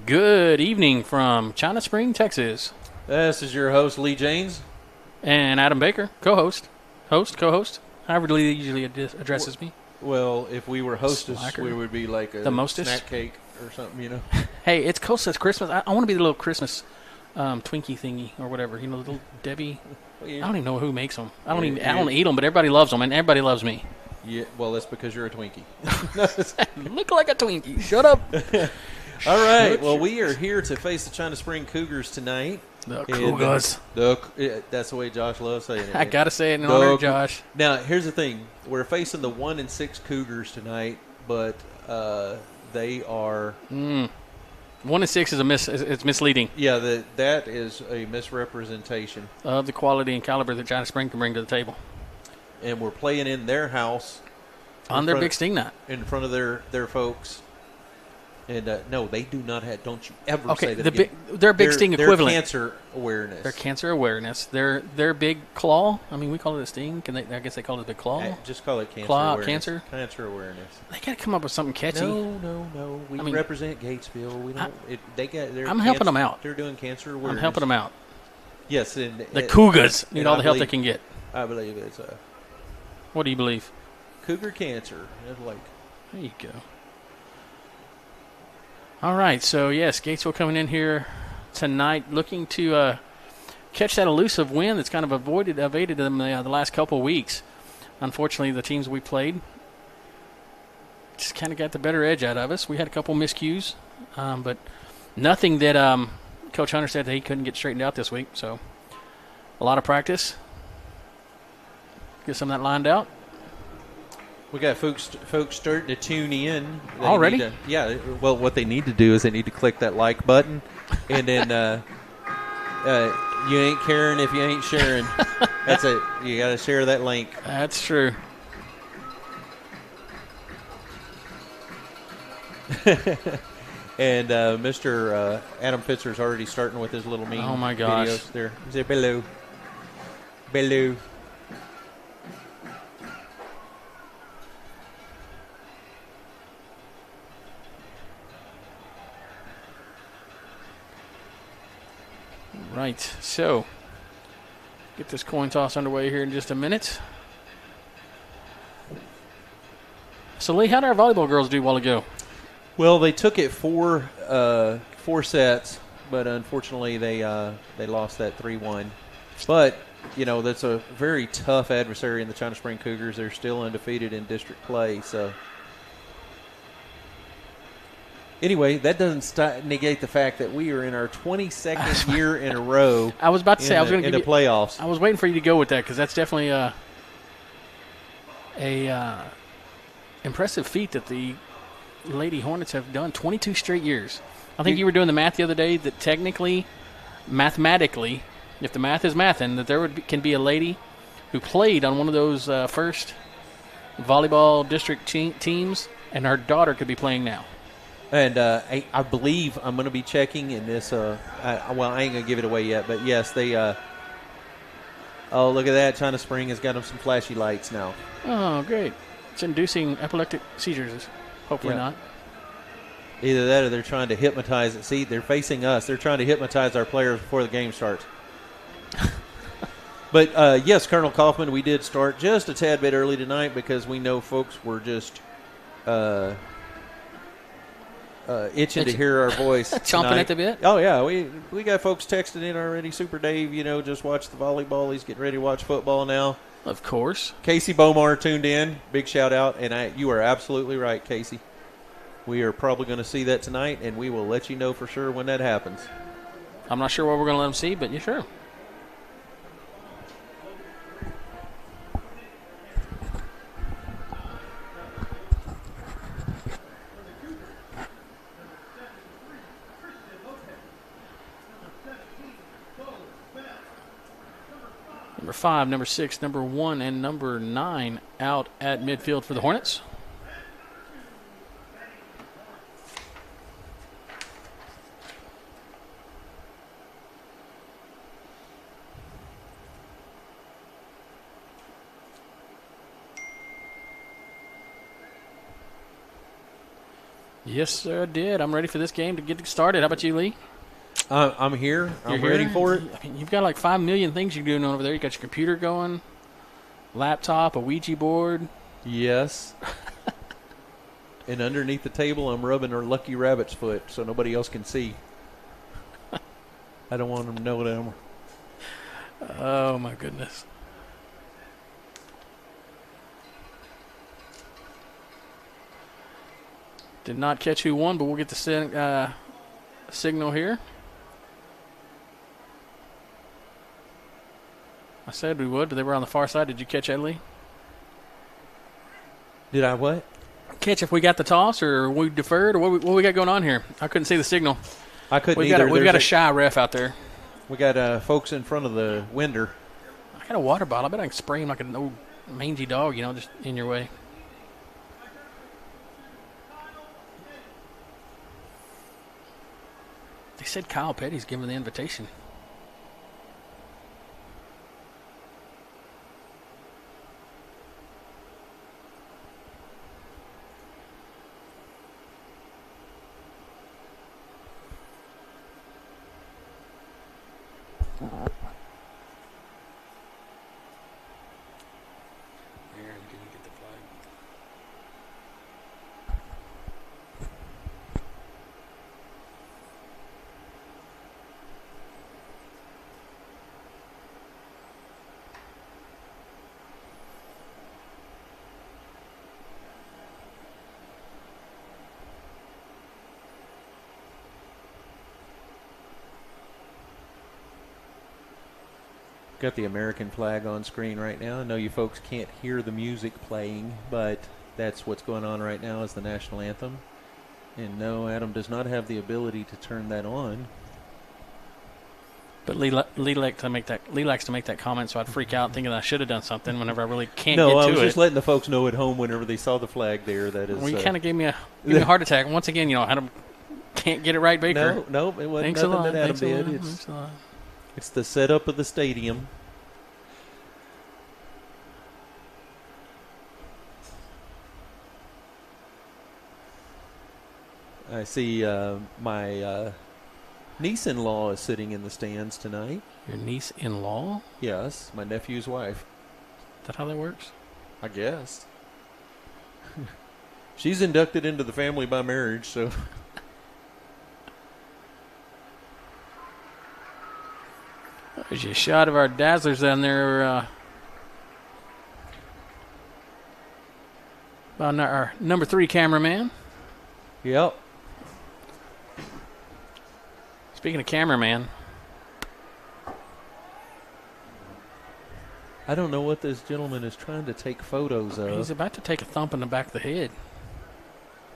Good evening from China Spring, Texas. This is your host, Lee Jaynes. And Adam Baker, co-host. Co-host. However Lee usually addresses me. Well, if we were hostess, Slacker. we would be like a snack cake or something, you know. Hey, it's close to Christmas. I want to be the little Christmas Twinkie thingy or whatever. You know, the little Debbie. Well, I don't even know who makes them. I don't eat them, but everybody loves them, and everybody loves me. Yeah, well, that's because you're a Twinkie. Look like a Twinkie. Shut up. All right. Well, we are here to face the China Spring Cougars tonight. The Cougars. That's the way Josh loves saying it. I got to say it in honor of Josh. Now, here's the thing. We're facing the 1-6 Cougars tonight, but they are 1-6 it's misleading. Yeah, that is a misrepresentation of the quality and caliber that China Spring can bring to the table. And we're playing in their house on their big sting night in front of their folks. And no, they do not have. Don't you ever say that? Their big sting equivalent. Their cancer awareness. Their cancer awareness. Their big claw. I mean, we call it a sting. I guess they call it a big claw. Just call it cancer claw, awareness. Cancer awareness. They got to come up with something catchy. No. We represent Gatesville. We don't. I'm helping them out. They're doing cancer awareness. I'm helping them out. Yes, and the Cougars need all the help they can get. I believe it's What do you believe? Cougar cancer. There you go. All right, so yes, Gatesville coming in here tonight looking to catch that elusive win that's kind of evaded them the last couple of weeks. Unfortunately, the teams we played just kind of got the better edge out of us. We had a couple miscues, but nothing that Coach Hunter said that he couldn't get straightened out this week. So a lot of practice. Get some of that lined out. We got folks starting to tune in already. Well, what they need to do is they need to click that like button, and then you ain't caring if you ain't sharing. That's it. You got to share that link. That's true. And Mr. Adam Fitzer's already starting with his little meme. Oh my gosh! Videos there. Is it below? Right, so get this coin toss underway here in just a minute. So, Lee, how did our volleyball girls do a while ago? Well, they took it four sets, but unfortunately they lost that 3-1. But, you know, that's a very tough adversary in the China Spring Cougars. They're still undefeated in district play, so. Anyway, that doesn't negate the fact that we are in our 22nd year in a row. I was about to say I was going to give you the playoffs. I was waiting for you to go with that because that's definitely a impressive feat that the Lady Hornets have done. 22 straight years. I think you were doing the math the other day that technically, mathematically, if the math is mathin', that there can be a lady who played on one of those first volleyball district teams, and her daughter could be playing now. And I believe I'm going to be checking in this. I ain't going to give it away yet, but yes, they. Oh, look at that! China Spring has got them some flashy lights now. Oh, great! It's inducing epileptic seizures. Hopefully not. Either that, or they're trying to hypnotize it. See, they're facing us. They're trying to hypnotize our players before the game starts. But yes, Colonel Kaufman, we did start just a tad bit early tonight because we know folks were just. Itching to hear our voice. Chomping at the bit? Oh, yeah. We got folks texting in already. Super Dave, just watched the volleyball. He's getting ready to watch football now. Of course. Casey Bomar tuned in. Big shout out. And you are absolutely right, Casey. We are probably going to see that tonight, and we will let you know for sure when that happens. I'm not sure what we're going to let them see, but yeah, sure. Number 5, number 6, number 1, and number 9 out at midfield for the Hornets. Yes, sir, I did. I'm ready for this game to get started. How about you, Lee? I'm here. I'm ready for it. I mean, you've got like 5 million things you're doing over there. You got your computer going, laptop, a Ouija board. Yes. And underneath the table, I'm rubbing her lucky rabbit's foot so nobody else can see. I don't want them to know that I'm... Oh, my goodness. Did not catch who won, but we'll get the signal here. I said we would, but they were on the far side. Did you catch that, Lee? Did I what? Catch if we got the toss or we deferred or what we got going on here. I couldn't see the signal. I couldn't either. We've got a shy ref out there. We got folks in front of the winder. I got a water bottle. I bet I can spray him like an old mangy dog, just in your way. They said Kyle Petty's giving the invitation. Got the American flag on screen right now. I know you folks can't hear the music playing, but that's what's going on right now is the national anthem. And no, Adam does not have the ability to turn that on. But Lee likes to make that comment, so I'd freak out thinking I should have done something whenever I really can't get to it. No, I was just letting the folks know at home whenever they saw the flag there. That is. Well, you kind of gave me a heart attack. Once again, Adam can't get it right, Baker. No, it wasn't nothing that Adam did. It's the setup of the stadium. I see my niece-in-law is sitting in the stands tonight. Your niece-in-law? Yes, my nephew's wife. Is that how that works? I guess. She's inducted into the family by marriage, so... There's a shot of our Dazzlers down there. Our number 3 cameraman. Yep. Speaking of cameraman. I don't know what this gentleman is trying to take photos of. He's about to take a thump in the back of the head.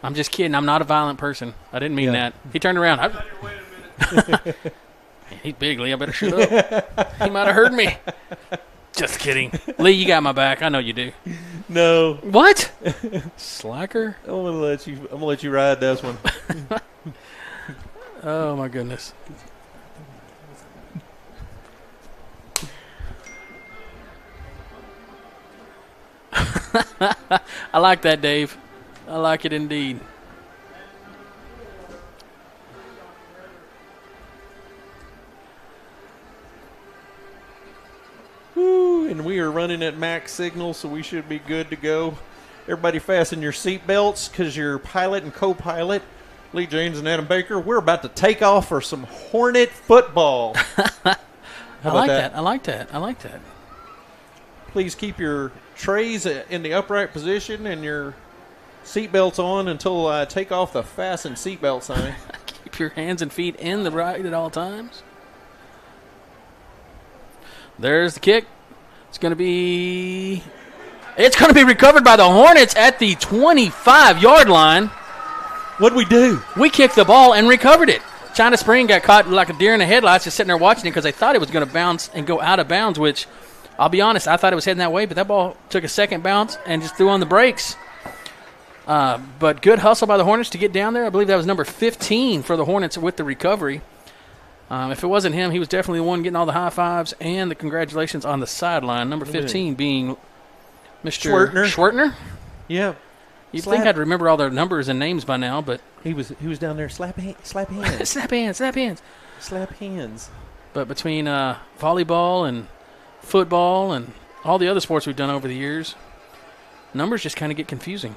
I'm just kidding. I'm not a violent person. I didn't mean that. He turned around. Wait a minute. He's big, Lee. I better shut up. He might have heard me. Just kidding. Lee, you got my back. I know you do. No. What? Slacker? I'm gonna let you ride this one. Oh my goodness. I like that, Dave. I like it indeed. Woo, and we are running at max signal, so we should be good to go. Everybody fasten your seat belts because your pilot and co-pilot, Lee Jaynes and Adam Baker, we're about to take off for some Hornet football. How about that? I like that. Please keep your trays in the upright position and your seat belts on until I take off the fasten seatbelt sign. Keep your hands and feet in the right at all times. There's the kick. It's going to be recovered by the Hornets at the 25-yard line. What'd we do? We kicked the ball and recovered it. China Spring got caught like a deer in the headlights just sitting there watching it because they thought it was going to bounce and go out of bounds, which, I'll be honest, I thought it was heading that way, but that ball took a second bounce and just threw on the brakes. But good hustle by the Hornets to get down there. I believe that was number 15 for the Hornets with the recovery. If it wasn't him, he was definitely the one getting all the high fives and the congratulations on the sideline. Number 15 being Mr. Schwertner. Yeah. You'd think I'd remember all their numbers and names by now, but he was down there slap hands. slap hands. Slap hands. But between volleyball and football and all the other sports we've done over the years, numbers just kind of get confusing.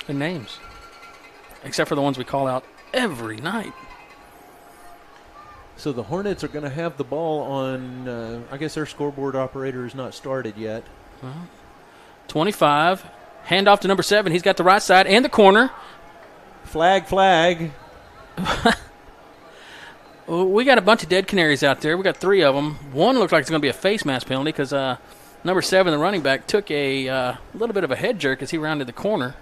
And names. Except for the ones we call out every night. So the Hornets are going to have the ball on, I guess their scoreboard operator is not started yet. 25. Handoff to number 7. He's got the right side and the corner. Flag. We got a bunch of dead canaries out there. We got 3 of them. One looked like it's going to be a face mask penalty because number 7, the running back, took a little bit of a head jerk as he rounded the corner.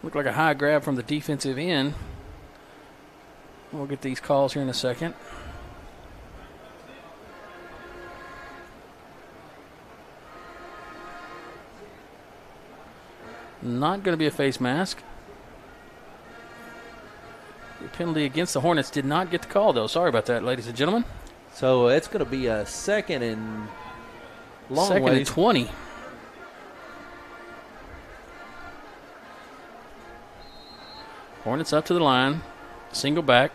Looked like a high grab from the defensive end. We'll get these calls here in a second. Not going to be a face mask. The penalty against the Hornets did not get the call, though. Sorry about that, ladies and gentlemen. So it's going to be a second and long Second ways. and 20. Hornets up to the line. Single back.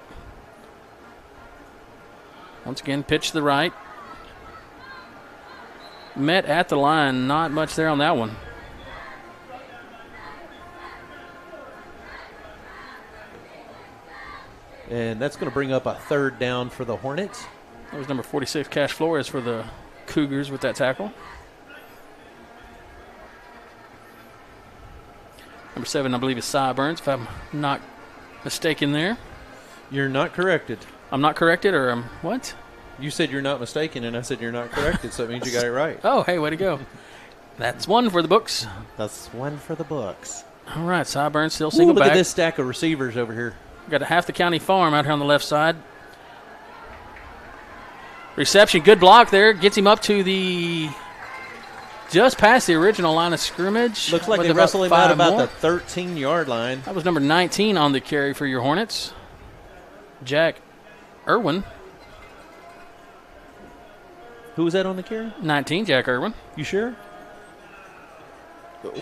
Once again, pitch to the right. Met at the line. Not much there on that one. And that's going to bring up a third down for the Hornets. That was number 46, Cash Flores, for the Cougars with that tackle. Number 7, I believe, is Cy Burns, if I'm not mistaken there. You're not corrected. I'm not corrected, or what? You said you're not mistaken, and I said you're not corrected, so it means you got it right. Oh, hey, way to go. That's one for the books. That's one for the books. All right, Cy Burns still single look back. Look at this stack of receivers over here. Got a half the county farm out here on the left side. Reception, good block there. Gets him up to the just past the original line of scrimmage. Looks like they wrestled him out about the 13-yard line. That was number 19 on the carry for your Hornets. Jack Irwin. Who was that on the carry? 19, Jack Irwin. You sure?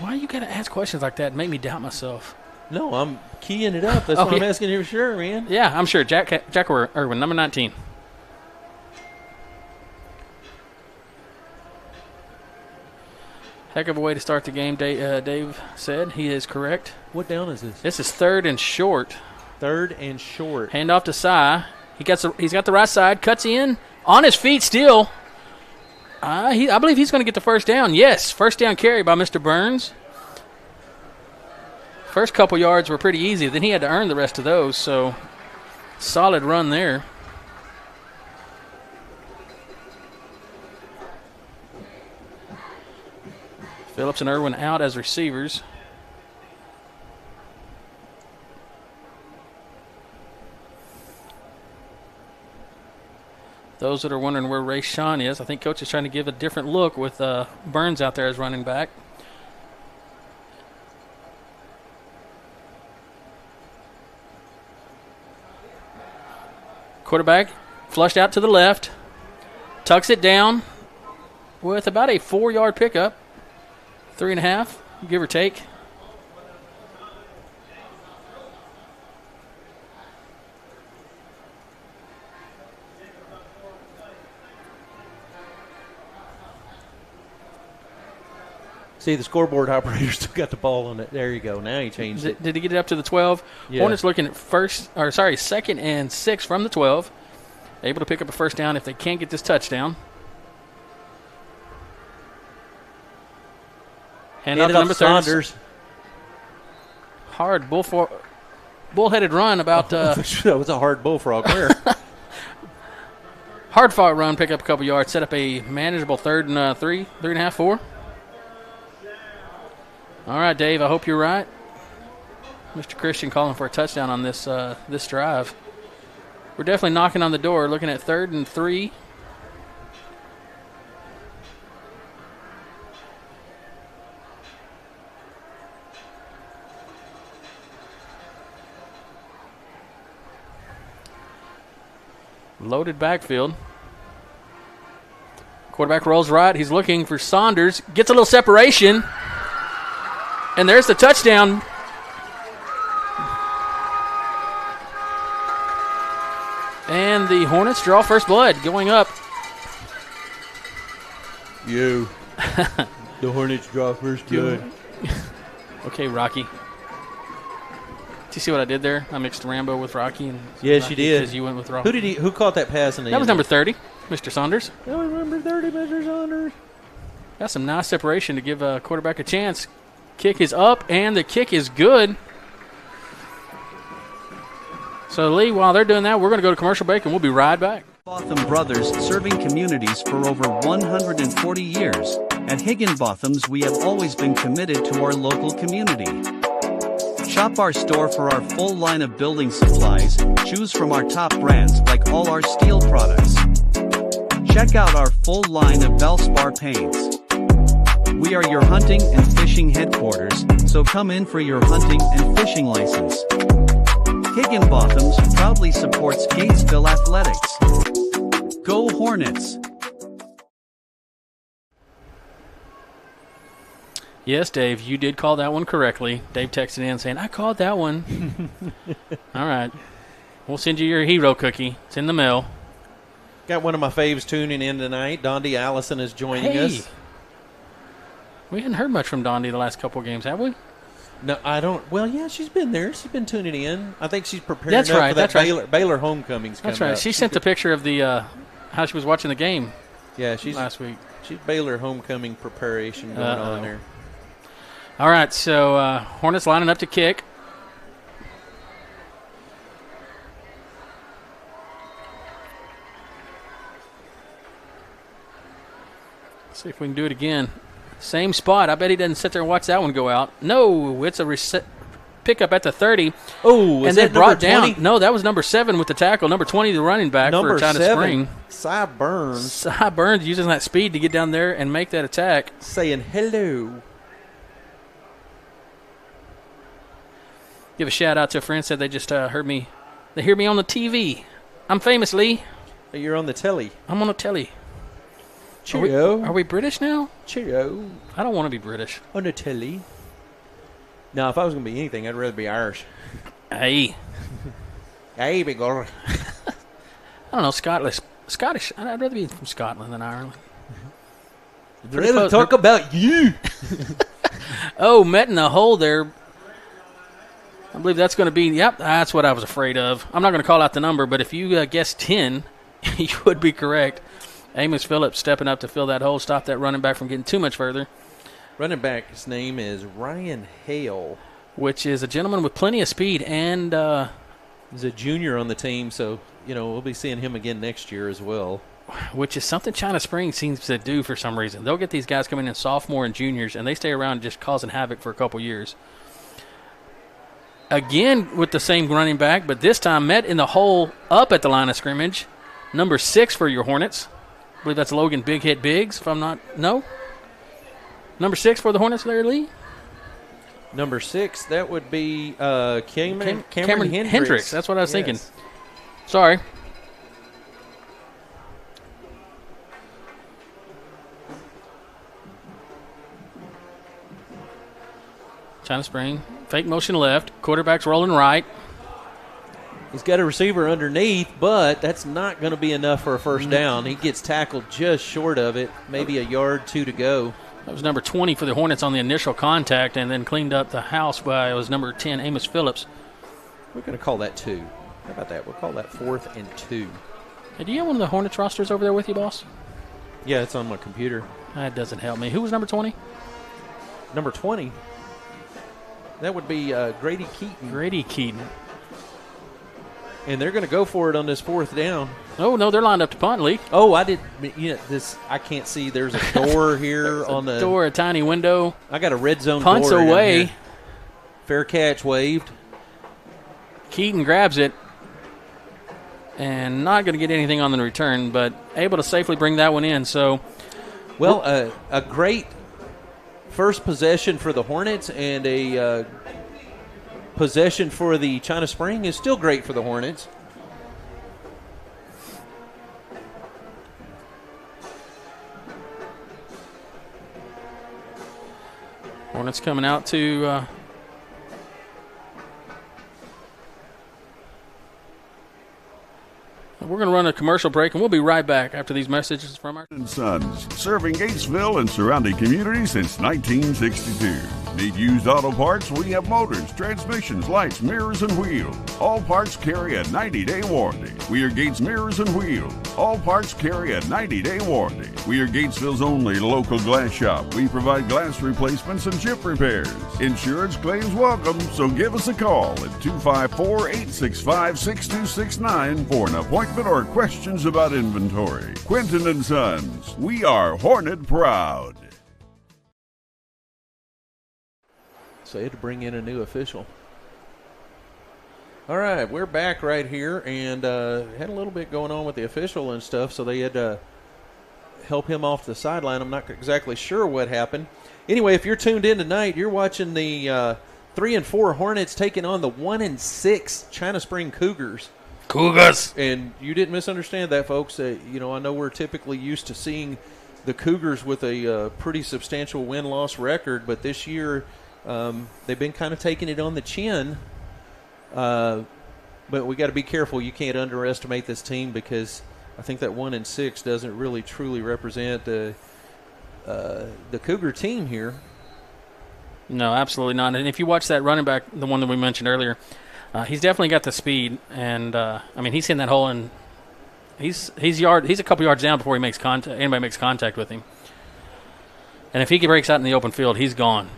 Why you got to ask questions like that and make me doubt myself? No, I'm keying it up. That's why I'm asking you for sure, man. Yeah, I'm sure. Jack Irwin, number 19. Heck of a way to start the game, Dave said. He is correct. What down is this? This is 3rd and short. 3rd and short. Hand off to Cy. He's got the right side. Cuts in. On his feet still. I believe he's going to get the first down. Yes, first down carry by Mr. Burns. First couple yards were pretty easy. Then he had to earn the rest of those, so solid run there. Phillips and Irwin out as receivers. Those that are wondering where Ray Sean is, I think Coach is trying to give a different look with Burns out there as running back. Quarterback flushed out to the left, tucks it down with about a 4-yard pickup, 3.5, give or take. See, the scoreboard operator still got the ball on it. There you go. Now he changed it. Did he get it up to the 12? Yeah. Hornets looking at 2nd and 6 from the 12. Able to pick up a first down if they can't get this touchdown. Hand off to number Saunders. Hard bullheaded run about. That was a hard bullfrog there. Hard fought run, pick up a couple yards, set up a manageable 3rd and 3.5, 4. All right, Dave, I hope you're right. Mr. Christian calling for a touchdown on this this drive. We're definitely knocking on the door, looking at 3rd and 3. Loaded backfield. Quarterback rolls right. He's looking for Saunders. Gets a little separation. And there's the touchdown. And the Hornets draw first blood going up. The Hornets draw first blood. Okay, Rocky. Do you see what I did there? I mixed Rambo with Rocky. And Yes, Rocky you did. Because you went with Rocky. Who caught that pass in the That was end? number 30, Mr. Saunders. That was number 30, Mr. Saunders. Got some nice separation to give a quarterback a chance. Kick is up, and the kick is good. So, Lee, while they're doing that, we're going to go to commercial break, and we'll be right back. Higginbotham Brothers, serving communities for over 140 years. At Higginbotham's, we have always been committed to our local community. Shop our store for our full line of building supplies, choose from our top brands like all our steel products. Check out our full line of Valspar paints. We are your hunting and fishing headquarters, so come in for your hunting and fishing license. Higginbotham's proudly supports Gatesville Athletics. Go Hornets! Yes, Dave, you did call that one correctly. Dave texted in saying, I called that one. All right. We'll send you your hero cookie. It's in the mail. Got one of my faves tuning in tonight. Dondi Allison is joining us. We hadn't heard much from Dondi the last couple of games, have we? No, I don't. Well, yeah, she's been there. She's been tuning in. I think she's preparing That's up right, for that that's right. Baylor homecoming's coming That's right. up. She sent the picture of the how she was watching the game she's last week. She's Baylor homecoming preparation going on there. All right, so Hornets lining up to kick. See if we can do it again. Same spot. I bet he doesn't sit there and watch that one go out. No, it's a pickup at the 30. Oh, was and then that brought number 20? down. No, that was number 7 with the tackle. Number 20, the running back Number for China 7, Spring. Cy Burns. Cy Burns using that speed to get down there and make that attack. Saying hello. Give a shout out to a friend. Said they just heard me. They hear me on the TV. I'm famous, Lee. You're on the telly. I'm on the telly. Cheerio. Are we British now? Cheerio. I don't want to be British. On the telly. No, if I was going to be anything, I'd rather be Irish. Hey. Hey, big girl. I don't know, Scottish. I'd rather be from Scotland than Ireland. I'd rather talk about you. Oh, met in the hole there. I believe that's going to be, yep, that's what I was afraid of. I'm not going to call out the number, but if you guessed 10, you would be correct. Amos Phillips stepping up to fill that hole, stop that running back from getting too much further. Running back's name is Ryan Hale. Which is a gentleman with plenty of speed and he's a junior on the team, so, we'll be seeing him again next year as well. Which is something China Spring seems to do for some reason. They'll get these guys coming in sophomore and juniors, and they stay around just causing havoc for a couple years. Again with the same running back, but this time met in the hole up at the line of scrimmage. Number 6 for your Hornets. I believe that's Logan Big Hit Biggs, if I'm not. No? Number 6 for the Hornets there, Lee? Number 6, that would be Cameron Hendricks. That's what I was thinking. Sorry. China Spring. Fake motion left. Quarterback's rolling right. He's got a receiver underneath, but that's not going to be enough for a first down. He gets tackled just short of it, maybe a yard, 2 to go. That was number 20 for the Hornets on the initial contact, and then cleaned up the house by, it was number 10, Amos Phillips. We're going to call that 2. How about that? We'll call that 4th and 2. Hey, do you have one of the Hornets rosters over there with you, boss? Yeah, it's on my computer. That doesn't help me. Who was number 20? Number 20, that would be Grady Keaton. Grady Keaton. And they're going to go for it on this 4th down. Oh, no, they're lined up to punt, Lee. Oh, I did. This I can't see. There's a door here on the door, a tiny window. I got a red zone. Punts door away. here. Fair catch waved. Keaton grabs it. And not going to get anything on the return, but able to safely bring that one in. So, well, a great first possession for the Hornets, and a possession for the China Spring is still great for the Hornets. Hornets coming out to we're going to run a commercial break, and we'll be right back after these messages from our Sons, serving Gatesville and surrounding communities since 1962. Need used auto parts? We have motors, transmissions, lights, mirrors, and wheels. All parts carry a 90-day warranty. We are Gates Mirrors and Wheels. All parts carry a 90-day warranty. We are Gatesville's only local glass shop. We provide glass replacements and chip repairs. Insurance claims welcome, so give us a call at 254-865-6269 for an appointment or questions about inventory. Quinton and Sons, we are Hornet proud. So they had to bring in a new official. All right, we're back right here, and had a little bit going on with the official and stuff, so they had to help him off the sideline. I'm not exactly sure what happened. Anyway, if you're tuned in tonight, you're watching the 3-4 Hornets taking on the 1-6 China Spring Cougars. Cougars. And you didn't misunderstand that, folks. I know we're typically used to seeing the Cougars with a pretty substantial win-loss record, but this year they've been kind of taking it on the chin. But we got to be careful. You can't underestimate this team because I think that 1-6 doesn't really truly represent the Cougar team here. No, absolutely not. And if you watch that running back, the one that we mentioned earlier, he's definitely got the speed. And he's hitting that hole, and he's a couple yards down before he makes contact. Anybody makes contact with him. And if he breaks out in the open field, he's gone.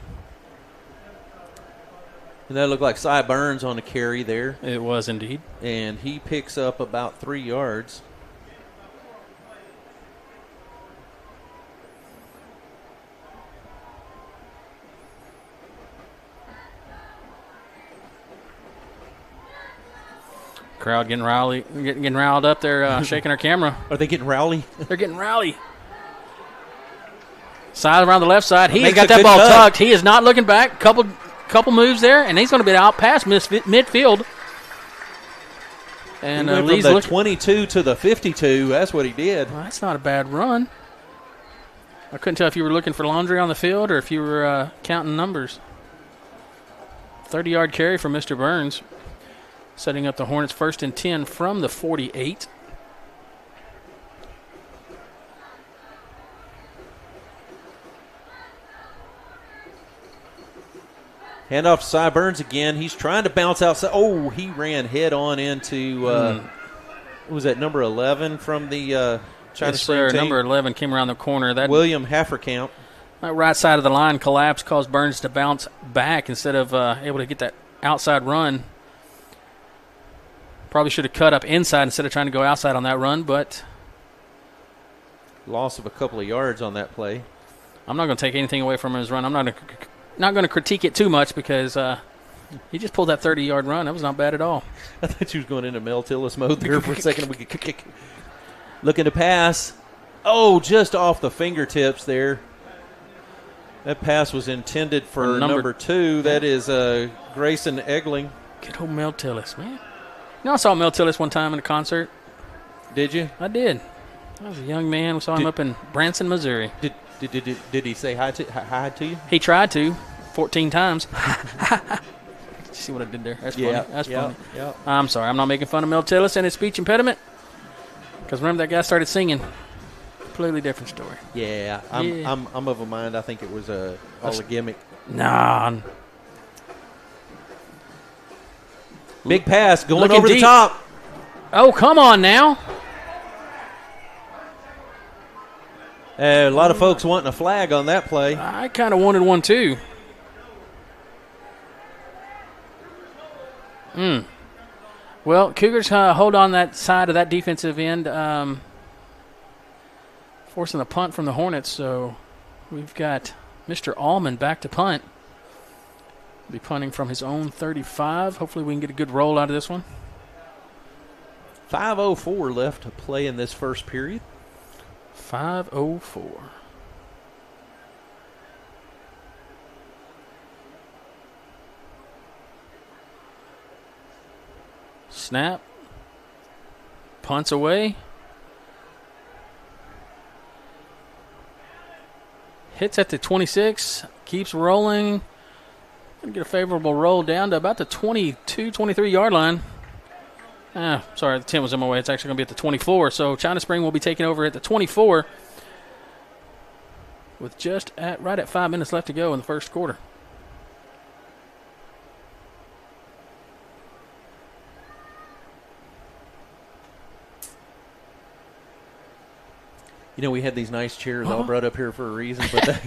And that looked like Cy Burns on the carry there. It was indeed. And he picks up about 3 yards. Crowd getting riled up there, shaking our camera. Are they getting rowdy? They're getting rowdy. Side around the left side. He's Makes got a that good ball cut. tucked. He is not looking back. Couple moves there, and he's going to be out past midfield. And he went Lee's from the looking. 22 to the 52. That's what he did. Well, that's not a bad run. I couldn't tell if you were looking for laundry on the field or if you were counting numbers. 30-yard carry from Mr. Burns, setting up the Hornets 1st and 10 from the 48. Handoff to Cy Burns again. He's trying to bounce outside. Oh, he ran head on into, what was that, number 11 from the China Spring team? Number 11 came around the corner. That William Hafferkamp. That right side of the line collapsed, caused Burns to bounce back instead of able to get that outside run. Probably should have cut up inside instead of trying to go outside on that run, but Loss of a couple of yards on that play. I'm not going to take anything away from his run. I'm not going to critique it too much because he just pulled that 30-yard run. That was not bad at all. I thought you was going into Mel Tillis mode there for a second. We could kick. Looking to pass. Oh, just off the fingertips there. That pass was intended for number 2. That is Grayson Egling. Good old Mel Tillis, man. You know, I saw Mel Tillis one time in a concert. Did you? I did. I was a young man. We saw him up in Branson, Missouri. Did he say hi to you? He tried to 14 times. See what I did there? That's funny. That's funny. Yeah. I'm sorry. I'm not making fun of Mel Tillis and his speech impediment. Because remember that guy started singing. Completely different story. Yeah. I'm of a mind. I think it was all a gimmick. Nah. Big pass going Looking over the deep. top. Oh, come on now. A lot of folks wanting a flag on that play. I kind of wanted one too. Well, Cougars hold on that side of that defensive end, forcing a punt from the Hornets. So we've got Mr. Allman back to punt. Be punting from his own 35. Hopefully we can get a good roll out of this one. 5:04 left to play in this first period. 5:04. Snap. Punts away. Hits at the 26. keeps rolling. Going to get a favorable roll down to about the 22, 23-yard line. Sorry, the 10 was in my way. It's actually going to be at the 24. So China Spring will be taking over at the 24 with just right at 5 minutes left to go in the first quarter. You know, we had these nice chairs all brought up here for a reason, but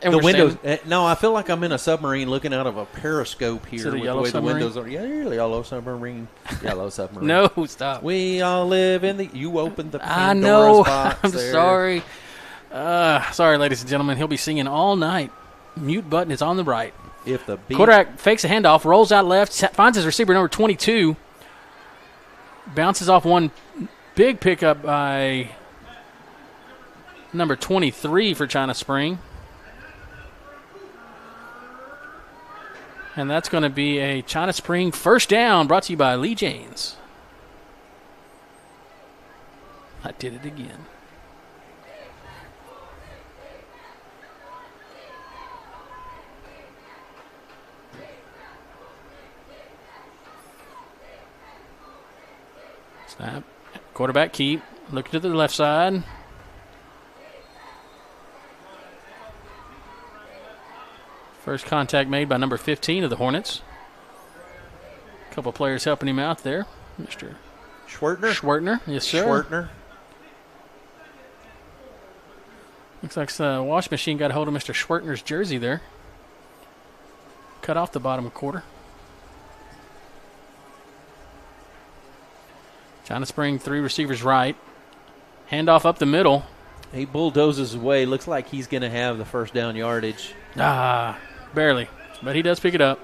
And the we're windows. standing- No, I feel like I'm in a submarine looking out of a periscope here Is it a with the yellow way submarine? the windows are. Yeah, you're a yellow submarine. Yellow submarine. No, stop. We all live in the. You opened the I Pandora's know. box I'm there. sorry. Sorry, ladies and gentlemen. He'll be singing all night. Mute button is on the right. If the beat, Quarterback fakes a handoff, rolls out left, finds his receiver number 22. Bounces off one big pickup by number 23 for China Spring. And that's going to be a China Spring first down brought to you by Lee Jaynes. I did it again. Snap. Quarterback keep. Looking to the left side. First contact made by number 15 of the Hornets. A couple players helping him out there. Mr. Schwertner. Yes, sir. Schwertner. Looks like the wash machine got a hold of Mr. Schwertner's jersey there. Cut off the bottom quarter. China Spring, 3 receivers right. Handoff up the middle. He bulldozes away. Looks like he's going to have the first down yardage. Barely. But he does pick it up.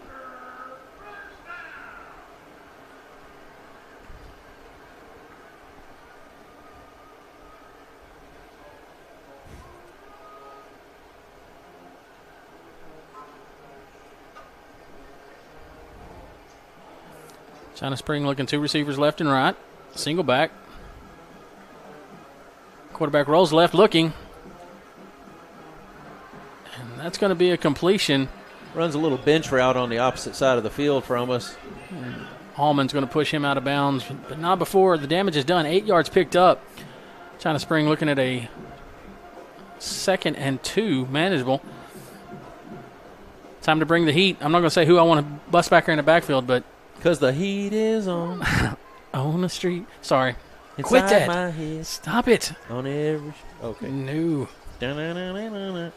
China Spring looking 2 receivers left and right. Single back. Quarterback rolls left looking. And that's going to be a completion. Runs a little bench route on the opposite side of the field from us. Hallman's going to push him out of bounds, but not before the damage is done. 8 yards picked up. China Spring looking at a 2nd and 2, manageable. Time to bring the heat. I'm not going to say who I want to bust back here in the backfield, but Because the heat is on. on the street. Sorry. Inside Quit that. my head. Stop it. On every. Okay. No. Da-na-na-na-na-na.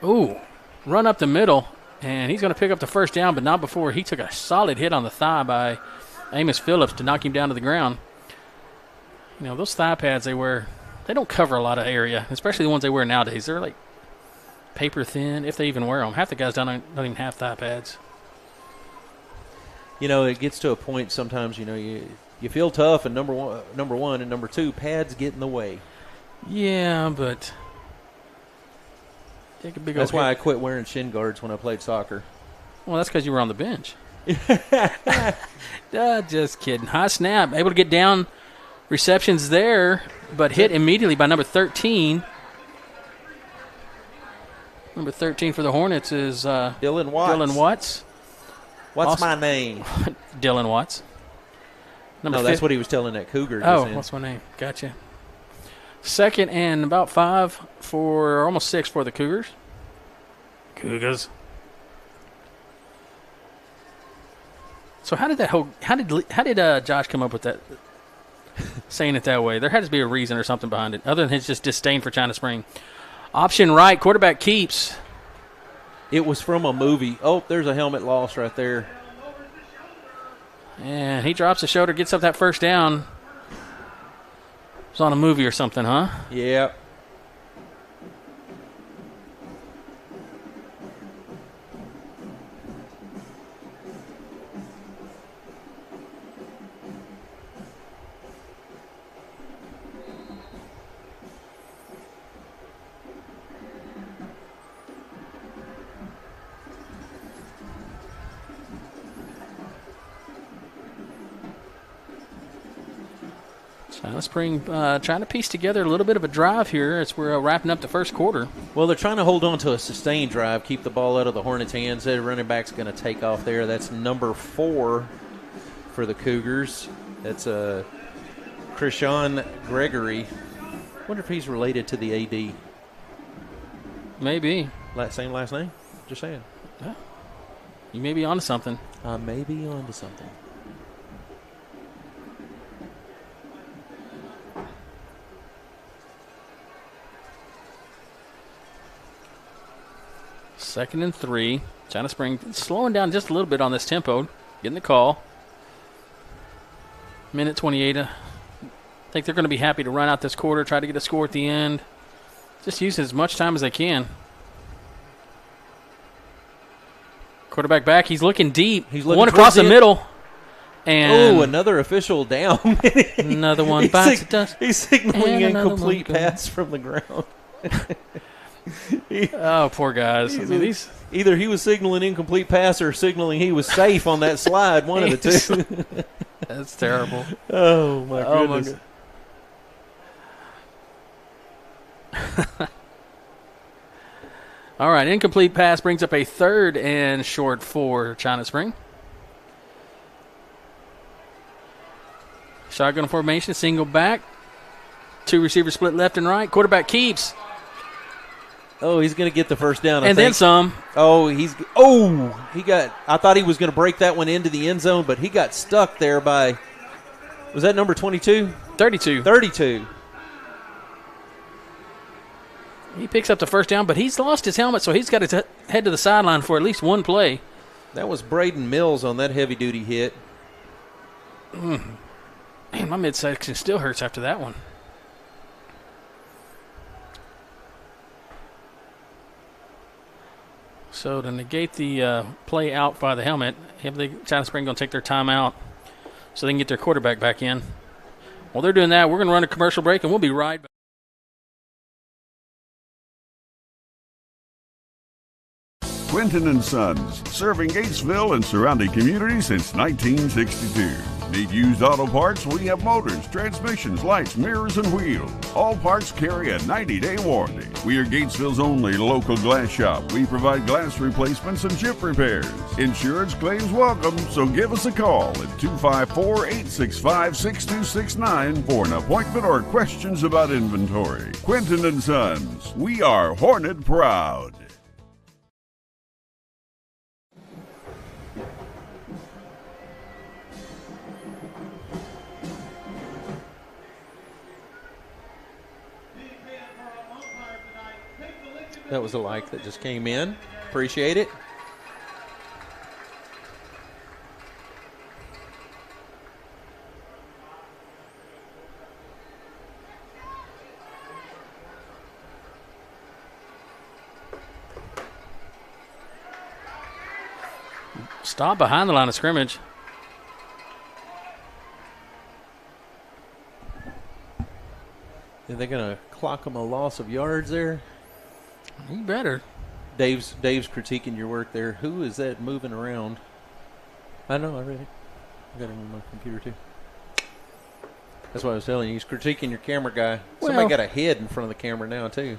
Ooh. Run up the middle, and he's going to pick up the first down, but not before he took a solid hit on the thigh by Amos Phillips to knock him down to the ground. You know, those thigh pads they wear, they don't cover a lot of area, especially the ones they wear nowadays. They're like paper thin, if they even wear them. Half the guys don't even have thigh pads. You know, it gets to a point sometimes, you know, you feel tough, and number one, and number 2, pads get in the way. Yeah, but take a big That's old why I hit. quit wearing shin guards when I played soccer. Well, that's because you were on the bench. Just kidding. High snap. Able to get down. Receptions there, but hit immediately by number 13. Number 13 for the Hornets is Dylan Watts. Dylan Watts. What's Awesome. my name? Dylan Watts. No, that's what he was telling that Cougar. Oh, just in. what's my name? Gotcha. 2nd and about 5 for, almost 6 for the Cougars. So how did Josh come up with that? Saying it that way, there had to be a reason or something behind it, other than his just disdain for China Spring. Option right, quarterback keeps. It was from a movie. Oh, there's a helmet loss right there. And he drops the shoulder, gets up that first down. It was on a movie or something, huh? Yeah. China Spring trying to piece together a little bit of a drive here as we're wrapping up the first quarter. Well, they're trying to hold on to a sustained drive, keep the ball out of the Hornets' hands. Their running back's going to take off there. That's number 4 for the Cougars. That's Krishan Gregory. I wonder if he's related to the AD. Maybe. Same last name? Just saying. Yeah. You may be onto something. I may be onto something. Second and 3. China Spring slowing down just a little bit on this tempo. Getting the call. Minute 28. I think they're going to be happy to run out this quarter, try to get a score at the end. Just use as much time as they can. Quarterback back. He's looking deep. He's looking one across the middle. And another official down. Another one bites the dust. He's signaling incomplete pass from the ground. Oh, poor guys. Either he was signaling incomplete pass or signaling he was safe on that slide, one of the two. That's terrible. Oh, my goodness. All right, incomplete pass brings up a 3rd and short for China Spring. Shotgun formation, single back. 2 receivers split left and right. Quarterback keeps. Oh, he's going to get the first down, I think. then some. I thought he was going to break that one into the end zone, but he got stuck there by, was that number 22? 32. He picks up the first down, but he's lost his helmet, so he's got to head to the sideline for at least one play. That was Braden Mills on that heavy-duty hit. Man, my midsection still hurts after that one. So to negate the play out by the helmet, China Spring going to take their timeout so they can get their quarterback back in. While they're doing that, we're going to run a commercial break, and we'll be right back. Quinton & Sons, serving Gatesville and surrounding communities since 1962. Need used auto parts? We have motors, transmissions, lights, mirrors, and wheels. All parts carry a 90-day warranty. We are Gatesville's only local glass shop. We provide glass replacements and chip repairs. Insurance claims welcome, so give us a call at 254-865-6269 for an appointment or questions about inventory. Quinton & Sons, we are Hornet proud. That was a like that just came in. Appreciate it. Stop behind the line of scrimmage. Are they going to clock them a loss of yards there? You better. Dave's critiquing your work there. Who is that moving around? I know, I read it. I got it on my computer too. That's what I was telling you. He's critiquing your camera guy. Somebody got a head in front of the camera now too.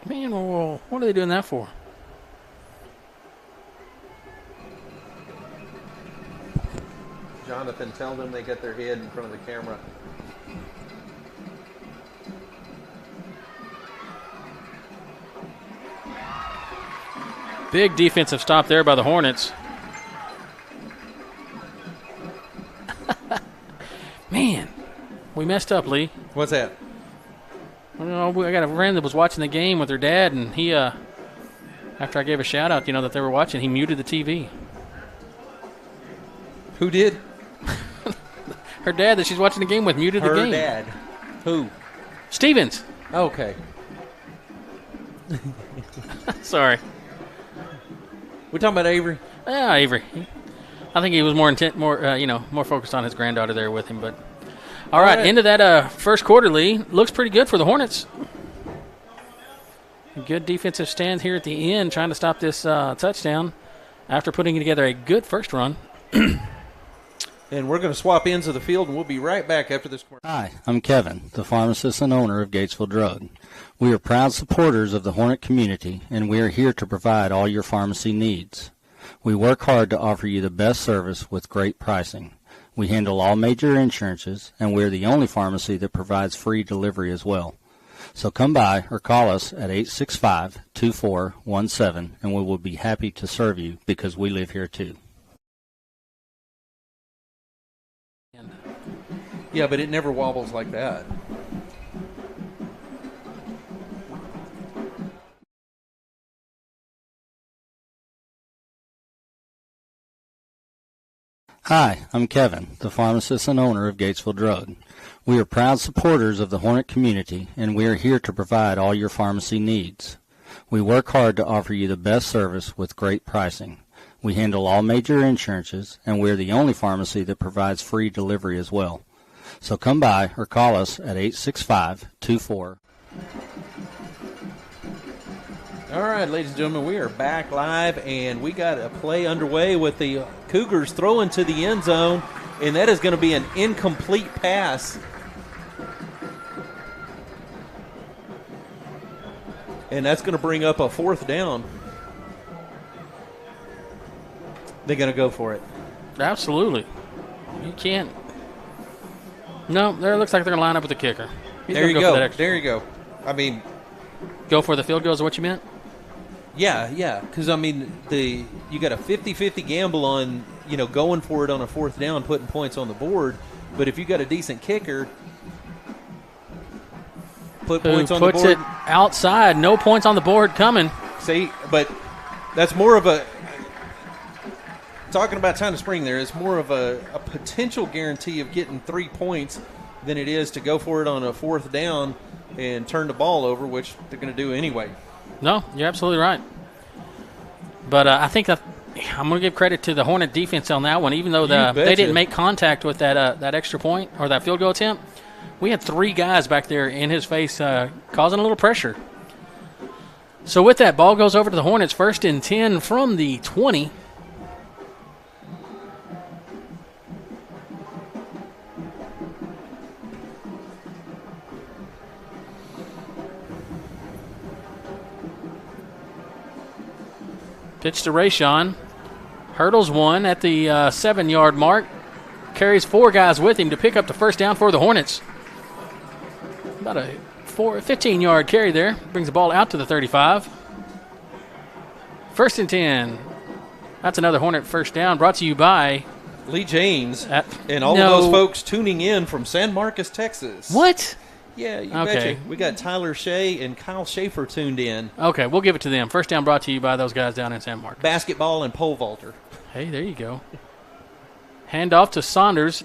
Man, well, what are they doing that for? Jonathan, tell them they got their head in front of the camera. Big defensive stop there by the Hornets. Man, we messed up, Lee. What's that? I got a friend that was watching the game with her dad, and he, after I gave a shout out, that they were watching, he muted the TV. Who did? Her dad that she's watching the game with muted the game. Her dad. Who? Stevens. Okay. Sorry. We talking about Avery? Yeah, Avery. I think he was more more focused on his granddaughter there with him. But all right, into that first quarter, Lee. Looks pretty good for the Hornets. Good defensive stand here at the end, trying to stop this touchdown after putting together a good first run. And we're going to swap ends of the field, and we'll be right back after this commercial. Hi, I'm Kevin, the pharmacist and owner of Gatesville Drug. We are proud supporters of the Hornet community, and we are here to provide all your pharmacy needs. We work hard to offer you the best service with great pricing. We handle all major insurances, and we're the only pharmacy that provides free delivery as well. So come by or call us at 865-2417, and we will be happy to serve you because we live here too. Yeah, but it never wobbles like that. Hi, I'm Kevin, the pharmacist and owner of Gatesville Drug. We are proud supporters of the Hornet community, and we are here to provide all your pharmacy needs. We work hard to offer you the best service with great pricing. We handle all major insurances, and we're the only pharmacy that provides free delivery as well. So come by or call us at 865-24. All right, ladies and gentlemen, we are back live, and we got a play underway with the Cougars throwing to the end zone, and that is going to be an incomplete pass. And that's going to bring up a fourth down. They're going to go for it. Absolutely. You can't. No, there looks like they're going to line up with the kicker. There you go. There you go. I mean, go for the field goal is what you meant? Yeah. Because, I mean, you got a 50-50 gamble on, going for it on a fourth down, putting points on the board. But if you got a decent kicker, put points on the board. Puts it outside. No points on the board coming. See, but that's more of a – talking about China Spring there, it's more of a potential guarantee of getting 3 points than it is to go for it on a fourth down and turn the ball over, which they're going to do anyway. No, you're absolutely right. But I think that I'm going to give credit to the Hornet defense on that one, even though they didn't make contact with that extra point or that field goal attempt. We had 3 guys back there in his face causing a little pressure. So with that, ball goes over to the Hornets, 1st and 10 from the 20. Pitch to Rayshon. Hurdles one at the 7-yard mark. Carries 4 guys with him to pick up the first down for the Hornets. About a 15-yard carry there. Brings the ball out to the 35. 1st and 10. That's another Hornet first down brought to you by Lee Jaynes and all of those folks tuning in from San Marcos, Texas. What? Yeah, you betcha. We got Tyler Shea and Kyle Schaefer tuned in. Okay, we'll give it to them. First down brought to you by those guys down in San Marcos. Basketball and pole vaulter. Hey, there you go. Hand off to Saunders.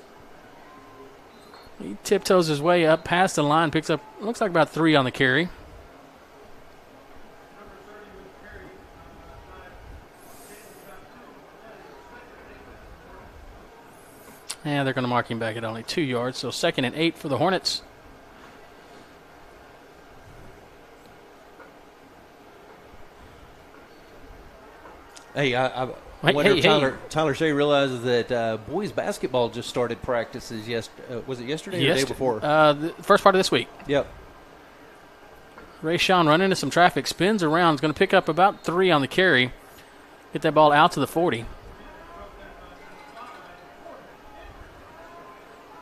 He tiptoes his way up past the line, picks up, looks like about 3 on the carry. And they're going to mark him back at only 2 yards, so 2nd and 8 for the Hornets. Hey, I wonder if Tyler Shea realizes that boys basketball just started practices. Was it yesterday or the day before? The first part of this week. Yep. Rayshon running into some traffic, spins around, is going to pick up about 3 on the carry. Get that ball out to the 40.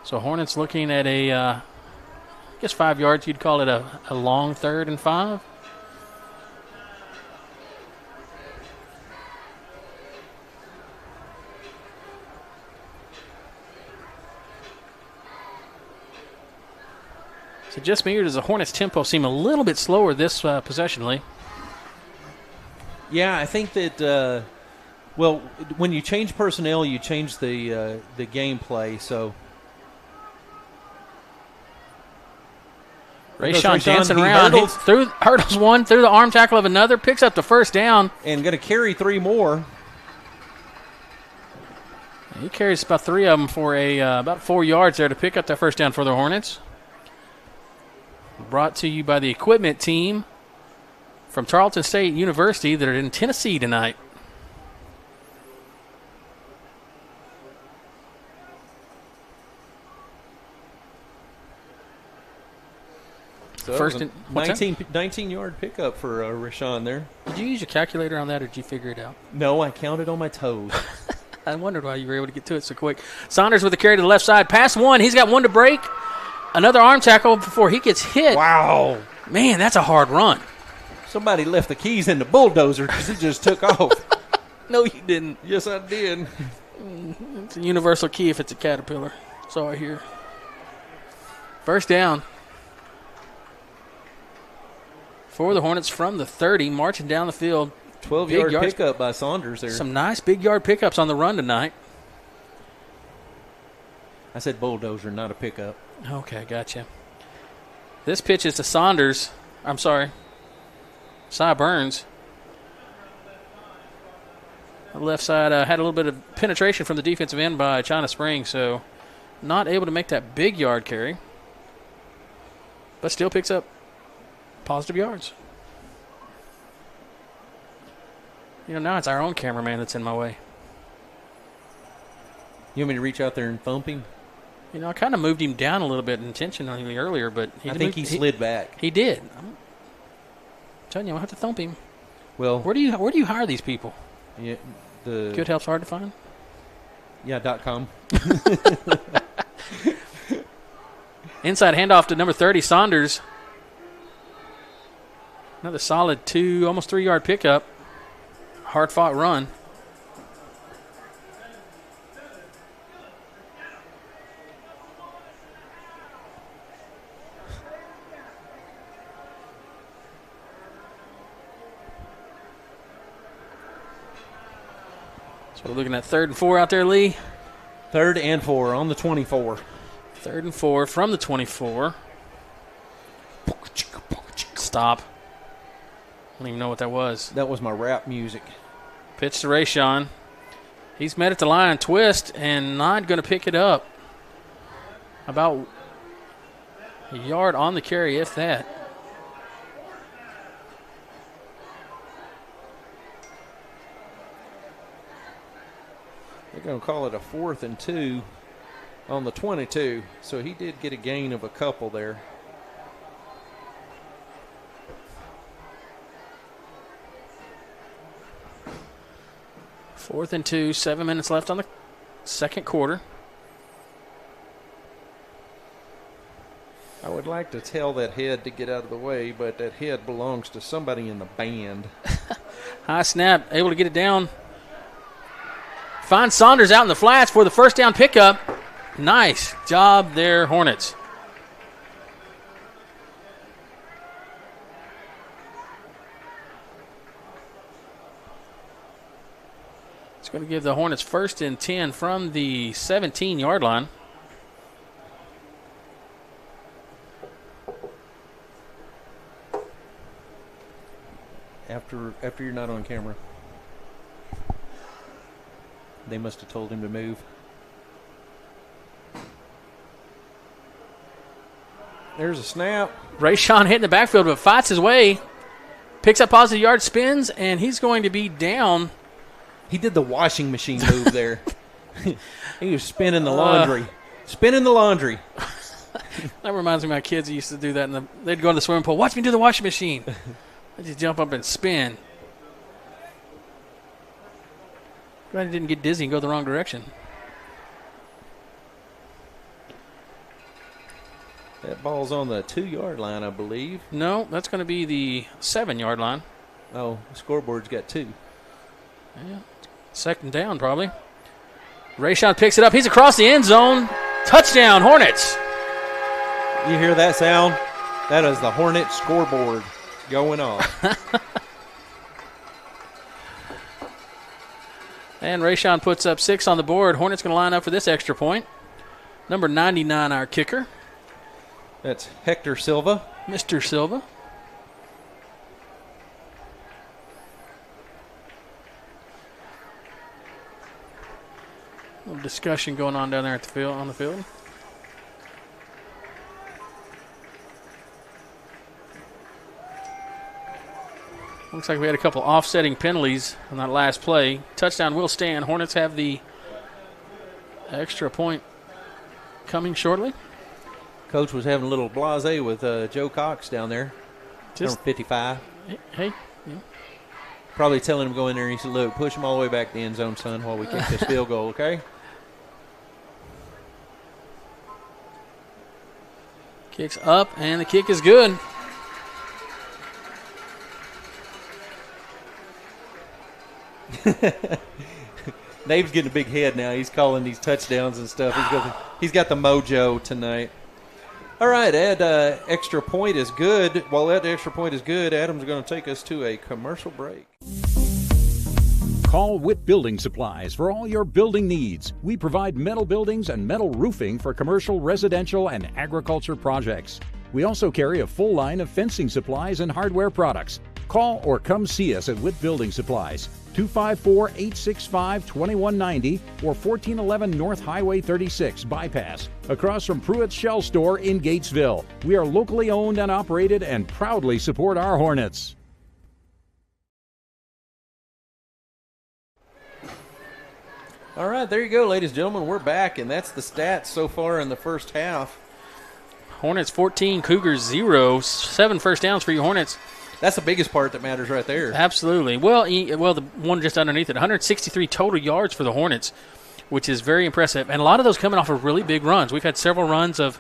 So Hornets looking at I guess 5 yards. You'd call it a long 3rd and 5. So just me, or does the Hornets' tempo seem a little bit slower this possession, Lee? Yeah, I think that, when you change personnel, you change the gameplay. So Rayshon dancing around. Hurdles one, through the arm tackle of another, picks up the first down. And going to carry 3 more. He carries about 3 of them for about 4 yards there to pick up that first down for the Hornets. Brought to you by the equipment team from Tarleton State University that are in Tennessee tonight. So First and 19-yard pickup for Rashawn there. Did you use your calculator on that, or did you figure it out? No, I counted on my toes. I wondered why you were able to get to it so quick. Saunders with the carry to the left side. Pass one. He's got one to break. Another arm tackle before he gets hit. Wow. Man, that's a hard run. Somebody left the keys in the bulldozer because he just took off. No, you didn't. Yes, I did. It's a universal key if it's a Caterpillar. That's all I hear. First down for the Hornets from the 30, marching down the field. 12-yard pickup by Saunders there. Some nice big yard pickups on the run tonight. I said bulldozer, not a pickup. Okay, gotcha. This pitch is to Saunders. I'm sorry. Cy Burns. The left side had a little bit of penetration from the defensive end by China Spring, so not able to make that big yard carry, but still picks up positive yards. Now it's our own cameraman that's in my way. You want me to reach out there and thump him? I kind of moved him down a little bit intentionally earlier, but I think he slid back. He did. I'm telling you, I'll have to thump him. Well, where do you hire these people? Yeah, Good help's hard to find. Yeah, .com. Inside handoff to number 30, Saunders. Another solid 2, almost 3-yard pickup. Hard-fought run. So we're looking at 3rd and 4 out there, Lee. 3rd and 4 on the 24. 3rd and 4 from the 24. Stop. I don't even know what that was. That was my rap music. Pitch to Rashawn. He's met at the line, twist, and not going to pick it up. About a yard on the carry, if that. They're going to call it a 4th and 2 on the 22. So he did get a gain of a couple there. Fourth and 2, 7 minutes left on the second quarter. I would like to tell that head to get out of the way, but that head belongs to somebody in the band. High snap, able to get it down. Finds Saunders out in the flats for the first down pickup. Nice job there, Hornets. It's going to give the Hornets 1st and 10 from the 17-yard line. After you're not on camera. They must have told him to move. There's a snap. Rashawn hitting the backfield, but fights his way. Picks up positive yard, spins, and he's going to be down. He did the washing machine move there. He was spinning the laundry. Spinning the laundry. That reminds me of my kids who used to do that. They'd go in the swimming pool. Watch me do the washing machine. They'd just jump up and spin. Glad he didn't get dizzy and go the wrong direction. That ball's on the 2-yard line, I believe. No, that's going to be the 7-yard line. Oh, the scoreboard's got 2. Yeah. 2nd down, probably. Rashawn picks it up. He's across the end zone. Touchdown, Hornets. You hear that sound? That is the Hornet scoreboard going off. And Rashawn puts up 6 on the board. Hornets going to line up for this extra point. Number 99, our kicker. That's Hector Silva. Mr. Silva. A little discussion going on down there at the field, on the field. Looks like we had a couple offsetting penalties on that last play. Touchdown will stand. Hornets have the extra point coming shortly. Coach was having a little blasé with Joe Cox down there, number 55. Hey. Yeah. Probably telling him to go in there, and he said, look, push him all the way back to the end zone, son, while we kick this field goal, okay? Kicks up, and the kick is good. Nave's getting a big head now. He's calling these touchdowns and stuff. He's got the mojo tonight. All right, Ed, extra point is good. While that extra point is good, Adam's going to take us to a commercial break. Call Witt Building Supplies for all your building needs. We provide metal buildings and metal roofing for commercial, residential, and agriculture projects. We also carry a full line of fencing supplies and hardware products. Call or come see us at Witt Building Supplies, 254-865-2190 or 1411 North Highway 36 Bypass, across from Pruitt's Shell Store in Gatesville. We are locally owned and operated and proudly support our Hornets. All right, there you go, ladies and gentlemen. We're back, and that's the stats so far in the first half. Hornets 14, Cougars 0. 7 first downs for you Hornets. That's the biggest part that matters right there. Absolutely. Well, the one just underneath it, 163 total yards for the Hornets, which is very impressive. And a lot of those coming off of really big runs. We've had several runs of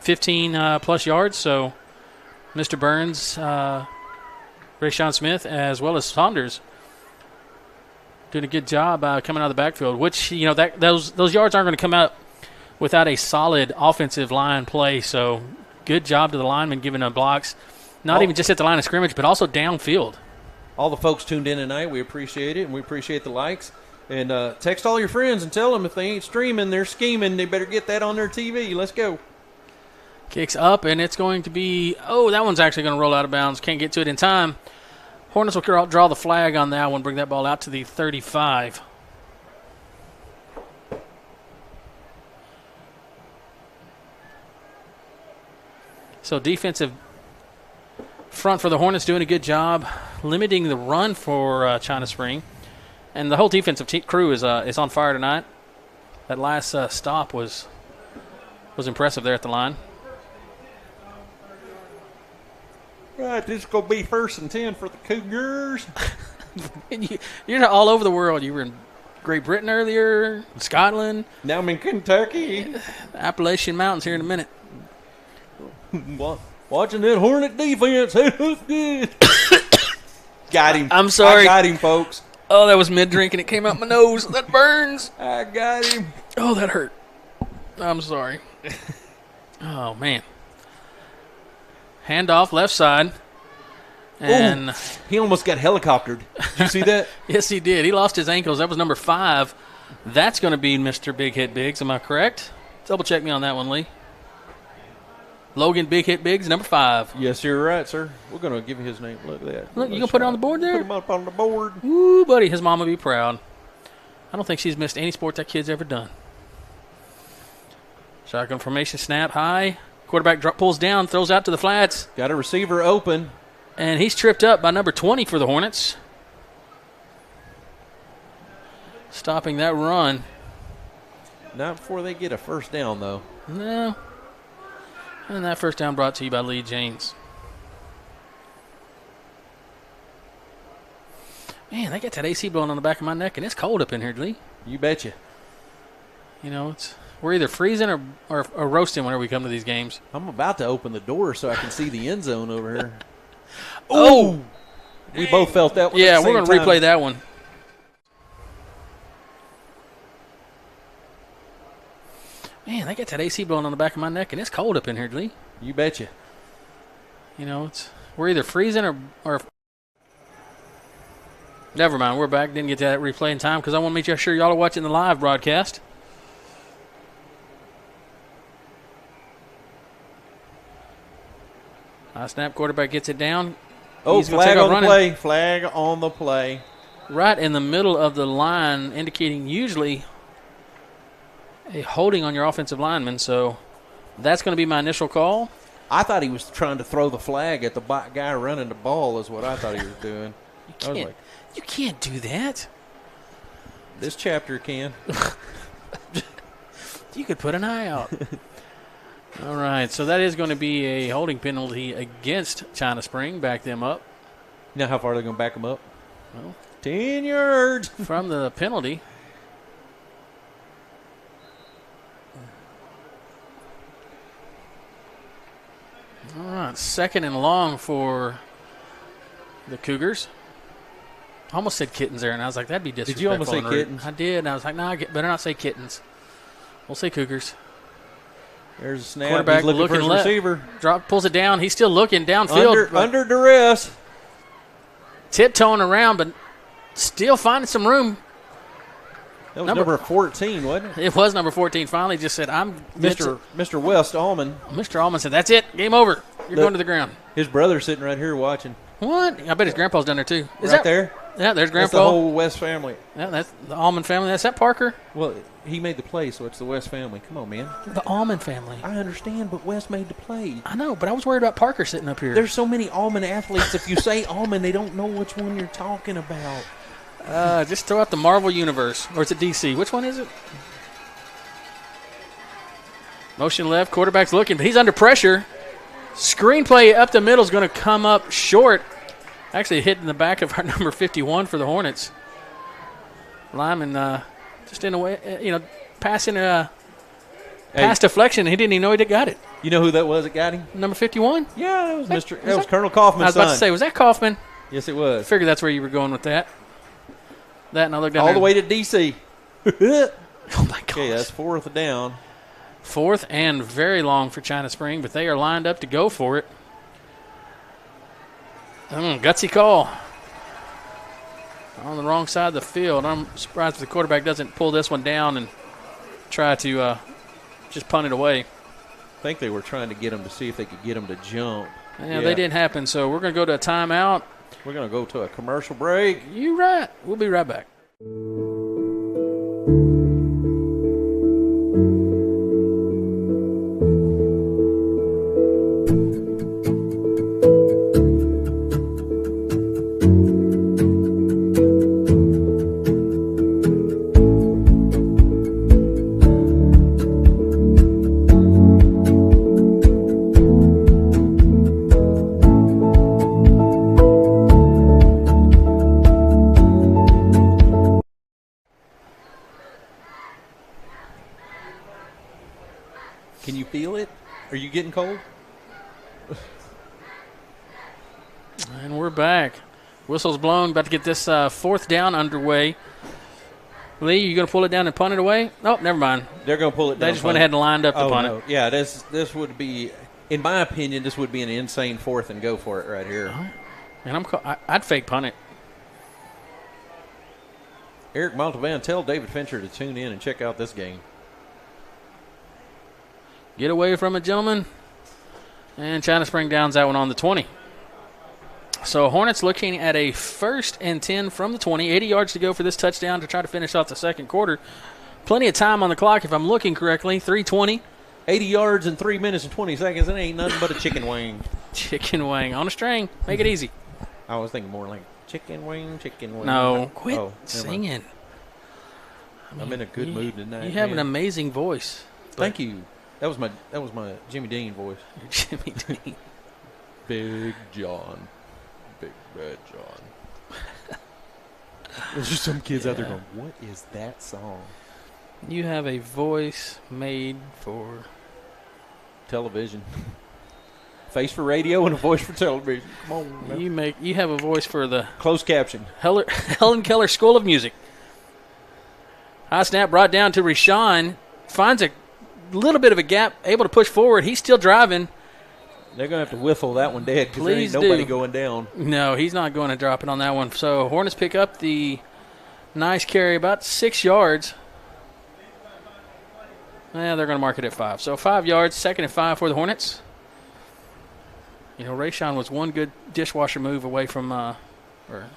15-plus yards, so Mr. Burns, Rayshawn Smith, as well as Saunders doing a good job coming out of the backfield, which, those yards aren't going to come out without a solid offensive line play. So good job to the linemen giving them blocks, not even just at the line of scrimmage, but also downfield. All the folks tuned in tonight, we appreciate it, and we appreciate the likes. And text all your friends and tell them if they ain't streaming, they're scheming. They better get that on their TV. Let's go. Kicks up, and it's going to be, that one's actually going to roll out of bounds. Can't get to it in time. Hornets will draw the flag on that one, bring that ball out to the 35. So defensive front for the Hornets doing a good job limiting the run for China Spring. And the whole defensive crew is on fire tonight. That last stop was impressive there at the line. Right, this is going to be 1st and 10 for the Cougars. You're all over the world. You were in Great Britain earlier, Scotland. Now I'm in Kentucky. Appalachian Mountains here in a minute. Watching that Hornet defense. It looks good. Got him. I'm sorry. I got him, folks. Oh, that was mid-drink and it came out my nose. That burns. I got him. Oh, that hurt. I'm sorry. Oh, man. Handoff left side. And he almost got helicoptered. Did you see that? Yes, he did. He lost his ankles. That was number 5. That's going to be Mr. Big Hit Biggs. Am I correct? Double check me on that one, Lee. Logan Big Hit Biggs, number 5. Yes, you're right, sir. We're going to give you his name. Look at that. Look, you going to put it on the board there? Put him up on the board. Ooh, buddy, his mom will be proud. I don't think she's missed any sport that kid's ever done. Shotgun formation, snap, high. Quarterback pulls down, throws out to the flats. Got a receiver open. And he's tripped up by number 20 for the Hornets. Stopping that run. Not before they get a first down, though. No. And that first down brought to you by Lee Jaynes. Man, I got that AC blowing on the back of my neck, and it's cold up in here, Lee. You betcha. We're either freezing or roasting whenever we come to these games. I'm about to open the door so I can see the end zone over here. Oh! We both felt that one. Yeah, we're going to replay that one. Man, I got that AC blowing on the back of my neck, and it's cold up in here, Lee. You betcha. We're either freezing or never mind. We're back. Didn't get to that replay in time because I want to make sure y'all are watching the live broadcast. Snap, quarterback gets it down. Oh, flag on the play. Flag on the play. Right in the middle of the line, indicating usually a holding on your offensive lineman. So that's going to be my initial call. I thought he was trying to throw the flag at the guy running the ball is what I thought he was doing. You can't do that. This chapter can. You could put an eye out. All right, so that is going to be a holding penalty against China Spring. Back them up. You know how far they're going to back them up? Well, 10 yards. from the penalty. All right, 2nd and long for the Cougars. I almost said kittens there, and I was like, that'd be disrespectful. Did you almost say kittens? I did, and I was like, no, I better not say kittens. We'll say Cougars. There's a snap. Quarterback He's looking for his left. receiver. Pulls it down. He's still looking downfield. Under duress. Tiptoeing around, but still finding some room. That was number 14, wasn't it? It was number 14. Finally just said, Mr. West Allman. Mr. Allman said, that's it. Game over. You're going to the ground. His brother's sitting right here watching. What? I bet his grandpa's down there, too. Is right that there? Yeah, there's Grandpa. That's the whole West family. Yeah, that's the Allman family. That's that Parker? Well, he made the play, so it's the West family. Come on, man. The Allman family. I understand, but West made the play. I know, but I was worried about Parker sitting up here. There's so many Allman athletes. If you say Allman, they don't know which one you're talking about. Just throw out the Marvel Universe. Or is it DC? Which one is it? Motion left. Quarterback's looking, but he's under pressure. Screenplay up the middle is going to come up short. Actually hitting the back of our number 51 for the Hornets. Lyman just in a way, passing pass deflection. He didn't even know he got it. You know who that was that got him? Number 51? Yeah, that was Colonel Kaufman's I was about son. to say, was that Kaufman? Yes, it was. I figured that's where you were going with that. And I looked down all there. the way to D.C. Oh, my God. Okay, that's 4th down. 4th and very long for China Spring, but they are lined up to go for it. Gutsy call. On the wrong side of the field. I'm surprised if the quarterback doesn't pull this one down and try to just punt it away. I think they were trying to get him to see if they could get him to jump. Yeah, they didn't happen, so we're going to go to a timeout. We're going to go to a commercial break. You right. We'll be right back. Can you feel it? Are you getting cold? And we're back. Whistle's blown. About to get this 4th down underway. Lee, you going to pull it down and punt it away? Nope, never mind. They're going to pull it down. They just went ahead and lined up to punt it. Yeah, this would be, in my opinion, this would be an insane 4th and go for it right here. And I'd fake punt it. Eric Montalban, tell David Fincher to tune in and check out this game. Get away from it, gentlemen. And China Spring downs that one on the 20. So Hornets looking at a 1st and 10 from the 20. 80 yards to go for this touchdown to try to finish off the 2nd quarter. Plenty of time on the clock if I'm looking correctly. 3:20. 80 yards in 3 minutes and 20 seconds. It ain't nothing but a chicken wing. Chicken wing on a string. Make it easy. I was thinking more like chicken wing, chicken wing. No, quit never mind. singing. I'm in a good mood tonight. You have an amazing voice. Thank you. That was my Jimmy Dean voice. Jimmy Dean. Big John. Big Bad John. There's just some kids out there going, what is that song? You have a voice made for television. Face for radio and a voice for television. Come on, man. You have a voice for the closed caption. Helen Keller School of Music. High snap brought down to Rashawn. Finds a little bit of a gap, able to push forward. He's still driving. They're going to have to whiffle that one dead because there ain't nobody going down. No, he's not going to drop it on that one. So Hornets pick up the nice carry, about 6 yards. Yeah, they're going to mark it at 5. So 5 yards, 2nd and 5 for the Hornets. Rashawn was one good dishwasher move away from, or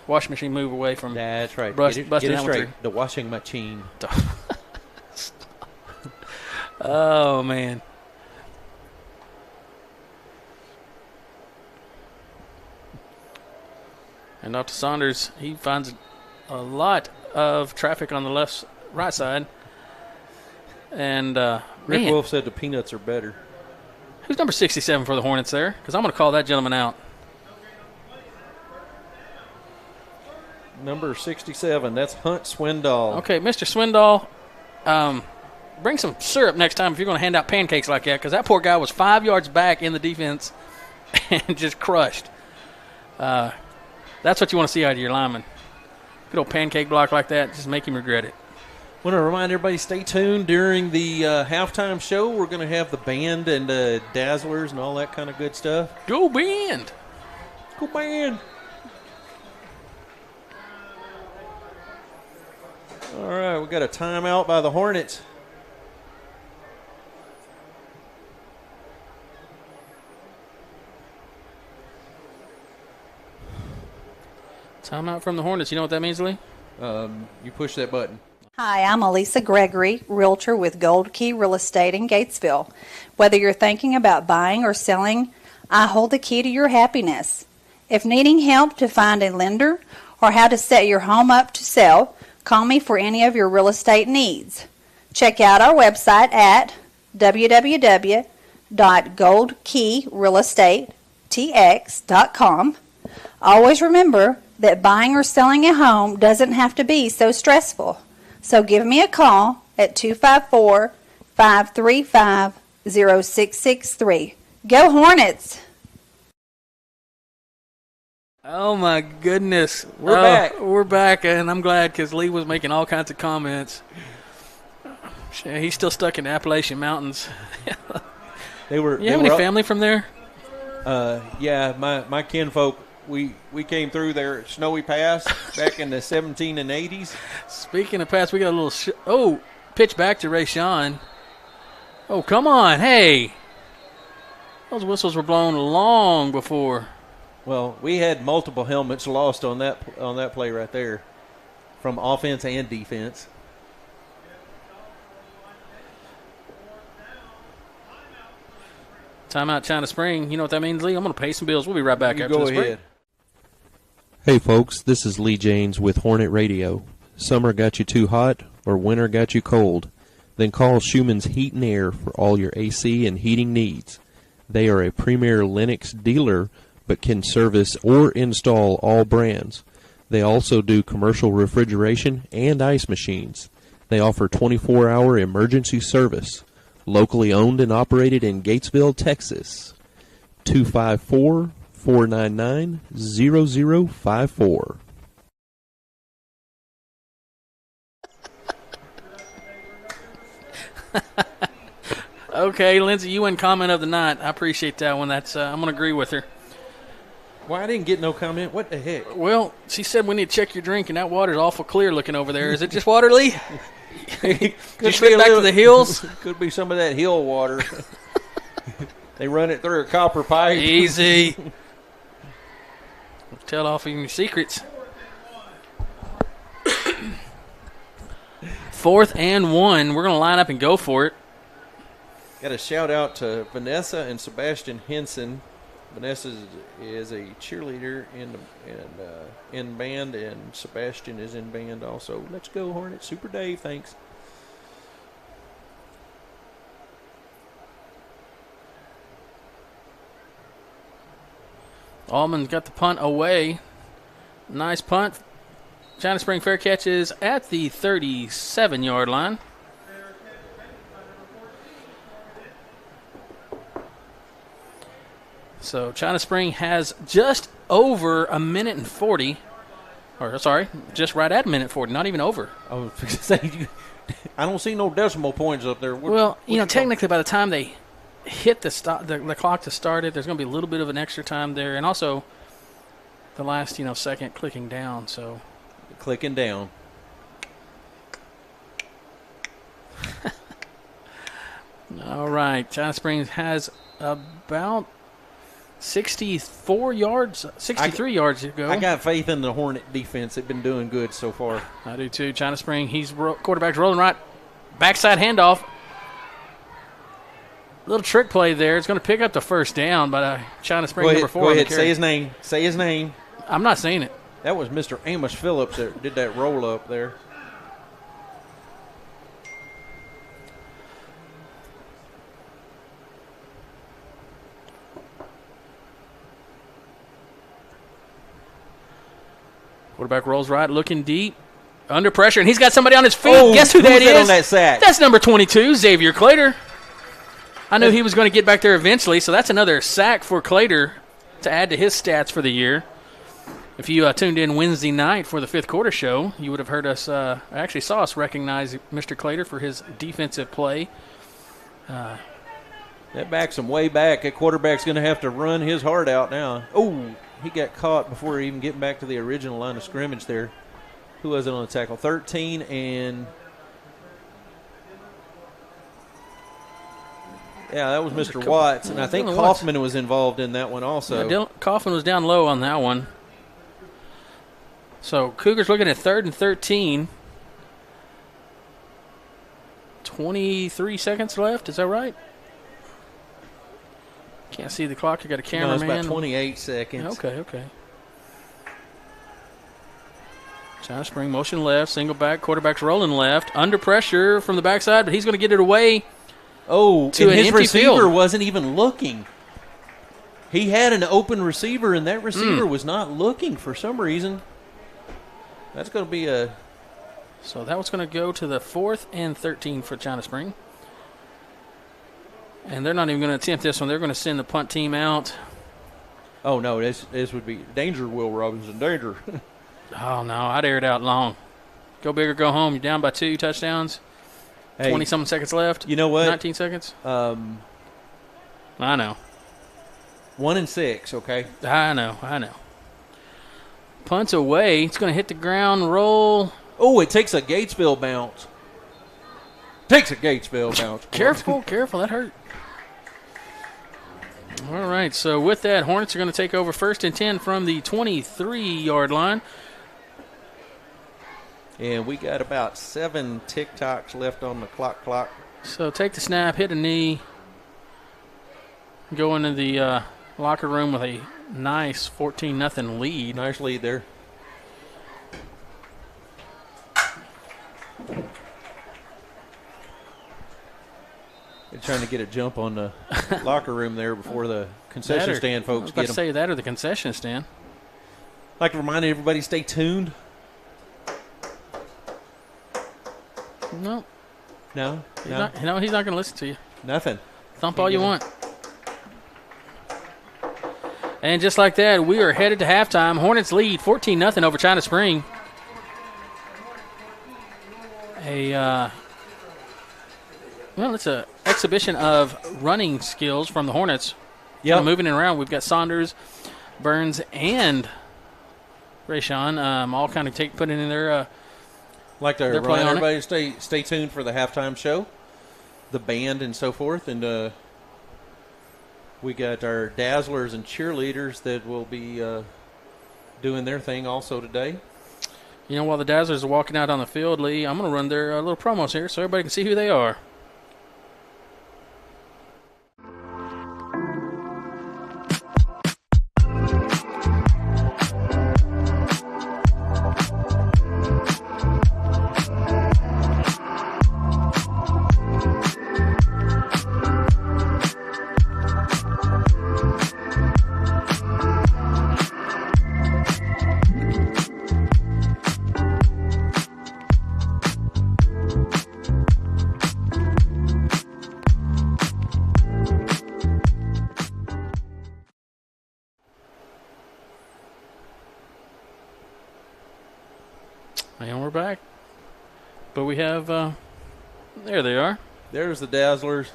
washing machine move away from. That's right. Busting get it that straight. one through. The washing machine. Oh, man. And off to Saunders. He finds a lot of traffic on the right side. And Rick Wolf said the peanuts are better. Who's number 67 for the Hornets there? Because I'm going to call that gentleman out. Number 67, that's Hunt Swindoll. Okay, Mr. Swindoll, bring some syrup next time if you're going to hand out pancakes like that, because that poor guy was 5 yards back in the defense and just crushed. That's what you want to see out of your lineman. Good old pancake block like that, just make him regret it. Want to remind everybody, stay tuned during the halftime show. We're going to have the band and Dazzlers and all that kind of good stuff. Go band! Go band! All right, we got a timeout by the Hornets. Timeout from the Hornets. You know what that means, Lee? You push that button. Hi, I'm Elisa Gregory, realtor with Gold Key Real Estate in Gatesville. Whether you're thinking about buying or selling, I hold the key to your happiness. If needing help to find a lender or how to set your home up to sell, call me for any of your real estate needs. Check out our website at www.goldkeyrealestatetx.com. Always remember that buying or selling a home doesn't have to be so stressful. So give me a call at 254-535-0663. Go Hornets! Oh, my goodness. We're back. We're back, and I'm glad because Lee was making all kinds of comments. He's still stuck in the Appalachian Mountains. You have any family from there? Yeah, my kinfolk, we came through there at Snowy Pass back in the 17 and 80s. Speaking of pass, we got a little pitch back to Ray Sean. Oh, come on. Hey. Those whistles were blown long before. Well, we had multiple helmets lost on that play right there from offense and defense. Timeout China Spring. You know what that means, Lee? I'm going to pay some bills. We'll be right back after this break. Go ahead. Hey, folks. This is Lee Jaynes with Hornet Radio. Summer got you too hot or winter got you cold? Then call Schumann's Heat and Air for all your AC and heating needs. They are a premier Lennox dealer but can service or install all brands. They also do commercial refrigeration and ice machines. They offer 24-hour emergency service. Locally owned and operated in Gatesville, Texas. 254-499-0054. Okay, Lindsay, you win comment of the night. I appreciate that one. That's I'm going to agree with her. Why I didn't get no comment? What the heck? Well, she said we need to check your drink, and that water's awful clear looking over there. Is it just water, Lee? Did you slip back to the hills? Could be some of that hill water. They run it through a copper pipe. Easy. Tell off your secrets. 4th and 1. We're going to line up and go for it. Got a shout out to Vanessa and Sebastian Henson. Vanessa is a cheerleader in band, and Sebastian is in band also. Let's go, Hornets. Super Dave, thanks. Allman's got the punt away. Nice punt. China Spring fair catch is at the 37-yard line. So China Spring has just over a minute and 40. Or, sorry, just right at a minute 40, not even over. I was going to say, I don't see no decimal points up there. Well, technically by the time they hit the clock to start it, there's going to be a little bit of an extra time there. And also the last, second clicking down. So clicking down. All right. China Springs has about 63 yards to go. I got faith in the Hornet defense. They've been doing good so far. I do too. China Spring, quarterback's rolling right. Backside handoff. Little trick play there. It's going to pick up the first down, but China Spring number 4. Go ahead. Say his name. Say his name. I'm not saying it. That was Mr. Amos Phillips that did that roll up there. Quarterback rolls right, looking deep, under pressure, and he's got somebody on his feet. Oh, Guess who that who's that is? on that sack? That's number 22, Xavier Clater. I knew he was going to get back there eventually, so that's another sack for Clater to add to his stats for the year. If you tuned in Wednesday night for the fifth quarter show, you would have heard us, actually saw us recognize Mr. Clater for his defensive play. That backs him way back. That quarterback's going to have to run his heart out now. Oh, he got caught before even getting back to the original line of scrimmage there. Who was it on the tackle? 13 and... Yeah, that was Mr. Watts, and I think Kaufman was involved in that one also. Yeah, Kaufman was down low on that one. So Cougars looking at 3rd and 13. 23 seconds left, is that right? Can't see the clock. I got a cameraman. No, it's about 28 seconds. Okay. China Spring motion left, single back, quarterback's rolling left, under pressure from the backside, but he's going to get it away. Oh, to and an his empty receiver field. wasn't even looking. He had an open receiver, and that receiver was not looking for some reason. That's going to be a... So that was going to go to the 4th and 13 for China Spring. And they're not even going to attempt this one. They're going to send the punt team out. Oh, no, this would be danger, Will Robinson, danger. Oh, no, I'd air it out long. Go big or go home. You're down by 2 touchdowns. Hey, 20-something seconds left. You know what? 19 seconds. I know. 1 and 6, okay? I know. Punts away. It's going to hit the ground, roll. Oh, it takes a Gatesville bounce. Careful. That hurt. All right, so with that, Hornets are going to take over 1st and 10 from the 23-yard line. And we got about 7 tick-tocks left on the clock. So take the snap, hit a knee, go into the locker room with a nice 14-0 lead. Nice lead there. They're trying to get a jump on the locker room there before the concession stand folks get them. I was about to them. say that or the concession stand. I'd like to remind everybody, stay tuned. No. He's not going to listen to you. Nothing. Thump all you want. And just like that, we are headed to halftime. Hornets lead 14-0 over China Spring. It's an exhibition of running skills from the Hornets. Yeah, moving it around. We've got Saunders, Burns, and Rayshawn all kind of putting in their like to they're remind playing on everybody stay tuned for the halftime show, the band and so forth, and we got our dazzlers and cheerleaders that will be doing their thing also today. You know, while the Dazzlers are walking out on the field, Lee, I'm going to run their little promos here so everybody can see who they are. And we're back. But we have, there they are. There's the Dazzlers.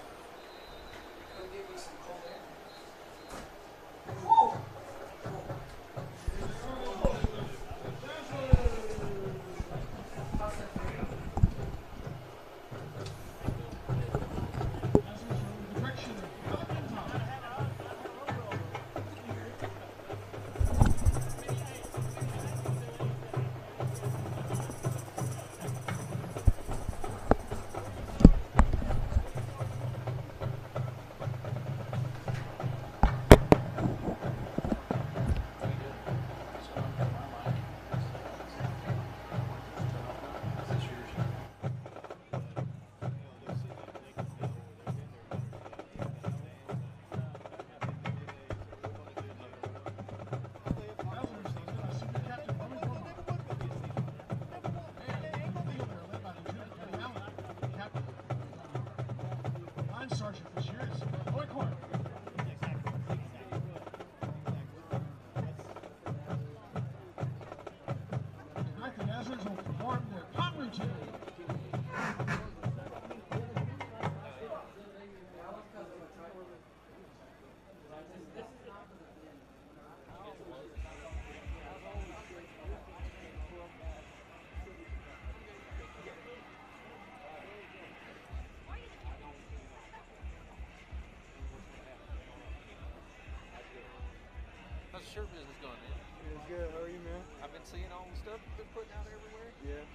seeing all the stuff they're putting out everywhere. Yeah. Did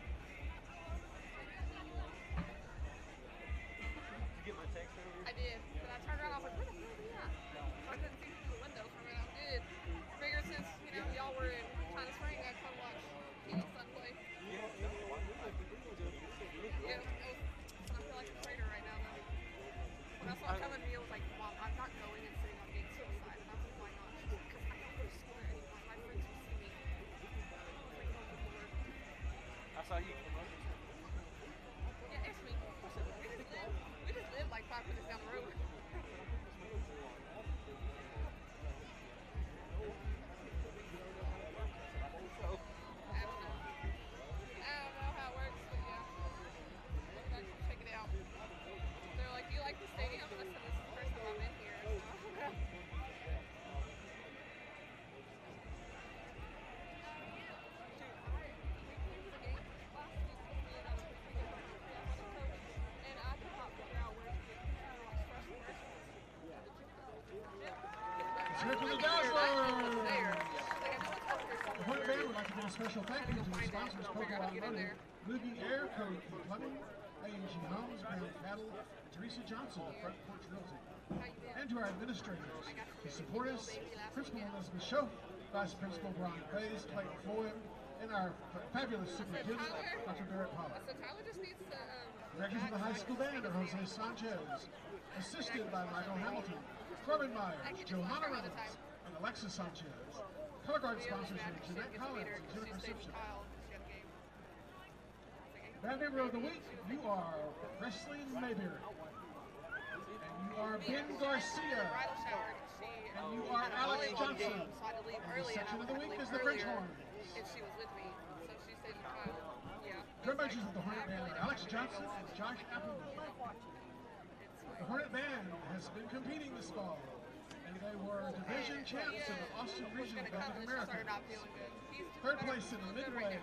you get my text earlier? I did, but I turned around. I was like, where the hell are we at? I couldn't see through the window from it. I did. Figured since y'all were in China Spring, I'd come watch son play. Yeah. Yeah. I feel like a traitor right now, though. When I saw coming to me, I was like, Mom, I'm not going and sitting on Gatesville side. And I was like, why not? She's like, because I don't go to school there anymore. My friends will see me. I was like, oh, good Lord. I saw you come up. Yeah, it's me. We just live like 5 minutes down the road. I don't know how it works, but yeah. Let's check it out. They're like, do you like the stadium? I said, this is the first time I've been here. So. It's here for the Dazzlers! The Hornet Band would like to give a special thank you to the sponsors, Coco Automotive, Loogie Air, Code Key Plumbing, A&G Homes, Ground Cattle, and Teresa Johnson of Front Porch Realty. And to our administrators, to support us, Principal Elizabeth Schoaf, Vice Principal Brian Bays, Clayton Floyd, and our fabulous superintendent, Dr. Derek Pollard. So Tyler just needs to... Directors of the high school band are Jose Sanchez, assisted by Michael Hamilton, Corbin Myers, Johanna Reynolds, and Alexis Sanchez. Color guard sponsors are Jeanette Collins and Jennifer Simpson. Band member of the week, you are Presley Mayberry. And you are Ben Garcia. And you are Alex Johnson. And the section of the week is the French Horns. And she was with me, so she said, yeah. Drum majors of the Hornet Band are Alex Johnson and Josh Appleman. The Hornet Band has been competing this fall, and they were division champs in the Austin Regional Band of America. Third place in the Midway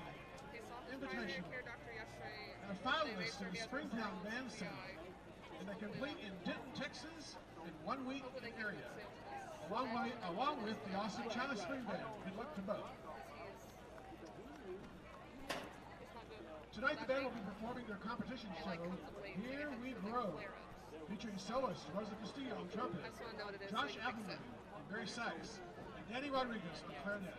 Invitational, and a finalist in the Springtown Band Center. And they complete in Denton, Texas in 1 week in the area, along with the awesome China Spring Band. Good luck to both. Tonight the band will be performing their competition show, Here We Grow, featuring soloist Rosa Castillo on trumpet, Josh Appleman on Barry sax, and Danny Rodriguez on clarinet.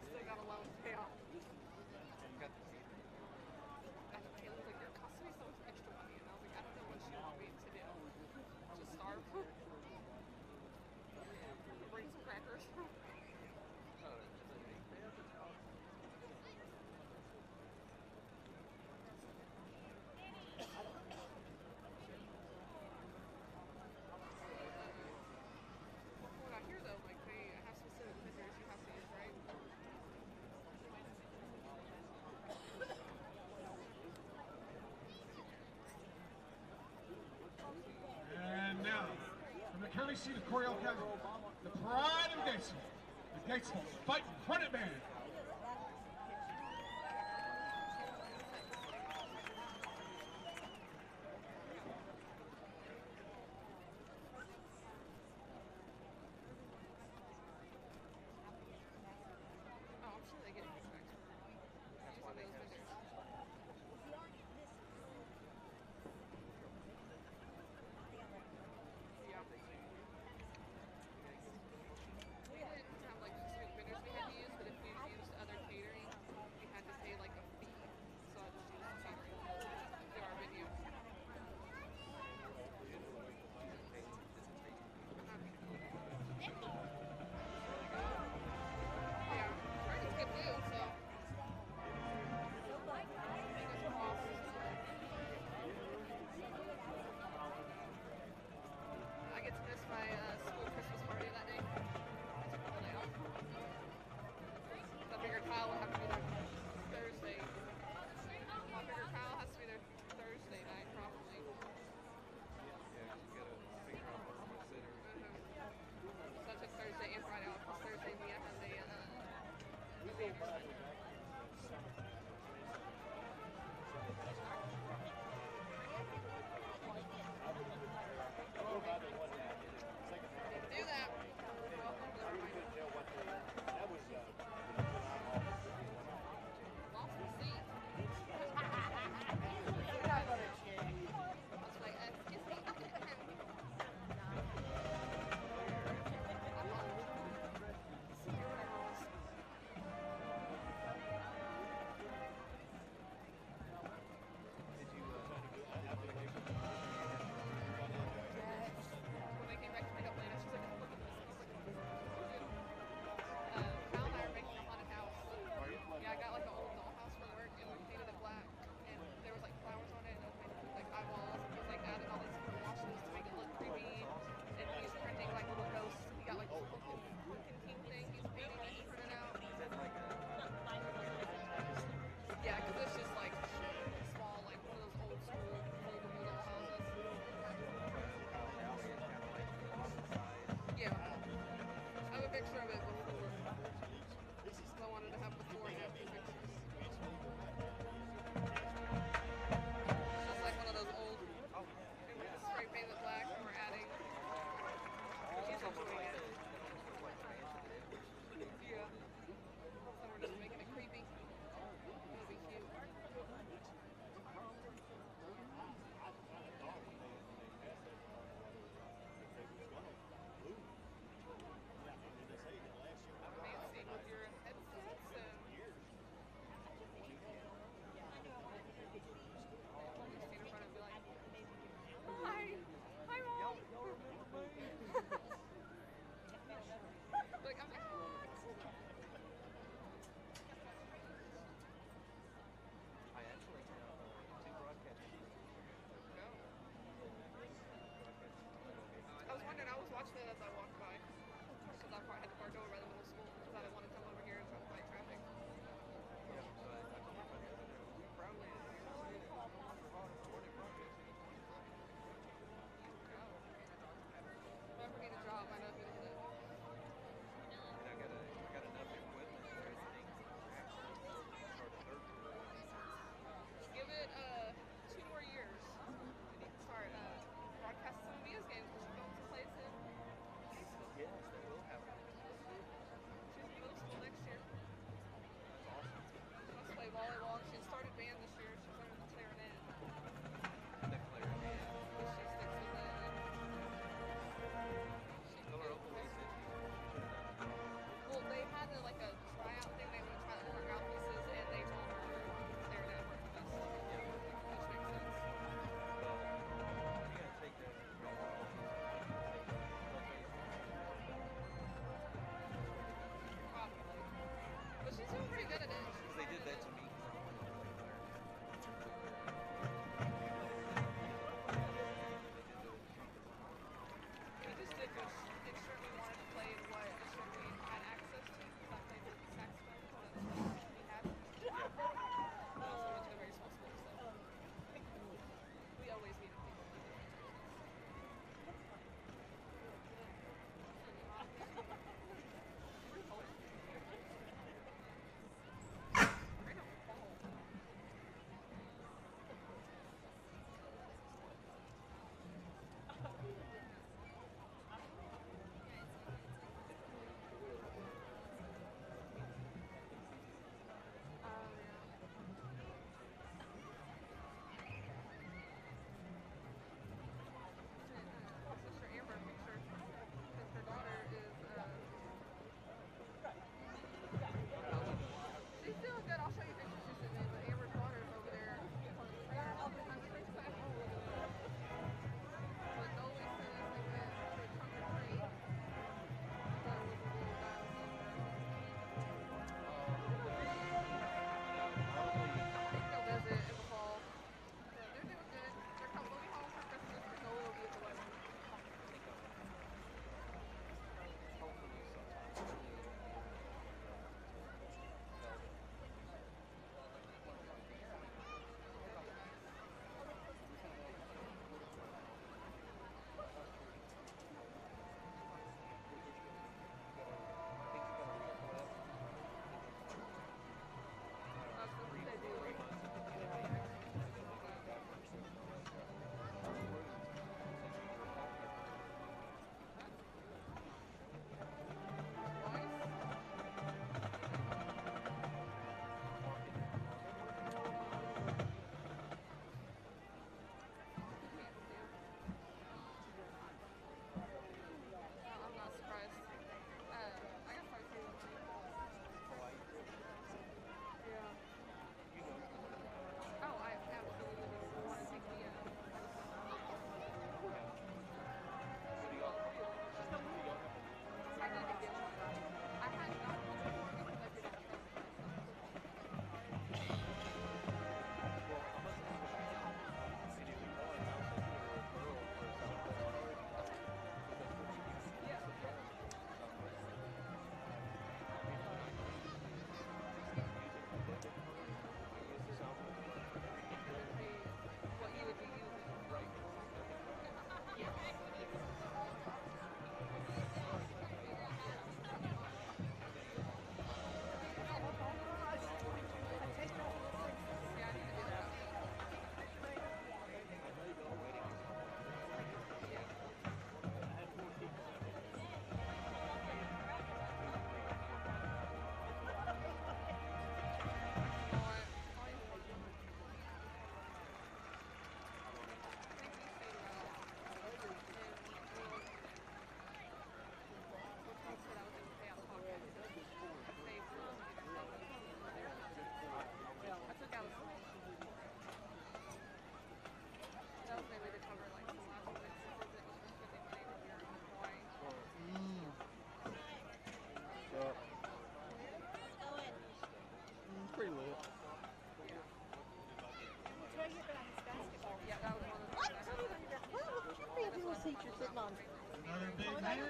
Still got a loan to pay off. Taylor's like, you're costing me so much extra money. And I was like, I don't know what she want me to do. Just starve. Bring some crackers. What I hear though, like they have specific vendors you have to use, right? And now, from the county seat of Coryell County, the pride of Gatesville, the Gatesville Fighting Hornet Band. Oh, I'm sure they get it using those vendors. Yeah. We didn't have like specific vendors we had to use, but if we used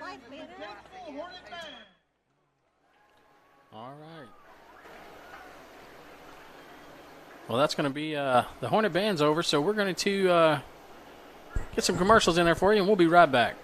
Gatesville Hornet Band. All right. Well, that's going to be the Hornet Band's over, so we're going to get some commercials in there for you, and we'll be right back.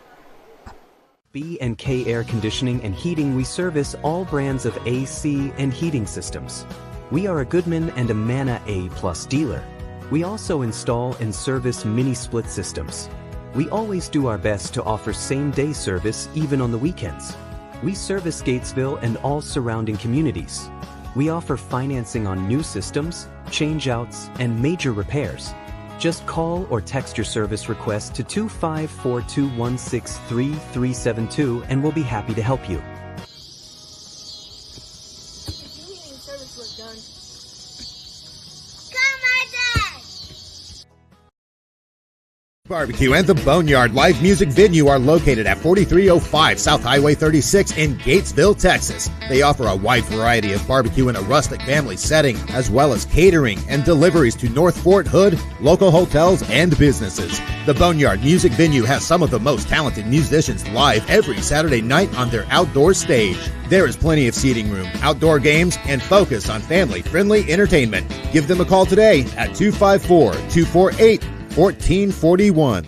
B&K Air Conditioning and Heating, we service all brands of AC and heating systems. We are a Goodman and a Manna A+ dealer. We also install and service mini-split systems. We always do our best to offer same-day service even on the weekends. We service Gatesville and all surrounding communities. We offer financing on new systems, change-outs, and major repairs. Just call or text your service request to 254-216-3372 and we'll be happy to help you. Barbecue and the Boneyard live music venue are located at 4305 South Highway 36 in Gatesville, Texas. They offer a wide variety of barbecue in a rustic family setting, as well as catering and deliveries to North Fort Hood, local hotels, and businesses. The Boneyard music venue has some of the most talented musicians live every Saturday night on their outdoor stage. There is plenty of seating room, outdoor games, and focus on family-friendly entertainment. Give them a call today at 254-248-1441.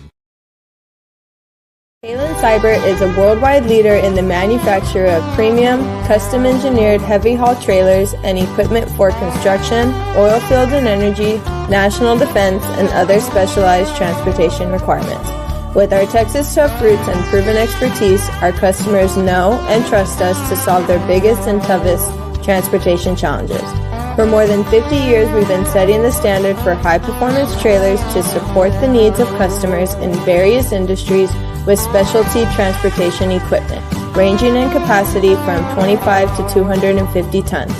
Halen Cyber is a worldwide leader in the manufacture of premium, custom-engineered heavy-haul trailers and equipment for construction, oil field and energy, national defense, and other specialized transportation requirements. With our Texas tough roots and proven expertise, our customers know and trust us to solve their biggest and toughest transportation challenges. For more than 50 years, we've been setting the standard for high-performance trailers to support the needs of customers in various industries with specialty transportation equipment, ranging in capacity from 25 to 250 tons.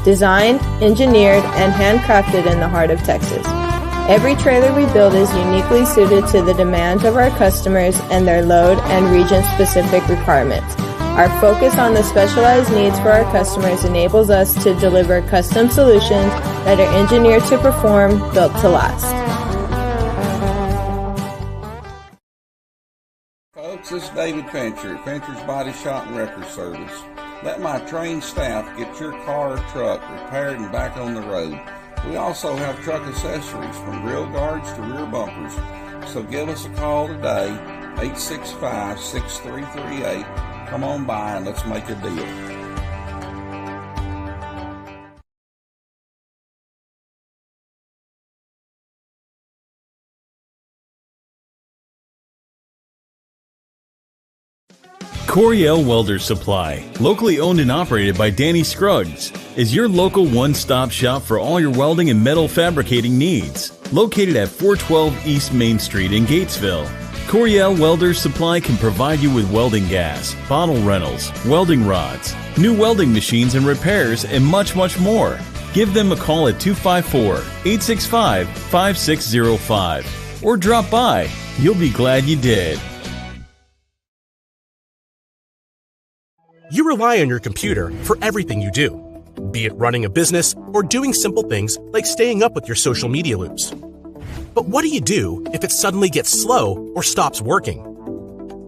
Designed, engineered, and handcrafted in the heart of Texas. Every trailer we build is uniquely suited to the demands of our customers and their load and region-specific requirements. Our focus on the specialized needs for our customers enables us to deliver custom solutions that are engineered to perform, built to last. Folks, this is David Fincher at Fincher's Body Shop and Wrecker Service. Let my trained staff get your car or truck repaired and back on the road. We also have truck accessories from grill guards to rear bumpers. So give us a call today, 865-6338. Come on by and let's make a deal. Coriel Welder Supply, locally owned and operated by Danny Scruggs, is your local one-stop shop for all your welding and metal fabricating needs. Located at 412 East Main Street in Gatesville, Coriel Welder Supply can provide you with welding gas, bottle rentals, welding rods, new welding machines and repairs, and much, much more. Give them a call at 254-865-5605 or drop by. You'll be glad you did. You rely on your computer for everything you do, be it running a business or doing simple things like staying up with your social media loops. But what do you do if it suddenly gets slow or stops working?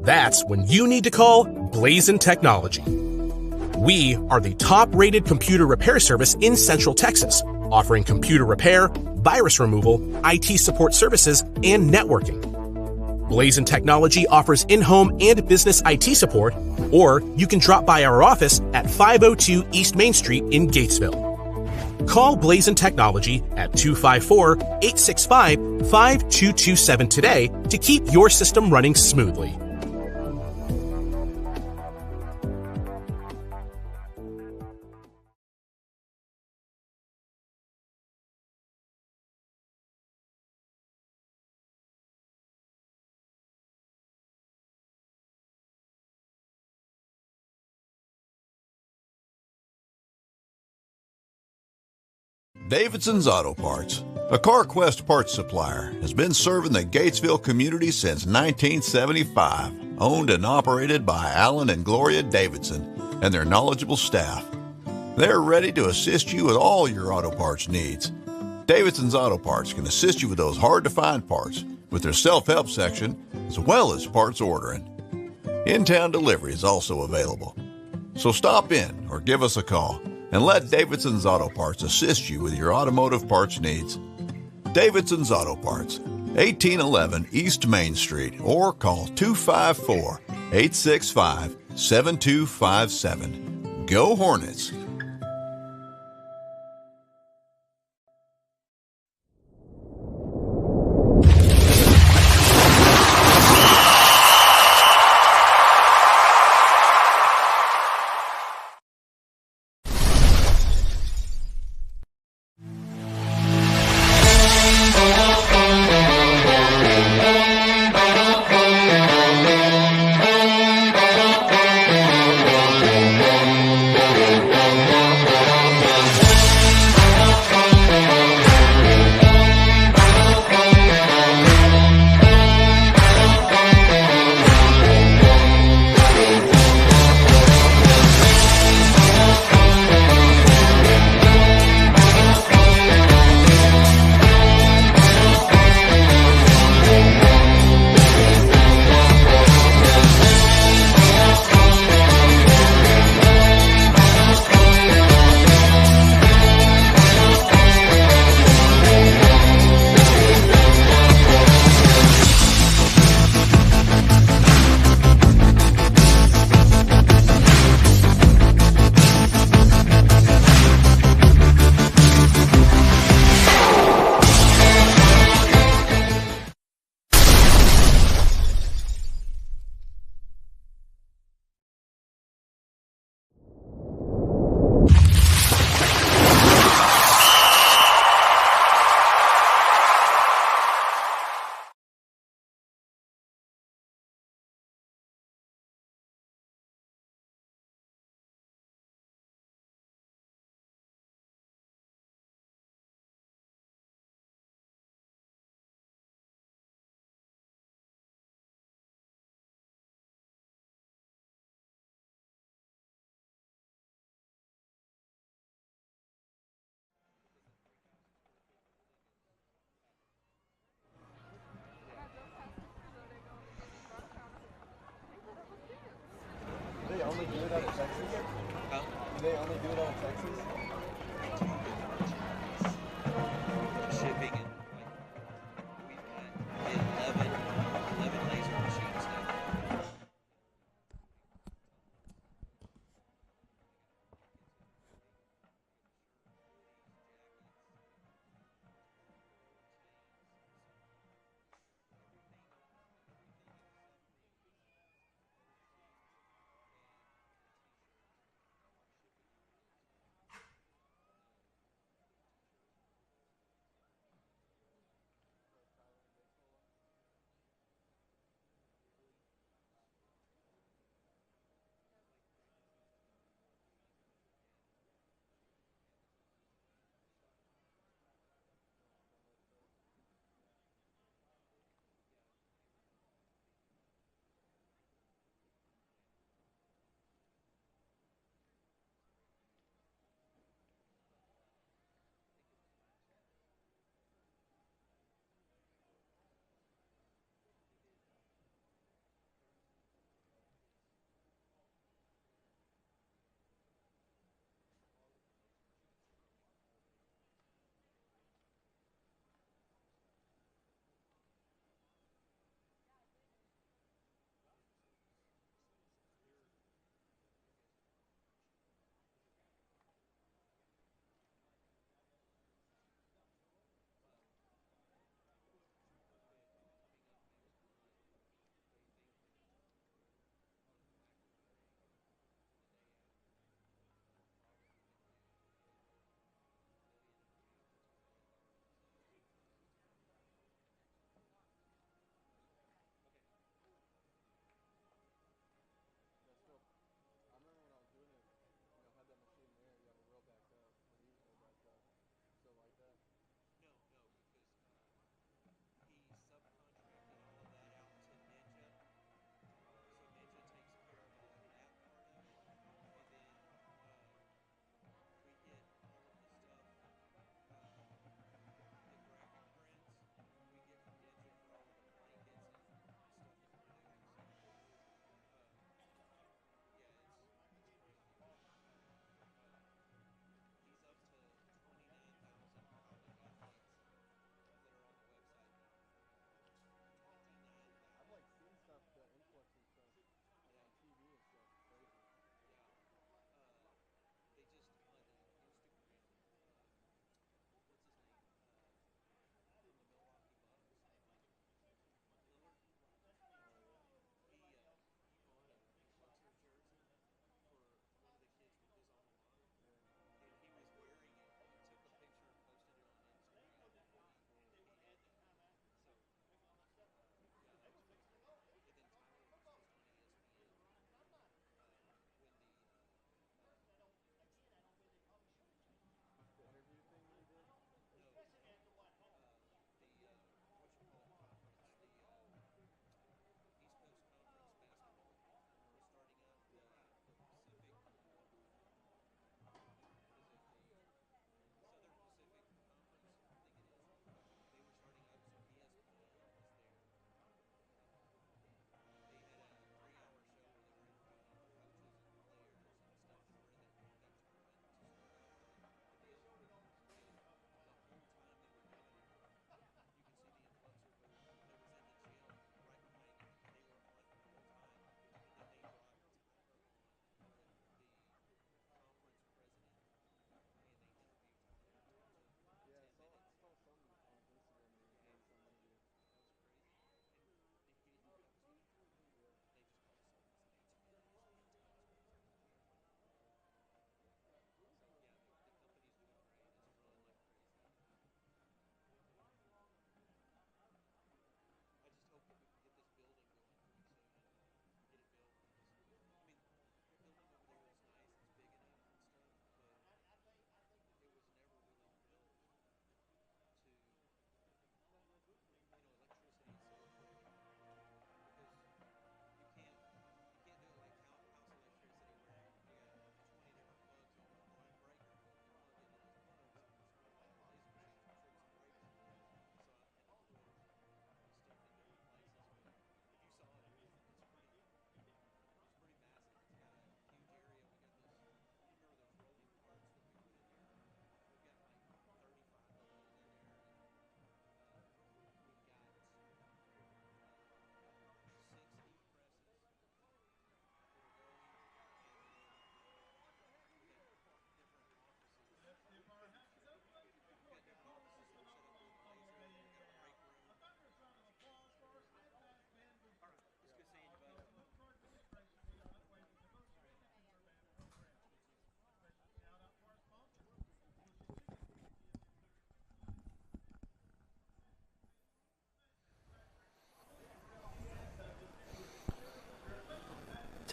That's when you need to call Blazin Technology. We are the top-rated computer repair service in Central Texas, offering computer repair, virus removal, IT support services, and networking. Blazin Technology offers in-home and business IT support, or you can drop by our office at 502 East Main Street in Gatesville. Call Blazin Technology at 254-865-5227 today to keep your system running smoothly. Davidson's Auto Parts, a CarQuest parts supplier, has been serving the Gatesville community since 1975. Owned and operated by Alan and Gloria Davidson and their knowledgeable staff. They're ready to assist you with all your auto parts needs. Davidson's Auto Parts can assist you with those hard-to-find parts with their self-help section as well as parts ordering. In-town delivery is also available. So stop in or give us a call and let Davidson's Auto Parts assist you with your automotive parts needs. Davidson's Auto Parts, 1811 East Main Street, or call 254-865-7257. Go Hornets!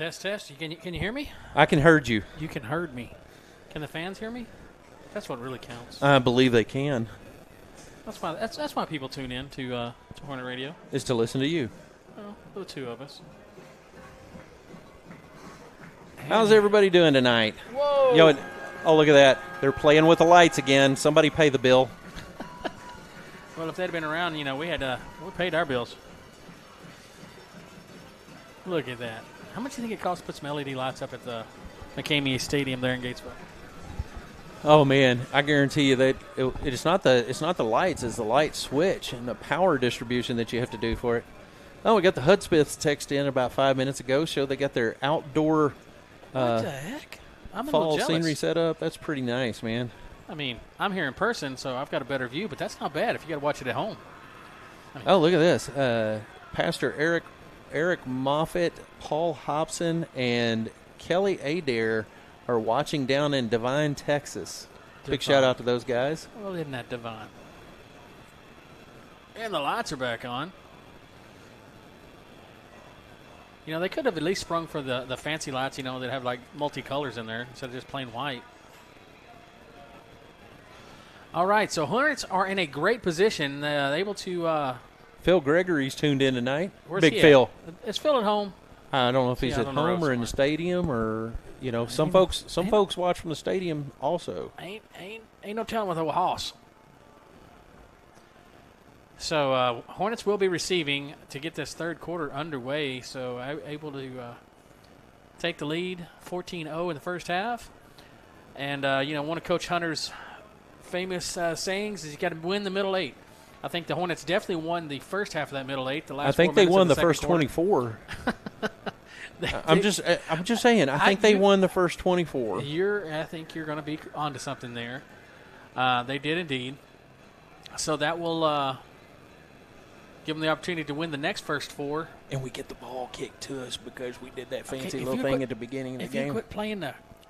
Test, test. Can you hear me? I can heard you. You can heard me. Can the fans hear me? That's what really counts. I believe they can. That's why people tune in to Hornet Radio. Is to listen to you. Well, the two of us. How's everybody doing tonight? Whoa! Oh, look at that. They're playing with the lights again. Somebody pay the bill. Well, if they'd been around, we paid our bills. Look at that. How much do you think it costs to put some LED lights up at the McCamey Stadium there in Gatesville? Oh man, I guarantee you that it's not the lights, it's the light switch and the power distribution that you have to do for it. Oh, we got the Hudspeths text in about 5 minutes ago. Show they got their outdoor what the heck? I'm a fall little jealous. Scenery set up. That's pretty nice, man. I mean, I'm here in person, so I've got a better view, but that's not bad if you got to watch it at home. Oh, look at this. Pastor Eric Moffitt, Paul Hobson, and Kelly Adair are watching down in Devine, Texas. Big shout out to those guys. Well, isn't that divine? And the lights are back on. They could have at least sprung for the fancy lights, that have like multicolors in there instead of just plain white. All right, so Hornets are in a great position, able to. Phil Gregory's tuned in tonight. Where's Big he Phil. Is Phil at home? I don't know if he's at home or in the stadium, or some folks watch from the stadium also. Ain't no telling with a hoss. So Hornets will be receiving to get this third quarter underway. So able to take the lead, 14-0 in the first half. And one of Coach Hunter's famous sayings is you got to win the middle eight. I think the Hornets definitely won the first half of that middle eight. I think they won the first 24. I'm just saying. I think they won the first 24. I think you're going to be onto something there. They did indeed. So that will give them the opportunity to win the next first four. And we get the ball kicked to us because we did that fancy little thing at the beginning of the game. If you quit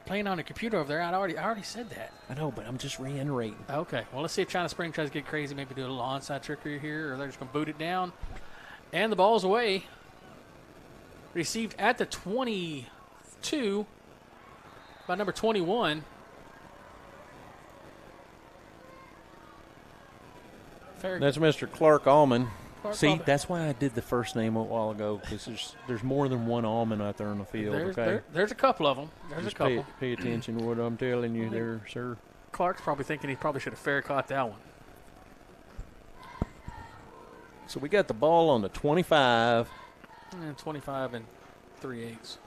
playing on a computer over there, I already said that. I know, but I'm just reiterating. Okay. Well, let's see if China Spring tries to get crazy, maybe do a little onside trickery here, or they're just going to boot it down. And the ball's away. Received at the 22 by number 21. That's Mr. Clark Allman. See, that's why I did the first name a while ago, because there's more than one Allman out there on the field. There's a couple of them. Just pay attention to what I'm telling you there, sir. Clark's probably thinking he probably should have fair caught that one. So we got the ball on the 25. And 25 and 3/8.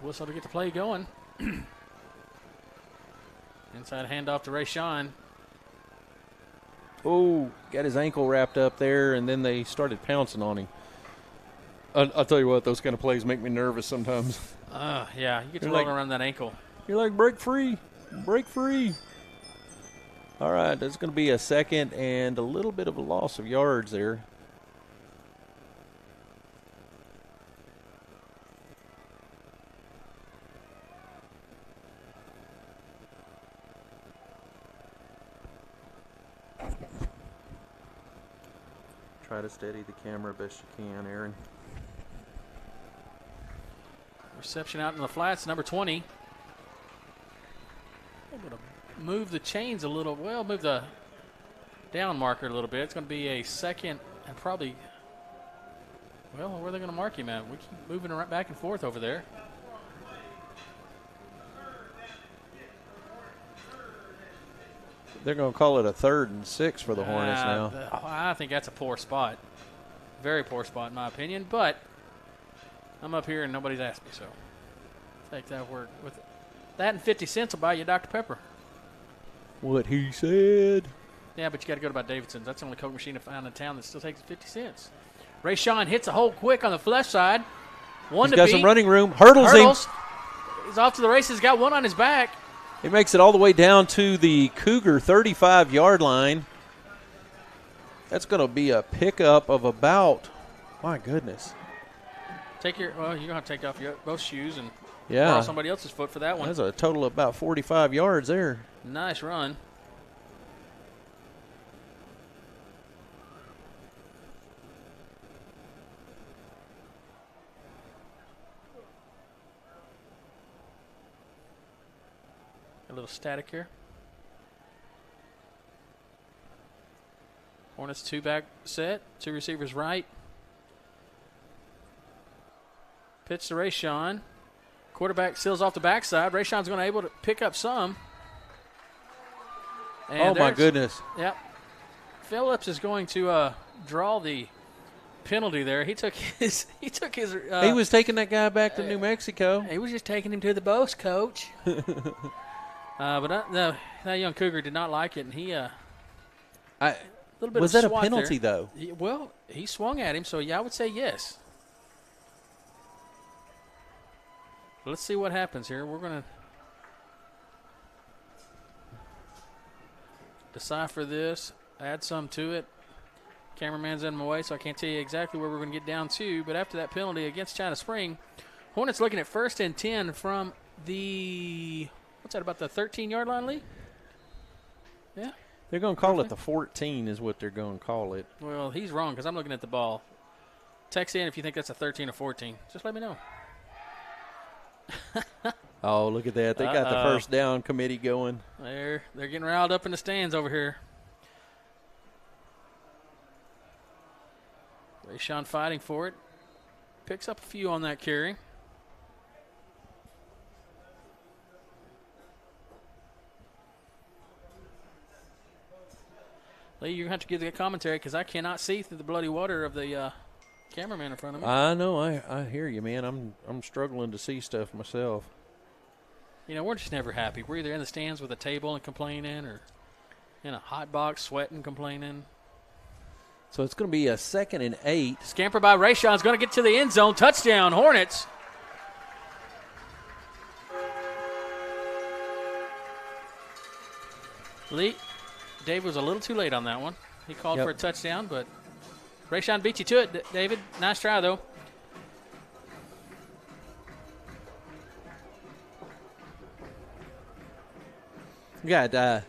Whistle to get the play going. Inside handoff to Rayshawn. Oh, got his ankle wrapped up there, and then they started pouncing on him. I'll tell you what, those kind of plays make me nervous sometimes. Yeah, you get to roll around that ankle. You're like, break free. Break free. All right, that's going to be a second and a little bit of a loss of yards there. Try to steady the camera best you can, Aaron. Reception out in the flats, number 20. Able to move the chains a little. Well, move the down marker a little bit. It's going to be a second and probably. Well, where are they going to mark him at? We keep moving right back and forth over there. They're going to call it a 3rd and 6 for the Hornets now. I think that's a poor spot. Very poor spot, in my opinion. But I'm up here and nobody's asked me, so take that word with it. That and 50 cents will buy you Dr. Pepper. What he said. Yeah, but you got to go to about Davidson's. That's the only Coke machine I found in town that still takes 50 cents. Rayshawn hits a hole quick on the left side. He's got some running room. Hurdles him. He's off to the races. Got one on his back. He makes it all the way down to the Cougar 35-yard line. That's going to be a pickup of about, my goodness. You're going to have to take off both shoes and Yeah. Borrow somebody else's foot for that one. That's a total of about 45 yards there. Nice run. A little static here. Hornets 2-back set. 2 receivers right. Pitch to Rayshawn. Quarterback seals off the backside. Rayshawn's going to able to pick up some. And oh, my goodness. Yep. Phillips is going to draw the penalty there. He took his. He was taking that guy back to New Mexico. He was just taking him to the boast, coach. But that young Cougar did not like it, and he. A little bit was of that a swat penalty there. though? Well, he swung at him, so yeah, I would say yes. Let's see what happens here. We're going to decipher this, add some to it. Cameraman's in my way, so I can't tell you exactly where we're going to get down to. But after that penalty against China Spring, Hornets looking at 1st and 10 from the, what's that, about the 13-yard line, Lee? Yeah. They're going to call it the 14 is what they're going to call it. Well, he's wrong because I'm looking at the ball. Text in if you think that's a 13 or 14. Just let me know. Oh, look at that. They got the first down committee going. They're getting riled up in the stands over here. Rayshawn fighting for it. Picks up a few on that carry. Lee, you're going to have to give the commentary because I cannot see through the bloody water of the cameraman in front of me. I know. I hear you, man. I'm struggling to see stuff myself. You know, we're just never happy. We're either in the stands with a table and complaining or in a hot box sweating, complaining. So it's going to be a 2nd and 8. Scamper by Rayshawn's going to get to the end zone. Touchdown, Hornets. Lee, Dave was a little too late on that one. He called for a touchdown, but Rayshawn beat you to it, David. Nice try, though. We got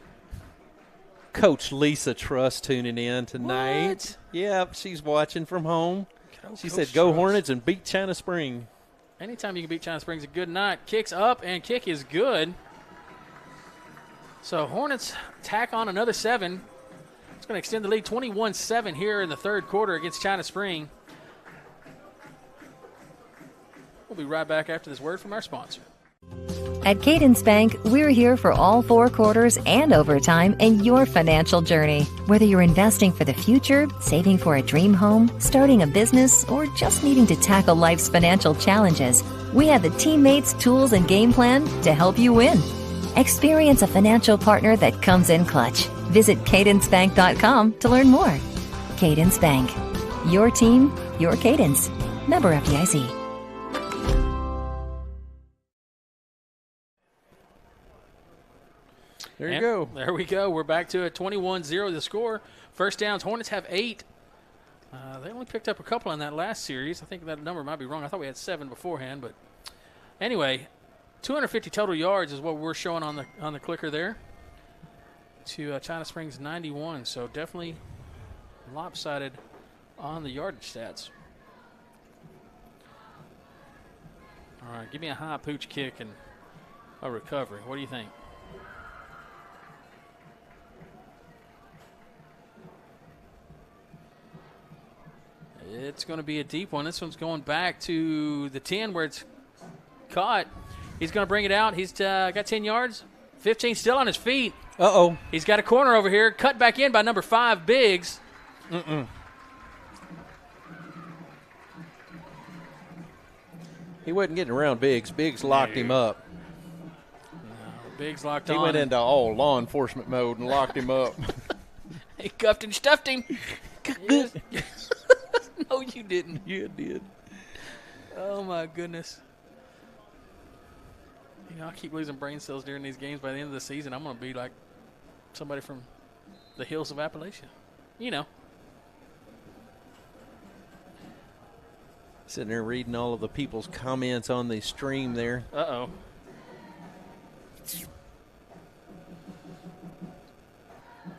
Coach Lisa Truss tuning in tonight. What? Yep, she's watching from home. She Coach said, "Go Truss. Hornets and beat China Spring." Anytime you can beat China Spring's a good night. Kicks up, and kick is good. So Hornets tack on another 7. It's going to extend the lead 21-7 here in the 3rd quarter against China Spring. We'll be right back after this word from our sponsor. At Cadence Bank, we're here for all 4 quarters and overtime in your financial journey. Whether you're investing for the future, saving for a dream home, starting a business, or just needing to tackle life's financial challenges, we have the teammates, tools, and game plan to help you win. Experience a financial partner that comes in clutch. Visit cadencebank.com to learn more. Cadence Bank. Your team, your cadence. Member FDIC. There you go. There we go. We're back to a 21-0 the score. First downs, Hornets have 8. They only picked up a couple in that last series. I think that number might be wrong. I thought we had 7 beforehand. But anyway, 250 total yards is what we're showing on the clicker there to China Springs 91. So definitely lopsided on the yardage stats. All right, give me a high pooch kick and a recovery. What do you think? It's going to be a deep one. This one's going back to the 10 where it's caught. He's going to bring it out. He's got 10 yards. 15 still on his feet. Uh-oh. He's got a corner over here. Cut back in by number 5, Biggs. He wasn't getting around Biggs. Biggs locked him up. No, Biggs locked on. He went into all law enforcement mode and locked him up. He cuffed and stuffed him. No, you didn't. You did. Oh, my goodness. You know, I keep losing brain cells during these games. By the end of the season, I'm going to be like somebody from the hills of Appalachia. You know. Sitting there reading all of the people's comments on the stream there. Uh-oh.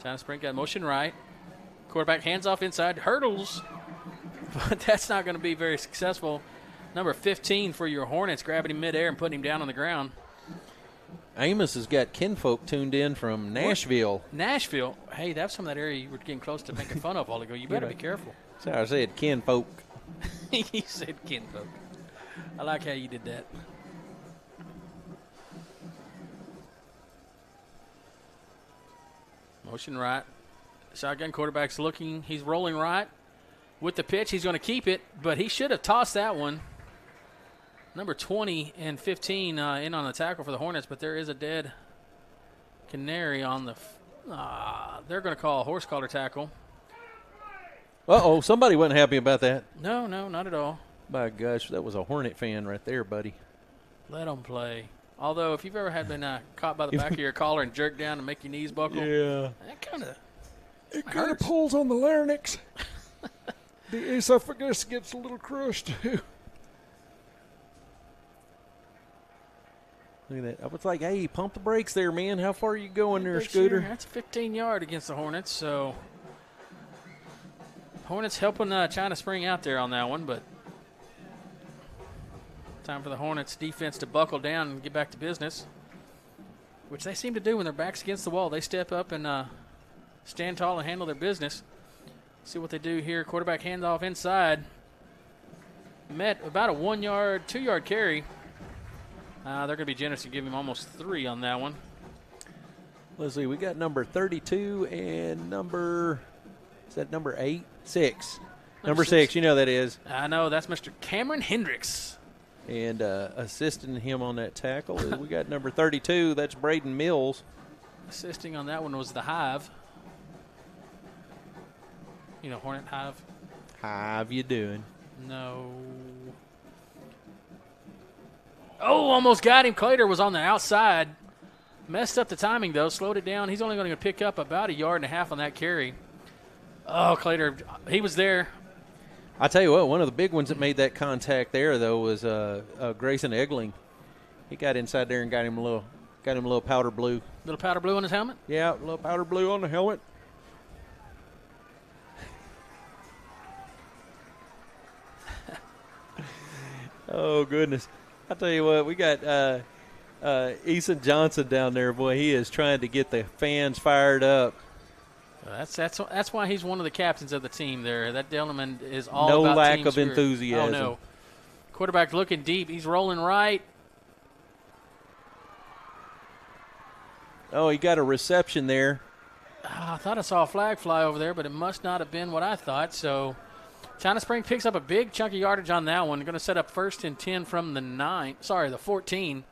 China Spring got motion right. Quarterback hands off inside, hurdles. But that's not going to be very successful. Number 15 for your Hornets, grabbing him midair and putting him down on the ground. Amos has got kinfolk tuned in from Nashville. Nashville. Hey, that's some of that area you were getting close to making fun of a while ago. You better be careful. That's how I said kinfolk. He said kinfolk. I like how you did that. Motion right. Shotgun quarterback's looking. He's rolling right. With the pitch, he's going to keep it, but he should have tossed that one. Number 20 and 15 in on the tackle for the Hornets, but there is a dead canary on the they're going to call a horse collar tackle. Uh-oh, somebody wasn't happy about that. No, not at all. My gosh, that was a Hornet fan right there, buddy. Let them play. Although, if you've ever had been caught by the back of your collar and jerked down and make your knees buckle, that kind of pulls on the larynx. The esophagus gets a little crushed, too. Look at that. I was like, hey, pump the brakes there, man. How far are you going there, Scooter? Sure. That's 15-yard against the Hornets, so Hornets helping China Spring out there on that one, but time for the Hornets defense to buckle down and get back to business, which they seem to do when their back's against the wall. They step up and stand tall and handle their business. See what they do here. Quarterback handoff inside. Met about a 1-yard, 2-yard carry. They're going to be generous and give him almost 3 on that one. Let's see. We got number 32 and number 8? 6. Number 6. You know that is. I know. That's Mr. Cameron Hendricks. And assisting him on that tackle, we got number 32. That's Braden Mills. Assisting on that one was the Hive. You know, Hornet Hive. Hive, you doing? No. Oh, almost got him. Clater was on the outside. Messed up the timing, though. Slowed it down. He's only going to pick up about 1.5 yards on that carry. Oh, Clater, he was there. I tell you what, one of the big ones that made that contact there, though, was Grayson Egling. He got inside there and got him a little powder blue. Little powder blue on his helmet? Yeah, a little powder blue on the helmet. Oh, goodness. I tell you what, we got Eason Johnson down there. Boy, he is trying to get the fans fired up. That's why he's one of the captains of the team there. That gentleman is all no about lack team of spirit. enthusiasm. Oh, no. Quarterback looking deep. He's rolling right. Oh, he got a reception there. I thought I saw a flag fly over there, but it must not have been what I thought. So China Spring picks up a big chunk of yardage on that one. They're going to set up 1st and 10 from the 14.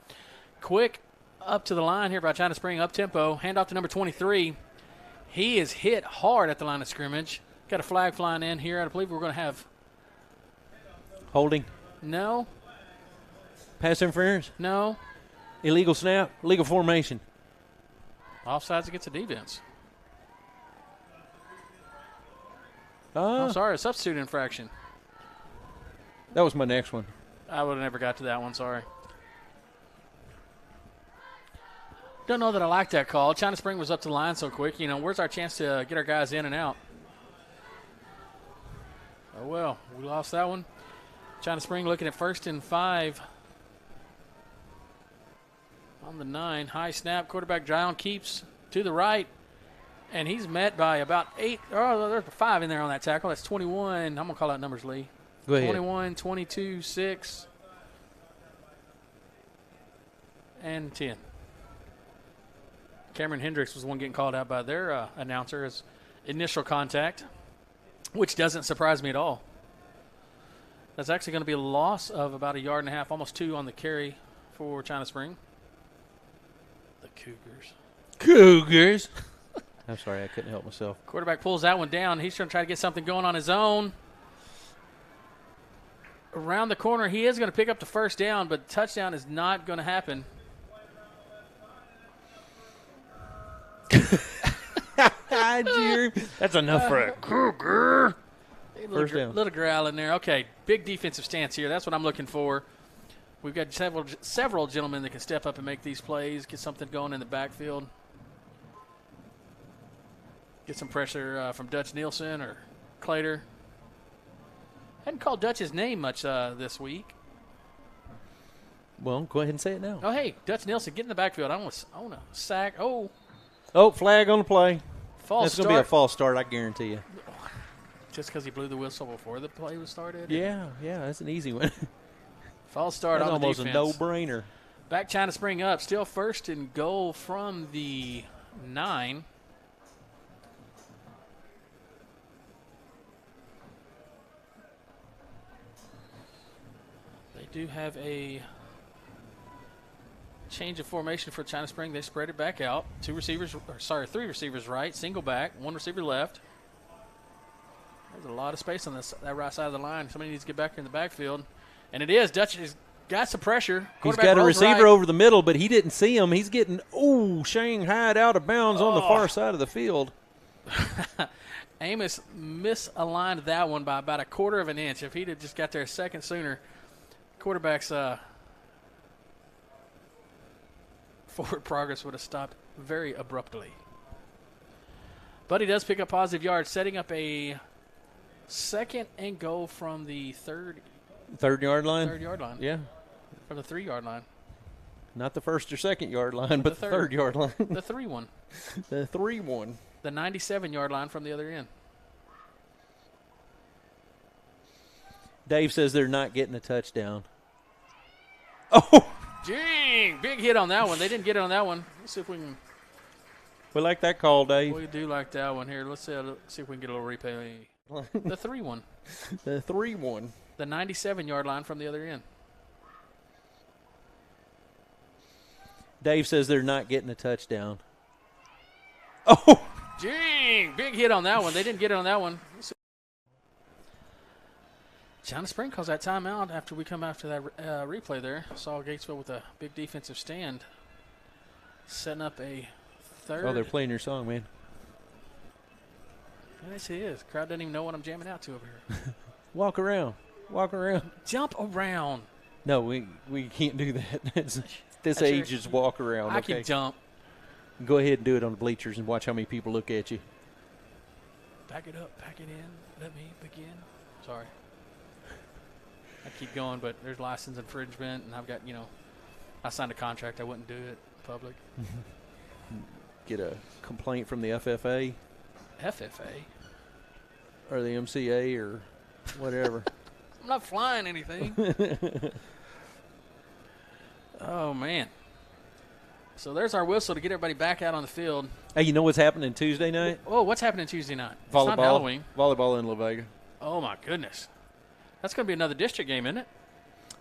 Quick up to the line here by China Spring, up-tempo. Handoff to number 23. He is hit hard at the line of scrimmage. Got a flag flying in here. I believe we're going to have holding. No. Pass interference? No. Illegal snap? Illegal formation? Offsides against the defense. I'm sorry, a substitute infraction. That was my next one. I would have never got to that one, sorry. Don't know that I like that call. China Spring was up to the line so quick. You know, where's our chance to get our guys in and out? Oh, well, we lost that one. China Spring looking at 1st and 5. On the 9, high snap. Quarterback John keeps to the right. And he's met by about 8. Oh, there's 5 in there on that tackle. That's 21. I'm going to call out numbers, Lee. Go ahead. 21, 22, 6, and 10. Cameron Hendricks was the one getting called out by their announcer as initial contact, which doesn't surprise me at all. That's actually going to be a loss of about 1.5 yards, almost 2 on the carry for China Spring. The Cougars. I'm sorry, I couldn't help myself. Quarterback pulls that one down. He's going to try to get something going on his own. Around the corner, he is going to pick up the 1st down, but touchdown is not going to happen. That's enough for a Cougar. First down. Little growl in there. Okay, big defensive stance here. That's what I'm looking for. We've got several gentlemen that can step up and make these plays, get something going in the backfield. Get some pressure from Dutch Nielsen or Clater. Hadn't called Dutch's name much this week. Well, go ahead and say it now. Oh, hey, Dutch Nielsen, get in the backfield. I want to sack. Oh, flag on the play. False That's going to be a false start, I guarantee you. Just because he blew the whistle before the play was started? Yeah, that's an easy one. False start That's on the almost defense. a no-brainer. Back China Spring up. Still first and goal from the 9. They do have a change of formation for China Spring. They spread it back out. 3 receivers right, single back, 1 receiver left. There's a lot of space on that right side of the line. Somebody needs to get back in the backfield. And it is. Dutch has got some pressure. He's got a receiver over the middle, but he didn't see him. He's getting, Shanghaied out of bounds on the far side of the field. Amos misaligned that one by about 1/4 of an inch. If he'd have just got there a second sooner, quarterback's forward progress would have stopped very abruptly. But he does pick up positive yards, setting up a second and goal from the third yard line? 3rd yard line. Yeah. From the 3-yard line. Not the 1st or 2nd yard line, but the 3rd yard line. The 3-1. The 3-1. The 97-yard line from the other end. Dave says they're not getting a touchdown. Dang! Big hit on that one. They didn't get it on that one. Let's see if we can. We like that call, Dave. We do like that one here. Let's see if we can get a little replay. The 3-1. The 3-1. The 97-yard line from the other end. Dave says they're not getting a touchdown. Dang! Big hit on that one. They didn't get it on that one. China Spring calls that timeout after we come after that replay there. Saw Gatesville with a big defensive stand. Setting up a third. Oh, they're playing your song, man. Yes, it is. Crowd doesn't even know what I'm jamming out to over here. Walk around. Jump around. No, we can't do that. This age is walk around. I can jump. Go ahead and do it on the bleachers and watch how many people look at you. Back it up. Pack it in. Let me begin. Sorry. I keep going, but there's license infringement, and I've got, I signed a contract. I wouldn't do it in public. Get a complaint from the FFA. FFA? Or the MCA or whatever. I'm not flying anything. Oh, man. So there's our whistle to get everybody back out on the field. Hey, you know what's happening Tuesday night? Oh, what's happening Tuesday night? Volleyball. It's not Halloween. Volleyball in La Vega. Oh, my goodness. That's going to be another district game, isn't it?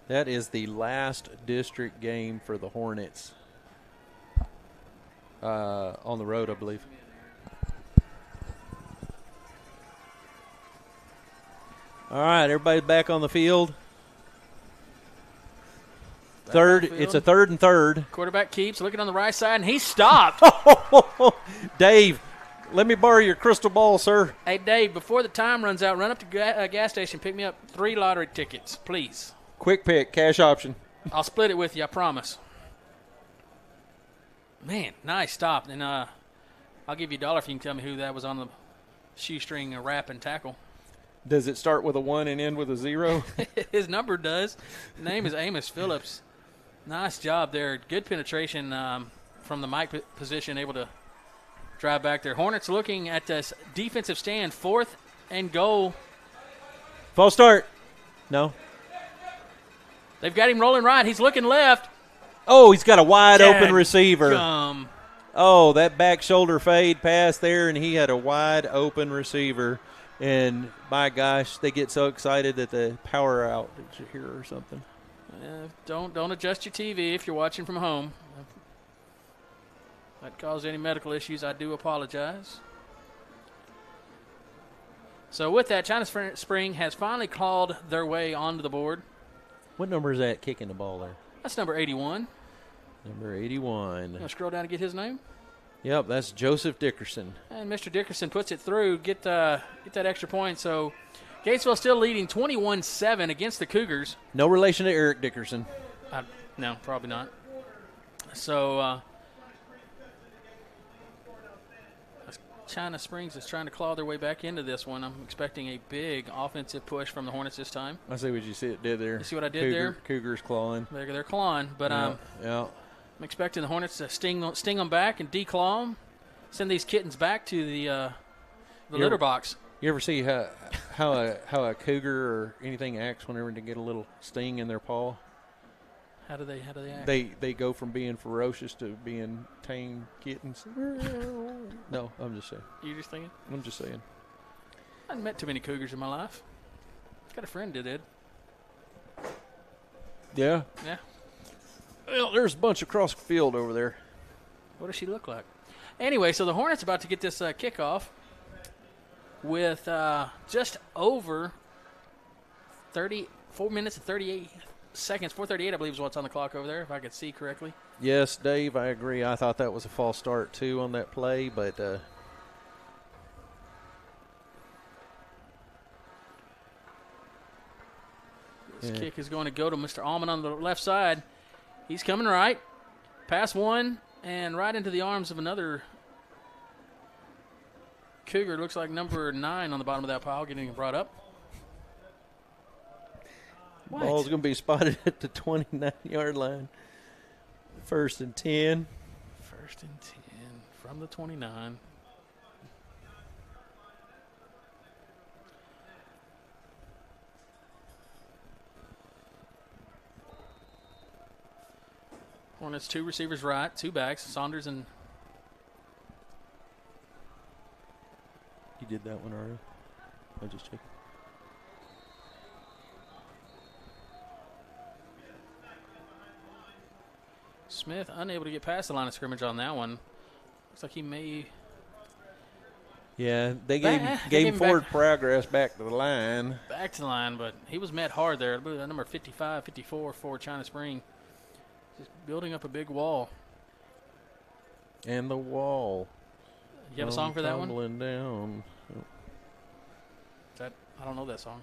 That is the last district game for the Hornets on the road, I believe. All right, everybody back on the field. It's a 3rd and 3rd. Quarterback keeps looking on the right side, and he stopped. Dave, let me borrow your crystal ball, sir. Hey, Dave, before the time runs out, run up to a gas station, pick me up 3 lottery tickets, please. Quick pick, cash option. I'll split it with you, I promise. Man, nice stop. And I'll give you $1 if you can tell me who that was on the shoestring wrap and tackle. Does it start with a 1 and end with a 0? His number does. Name is Amos Phillips. Nice job there. Good penetration from the mic position, able to drive back there. Hornets looking at this defensive stand, 4th and goal. False start. No. They've got him rolling right. He's looking left. Oh, he's got a wide open receiver. Gum. Oh, that back shoulder fade pass there, and he had a wide open receiver. And, my gosh, they get so excited that the power outage here or something. Don't adjust your TV if you're watching from home. If that caused any medical issues, I do apologize. So with that, China Spring has finally called their way onto the board. What number is that kicking the ball there? That's number 81. Number 81. You want to scroll down and get his name? Yep, that's Joseph Dickerson. And Mr. Dickerson puts it through, get that extra point. So Gatesville still leading 21-7 against the Cougars. No relation to Eric Dickerson. No, probably not. So China Springs is trying to claw their way back into this one. I'm expecting a big offensive push from the Hornets this time. I see what you did there. You see what I did there? Cougars clawing. They're clawing, but yeah. I'm expecting the Hornets to sting them back and declaw them, send these kittens back to the litter box. You ever see how a cougar or anything acts whenever they get a little sting in their paw? How do they act? They go from being ferocious to being tame kittens. No, I'm just saying. You just thinking? I'm just saying. I haven't met too many cougars in my life. Got a friend that did. Yeah? Yeah. Well, there's a bunch across the field over there. What does she look like? Anyway, so the Hornets about to get this kickoff with just over 4 minutes and 38 seconds. 4:38, I believe, is what's on the clock over there, if I could see correctly. Yes, Dave, I agree. I thought that was a false start, too, on that play, but this kick is going to go to Mr. Allman on the left side. He's coming right. Pass one, and right into the arms of another Cougar. Looks like number 9 on the bottom of that pile getting brought up. What? Ball's going to be spotted at the 29-yard line. 1st and 10. 1st and 10 from the 29. Hornets 2 receivers right, 2 backs, Saunders and... You did that one already? I'll just check. Smith unable to get past the line of scrimmage on that one. Looks like he may... Yeah, they gave him forward progress back to the line. Back to the line, but he was met hard there. Number 55, 54 for China Spring. Just building up a big wall. And the wall. You have a song for that one? Tumbling down. I don't know that song.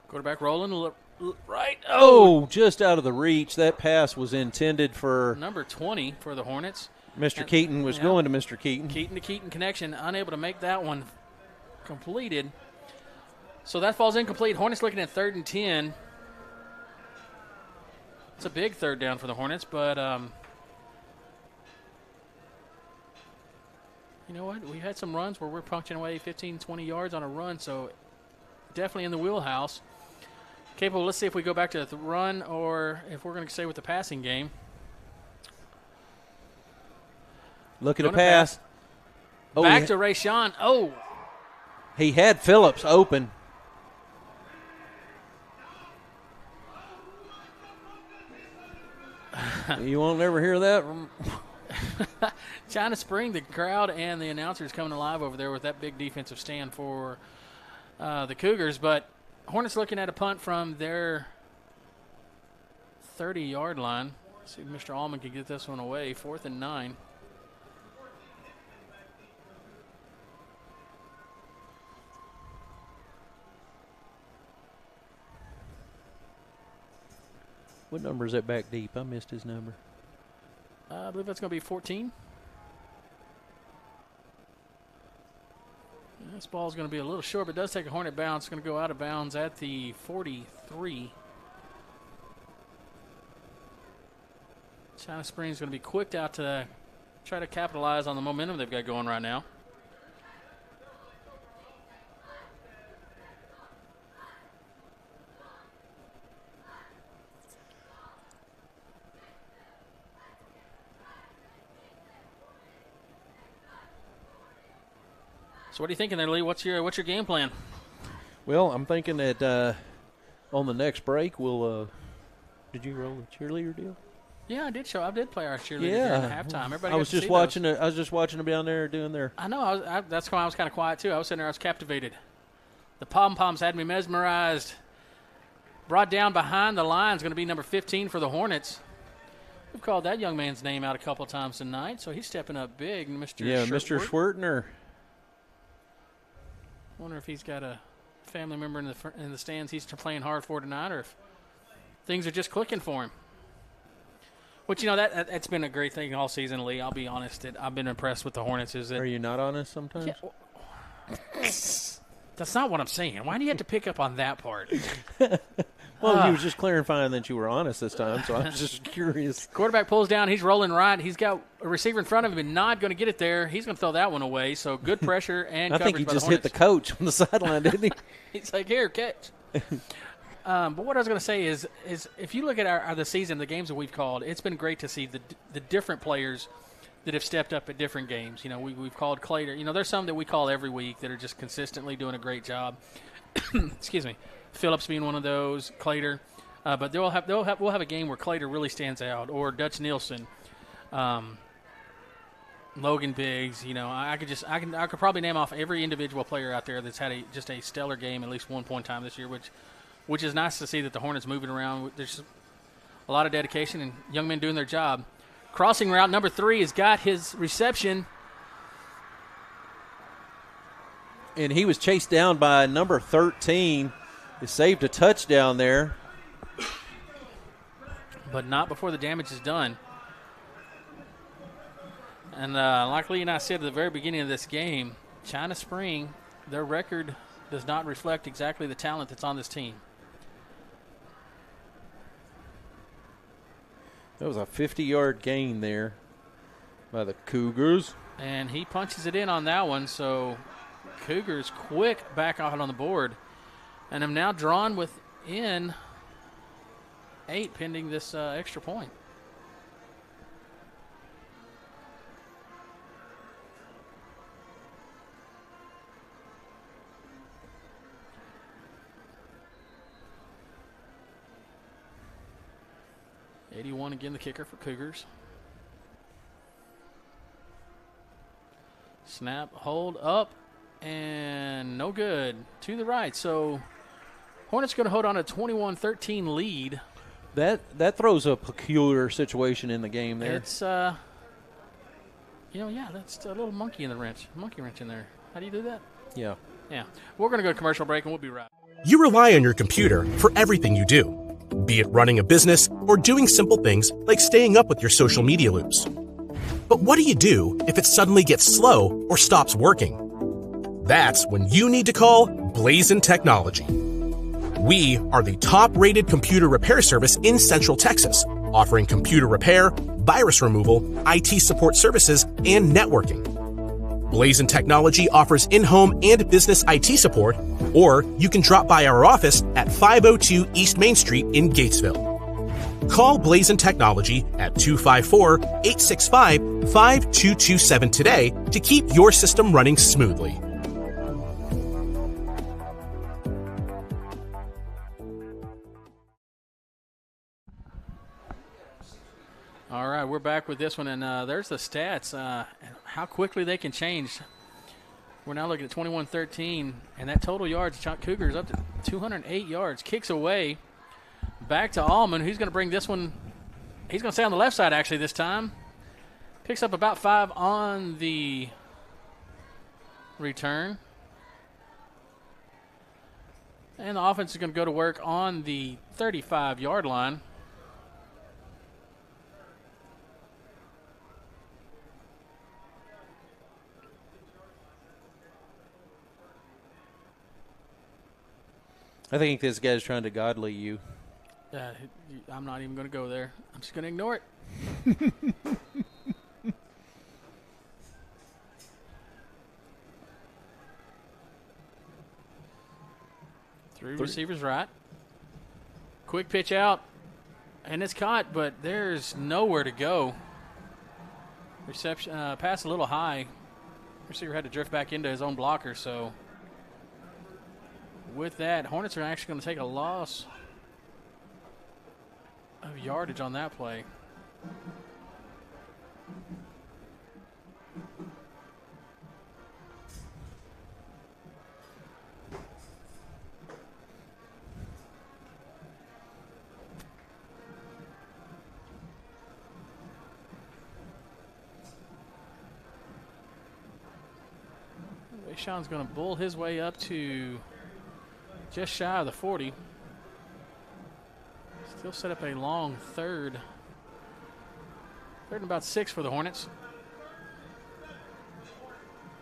Quarterback rolling right. Oh, just out of the reach. That pass was intended for number 20 for the Hornets. Mr. Keaton was going to Mr. Keaton. Keaton to Keaton connection, unable to make that one completed. So that falls incomplete. Hornets looking at 3rd and 10. It's a big 3rd down for the Hornets, but you know what? We had some runs where we're punching away 15, 20 yards on a run, so definitely in the wheelhouse. Capable, let's see if we go back to the run or if we're going to stay with the passing game. Look at a pass. Oh, back to Rayshawn. Oh. He had Phillips open. You won't never hear that. China Spring, the crowd and the announcers coming alive over there with that big defensive stand for the Cougars. But Hornets looking at a punt from their 30-yard line. Let's see if Mr. Allman can get this one away. 4th and 9. What number is that back deep? I missed his number. I believe that's going to be 14. This ball is going to be a little short, but it does take a Hornet bounce. It's going to go out of bounds at the 43. China Springs is going to be quicked out to try to capitalize on the momentum they've got going right now. So what are you thinking there, Lee? What's your game plan? Well, I'm thinking that on the next break we'll. Did you roll the cheerleader deal? Yeah, I did play our cheerleader during halftime. Everybody. I was just watching it. I was just watching them down there doing their. I know. That's why I was kind of quiet too. I was sitting there. I was captivated. The pom poms had me mesmerized. Brought down behind the line is going to be number 15 for the Hornets. We've called that young man's name out a couple of times tonight, so he's stepping up big, Mr. Mr. Schwertner. Wonder if he's got a family member in the stands he's playing hard for tonight, or if things are just clicking for him. Which, that's been a great thing all season, Lee. I'll be honest. I've been impressed with the Hornets. Are you not honest sometimes? Yeah, that's not what I'm saying. Why do you have to pick up on that part? Well, you was just clarifying that you were honest this time, so I was just curious. Quarterback pulls down. He's rolling right. He's got a receiver in front of him and not going to get it there. He's going to throw that one away. So good pressure and I coverage think he by just the hit the coach on the sideline, didn't he? He's like, here, catch. But what I was going to say is if you look at the season, the games that we've called, it's been great to see the different players that have stepped up at different games. We've called Clater. There's some that we call every week that are just consistently doing a great job. Excuse me. Phillips being one of those, Clater. But we'll have a game where Clater really stands out, or Dutch Nielsen, Logan Biggs. I could probably name off every individual player out there that's had just a stellar game at least one point in time this year, which is nice to see that the Hornets moving around. There's a lot of dedication and young men doing their job. Crossing route number 3 has got his reception. And he was chased down by number 13. He saved a touchdown there. But not before the damage is done. And like Lee and I said at the very beginning of this game, China Spring, their record does not reflect exactly the talent that's on this team. That was a 50-yard gain there by the Cougars. And he punches it in on that one, so Cougars quick back off on the board. And I'm now drawn within 8 pending this extra point. .81 again, the kicker for Cougars. Snap, hold up, and no good. To the right, so Hornets going to hold on a 21-13 lead. That throws a peculiar situation in the game there. It's, that's a little monkey wrench in there. How do you do that? Yeah. Yeah. We're going to go to commercial break, and we'll be right back. You rely on your computer for everything you do, be it running a business or doing simple things like staying up with your social media loops. But what do you do if it suddenly gets slow or stops working? That's when you need to call Blazin Technology. We are the top-rated computer repair service in Central Texas, offering computer repair, virus removal, IT support services, and networking. Blazin Technology offers in-home and business IT support, or you can drop by our office at 502 East Main Street in Gatesville. Call Blazin Technology at 254-865-5227 today to keep your system running smoothly. All right, we're back with this one, and there's the stats, how quickly they can change. We're now looking at 21-13, and that total yards, Cougars up to 208 yards. Kicks away, back to Allman, who's going to bring this one. He's going to stay on the left side, actually, this time. Picks up about 5 on the return. And the offense is going to go to work on the 35-yard line. I think this guy's trying to godly you. I'm not even going to go there. I'm just going to ignore it. Three receivers right. Quick pitch out. And it's caught, but there's nowhere to go. Reception, pass a little high. Receiver had to drift back into his own blocker, so with that, Hornets are actually going to take a loss of yardage on that play. Sean's going to bull his way up to just shy of the 40. Still set up a long third 3rd and about 6 for the Hornets.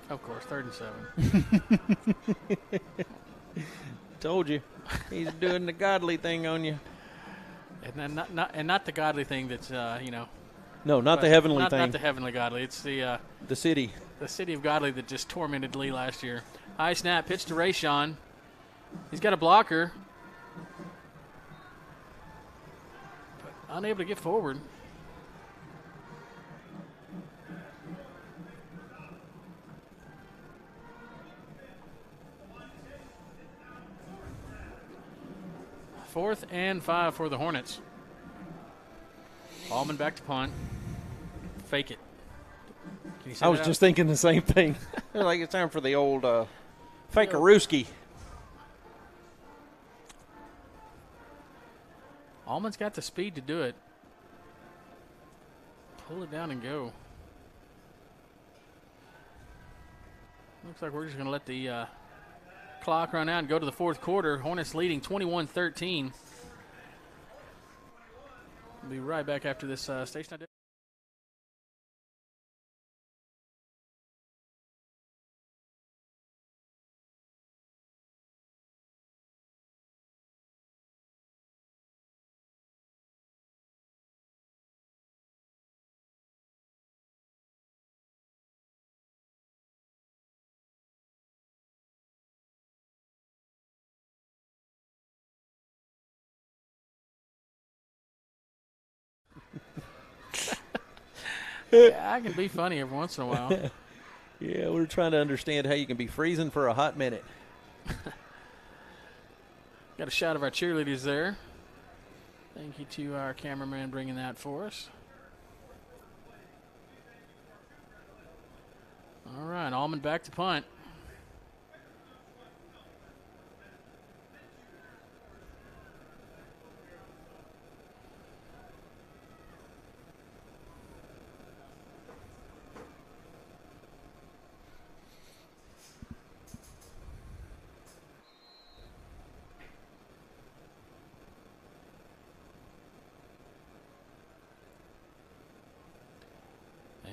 Of course, 3rd and 7. Told you. He's doing the godly thing on you. And not the godly thing that's, No, not the heavenly thing. Not the heavenly godly. It's the city. The city of godly that just tormented Lee last year. High snap, pitch to Rayshawn. He's got a blocker. But unable to get forward. Fourth and 5 for the Hornets. Allman back to punt. Fake it. Can you say I was that just thinking the same thing. Like it's time for the old fake-a-rooski. Allman's got the speed to do it. Pull it down and go. Looks like we're just going to let the clock run out and go to the 4th quarter. Hornets leading 21-13. We'll be right back after this station identity. Yeah, I can be funny every once in a while. Yeah, we're trying to understand how you can be freezing for a hot minute. Got a shot of our cheerleaders there. Thank you to our cameraman bringing that for us. All right, Allman back to punt.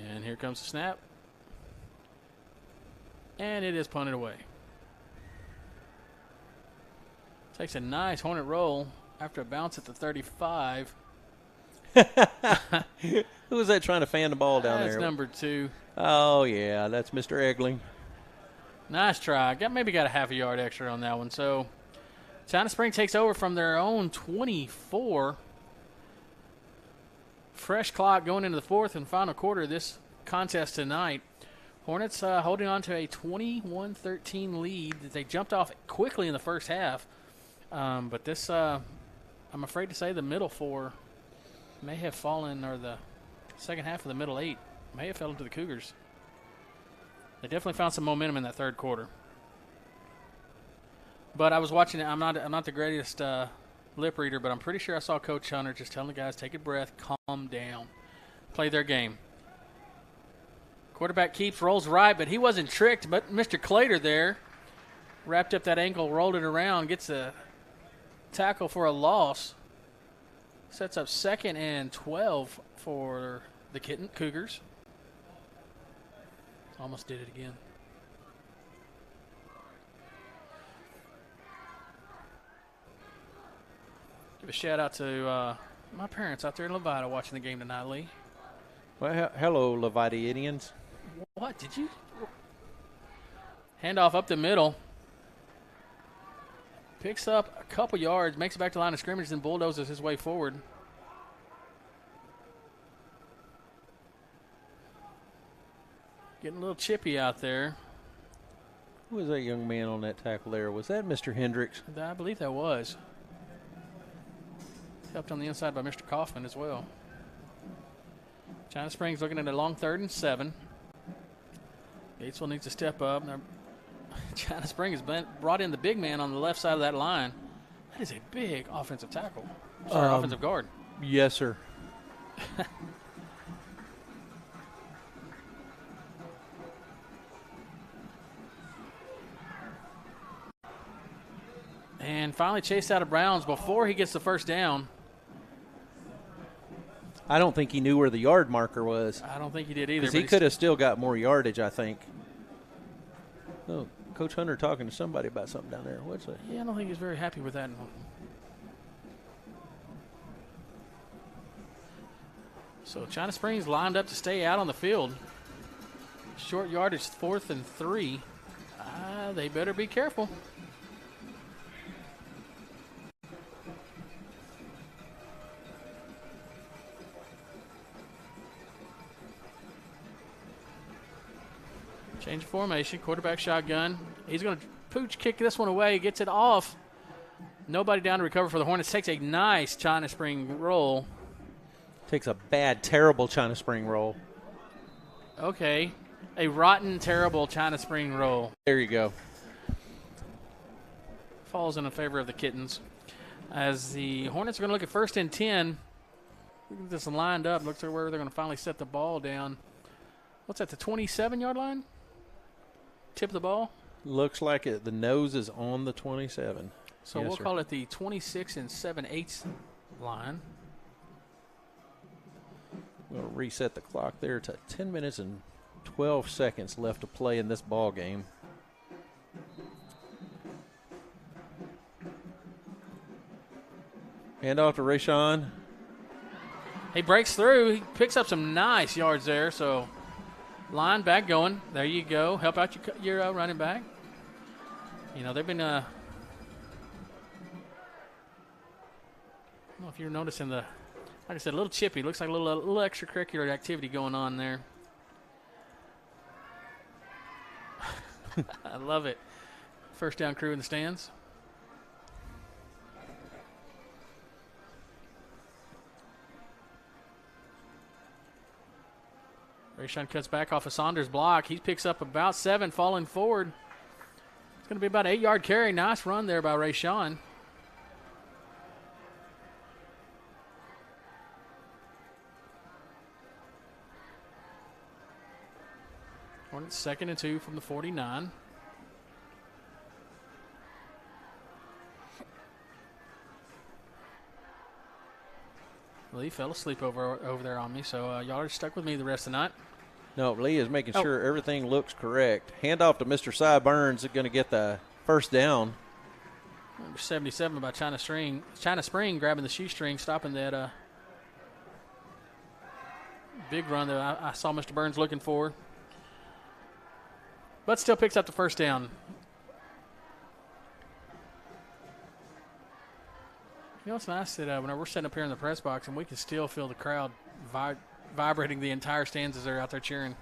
And here comes the snap. And it is punted away. Takes a nice Hornet roll after a bounce at the 35. Who was that trying to fan the ball down there? That's number 2. Oh, yeah, that's Mr. Egling. Nice try. Maybe got a half a yard extra on that one. So China Spring takes over from their own 24. Fresh clock going into the 4th and final quarter of this contest tonight. Hornets holding on to a 21-13 lead that they jumped off quickly in the first half. But this, I'm afraid to say the middle 4 may have fallen, or the second half of the middle 8 may have fallen to the Cougars. They definitely found some momentum in that 3rd quarter. But I was watching it. I'm not the greatest lip reader, but I'm pretty sure I saw Coach Hunter just telling the guys, take a breath, calm down, play their game. Quarterback keeps, rolls right, but he wasn't tricked. But Mr. Clater there wrapped up that ankle, rolled it around, gets a tackle for a loss. Sets up 2nd and 12 for the Cougars. Almost did it again. Give a shout out to my parents out there in Levita watching the game tonight, Lee. Well, hello, Levita Indians. What did you? Handoff up the middle. Picks up a couple yards, makes it back to the line of scrimmage, then bulldozes his way forward. Getting a little chippy out there. Who was that young man on that tackle there? Was that Mr. Hendricks? I believe that was. Helped on the inside by Mr. Kaufman as well. China Springs looking at a long 3rd and 7. Gatesville needs to step up. China Springs has brought in the big man on the left side of that line. That is a big offensive tackle. Sorry, offensive guard. Yes, sir. And finally chased out of Browns before he gets the first down. I don't think he knew where the yard marker was. I don't think he did either. Because he could have still got more yardage, I think. Oh, Coach Hunter talking to somebody about something down there. What's that? Yeah, I don't think he's very happy with that. So China Springs lined up to stay out on the field. Short yardage, 4th and 3. They better be careful. Change of formation, quarterback shotgun. He's going to pooch kick this one away, gets it off. Nobody down to recover for the Hornets. Takes a nice China Spring roll. Takes a bad, terrible China Spring roll. Okay. A rotten, terrible China Spring roll. There you go. Falls in favor of the Kittens. As the Hornets are going to look at 1st and 10. Look at this lined up. Looks like where they're going to finally set the ball down. What's that, the 27-yard line? Tip the ball? Looks like it. The nose is on the 27. So yes, we'll sir. call it the 26 7/8 line. We'll reset the clock there to 10 minutes and 12 seconds left to play in this ball game. Hand off to Rayshawn. He breaks through. He picks up some nice yards there. So line back going. There you go. Help out your running back. You know, they've been I don't know if you're noticing like I said, a little chippy. Looks like a little extracurricular activity going on there. I love it. First down crew in the stands. Rayshawn cuts back off of Saunders' block. He picks up about 7, falling forward. It's going to be about an 8-yard carry. Nice run there by Rayshawn. Hornets 2nd and 2 from the 49. Lee fell asleep over there on me, so y'all are stuck with me the rest of the night. No, Lee is making sure everything looks correct. Hand off to Mr. Cy Burns. Is going to get the first down. Number 77 by China Spring grabbing the shoestring, stopping that big run that I saw Mr. Burns looking for. But still picks up the first down. You know, it's nice that whenever we're sitting up here in the press box and we can still feel the crowd vibrating the entire stands as they're out there cheering.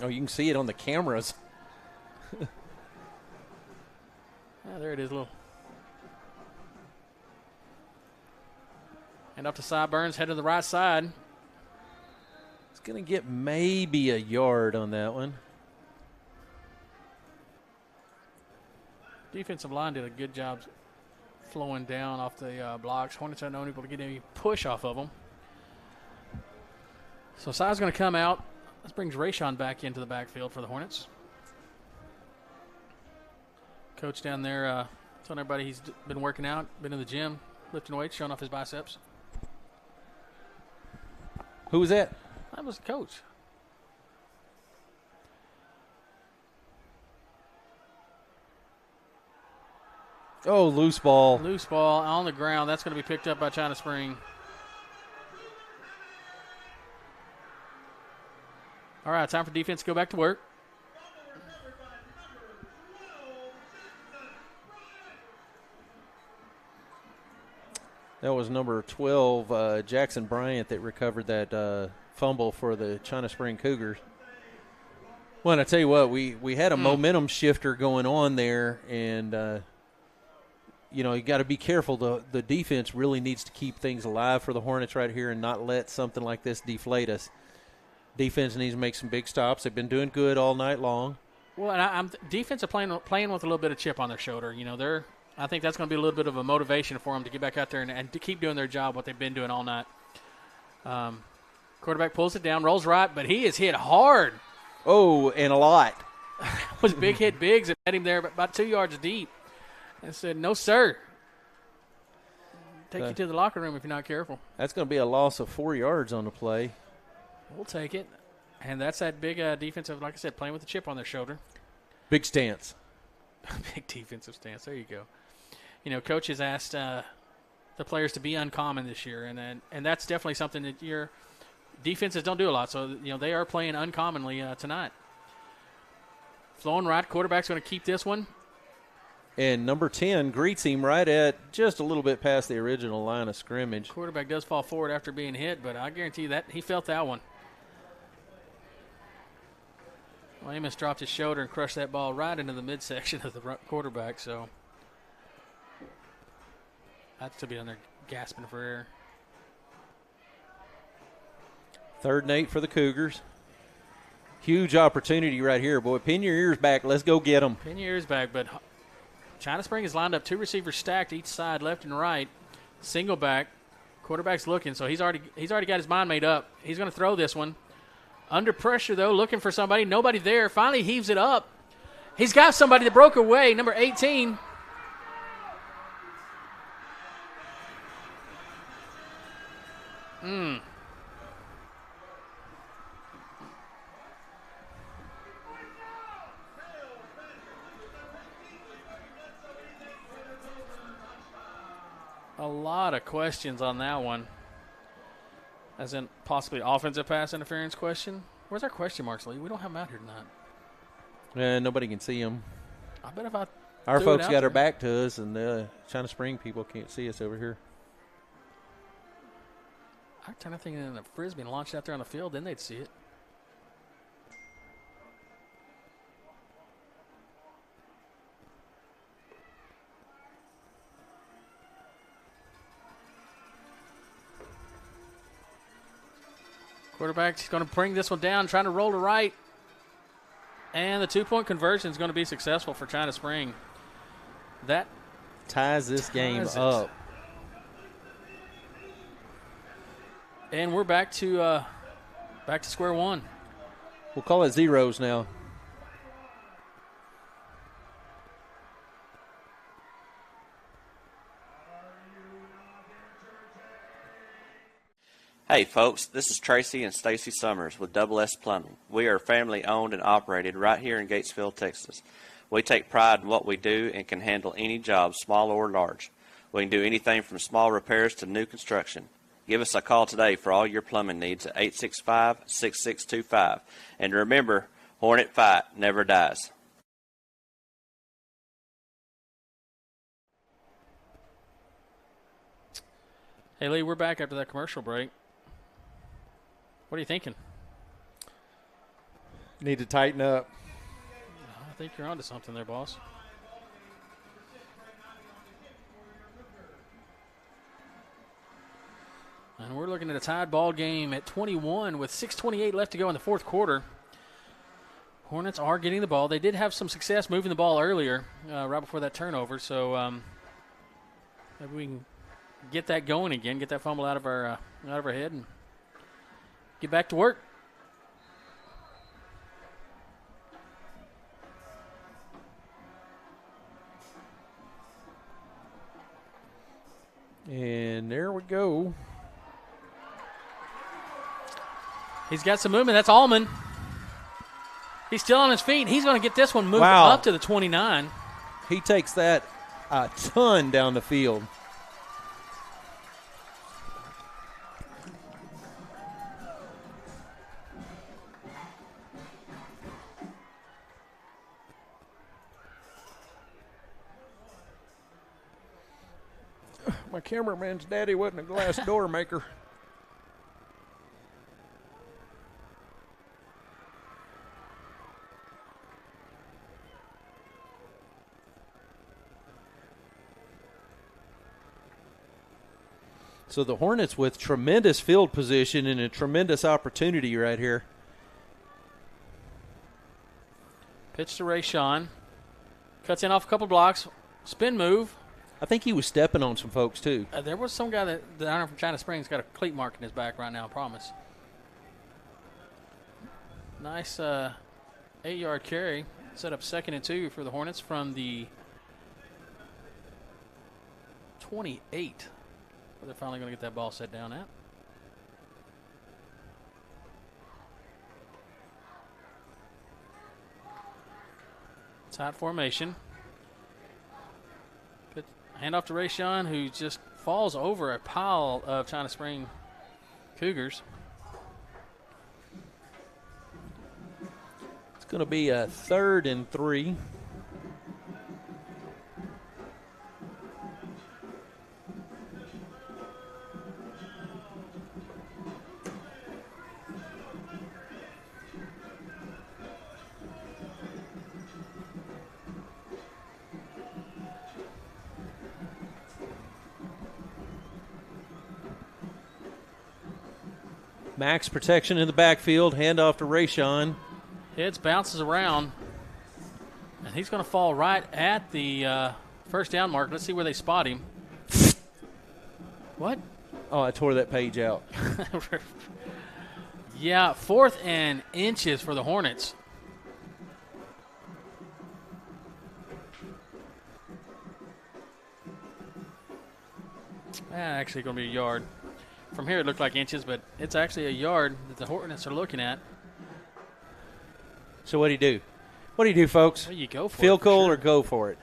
Oh, you can see it on the cameras. There it is, little. And up to Cy Burns, head to the right side. It's going to get maybe a yard on that one. Defensive line did a good job flowing down off the blocks. Hornets are not able to get any push off of them. So Cy's going to come out. This brings Rayshawn back into the backfield for the Hornets. Coach down there telling everybody he's been working out, been in the gym, lifting weights, showing off his biceps. Who was that? That was the coach. Oh, loose ball. Loose ball on the ground. That's going to be picked up by China Spring. All right, time for defense to go back to work. That was number 12, Jackson Bryant, that recovered that fumble for the China Spring Cougars. Well, and I tell you what, we had a momentum shifter going on there, and you know, you got to be careful. The defense really needs to keep things alive for the Hornets right here and not let something like this deflate us. Defense needs to make some big stops. They've been doing good all night long. Well, and defense are playing with a little bit of chip on their shoulder. You know, I think that's going to be a little bit of a motivation for them to get back out there and to keep doing their job, what they've been doing all night. Quarterback pulls it down, rolls right, but he is hit hard. Oh, and a lot. Was big hit Biggs and met him there about 2 yards deep and said, no, sir. take you to the locker room if you're not careful. That's going to be a loss of 4 yards on the play. We'll take it. And that's that big defensive, like I said, playing with a chip on their shoulder. Big stance. Big defensive stance. There you go. You know, Coach has asked the players to be uncommon this year, and that's definitely something that your defenses don't do a lot. So, you know, they are playing uncommonly tonight. Flowing right, quarterback's going to keep this one. And number 10 greets him right at just a little bit past the original line of scrimmage. Quarterback does fall forward after being hit, but I guarantee you that he felt that one. Well, Amos dropped his shoulder and crushed that ball right into the midsection of the quarterback, so that's to be on there gasping for air. 3rd and 8 for the Cougars. Huge opportunity right here, boy. Pin your ears back. Let's go get them. Pin your ears back, but China Spring has lined up 2 receivers stacked each side, left and right. Single back. Quarterback's looking, so he's already got his mind made up. He's going to throw this one. Under pressure, though, looking for somebody. Nobody there. Finally heaves it up. He's got somebody that broke away, number 18. A lot of questions on that one. As in possibly offensive pass interference question. Where's our question marks, Lee? We don't have them out here tonight. Nobody can see them. I bet if I Our folks got our back to us, and China Spring people can't see us over here. I'm trying to think of a frisbee and launched out there on the field, then they'd see it. Quarterback's going to bring this one down, trying to roll to right. And the 2-point conversion is going to be successful for China Spring. That ties this game up. And we're back to square one. We'll call it zeros now. Hey folks, this is Tracy and Stacy Summers with Double S Plumbing. We are family owned and operated right here in Gatesville, Texas. We take pride in what we do and can handle any job, small or large. We can do anything from small repairs to new construction. Give us a call today for all your plumbing needs at 865-6625. And remember, Hornet Fight never dies. Hey Lee, we're back after that commercial break. What are you thinking? Need to tighten up. I think you're onto something there, boss. And we're looking at a tied ball game at 21 with 6:28 left to go in the fourth quarter. Hornets are getting the ball. They did have some success moving the ball earlier, right before that turnover. So maybe we can get that going again, get that fumble out of our head, and get back to work. And there we go. He's got some movement. That's Allman. He's still on his feet. He's going to get this one moved up to the 29. He takes that a ton down the field. My cameraman's daddy wasn't a glass door maker. So the Hornets with tremendous field position and a tremendous opportunity right here. Pitch to Rayshawn. Cuts in off a couple blocks. Spin move. I think he was stepping on some folks, too. There was some guy that I know from China Springs got a cleat mark in his back right now, I promise. Nice 8-yard carry. Set up 2nd and 2 for the Hornets from the 28. Where they're finally going to get that ball set down at. Tight formation. Good handoff to Rayshawn, who just falls over a pile of China Spring Cougars. It's going to be a 3rd and 3. Max protection in the backfield. Handoff to Rayshawn. Hits, bounces around. And he's going to fall right at the first down mark. Let's see where they spot him. What? Oh, I tore that page out. Yeah, 4th and inches for the Hornets. Actually going to be a yard. From here it looked like inches, but it's actually a yard that the Hornets are looking at. So what do you do? What do you do, folks? Well, you go for Field it. goal or go for it?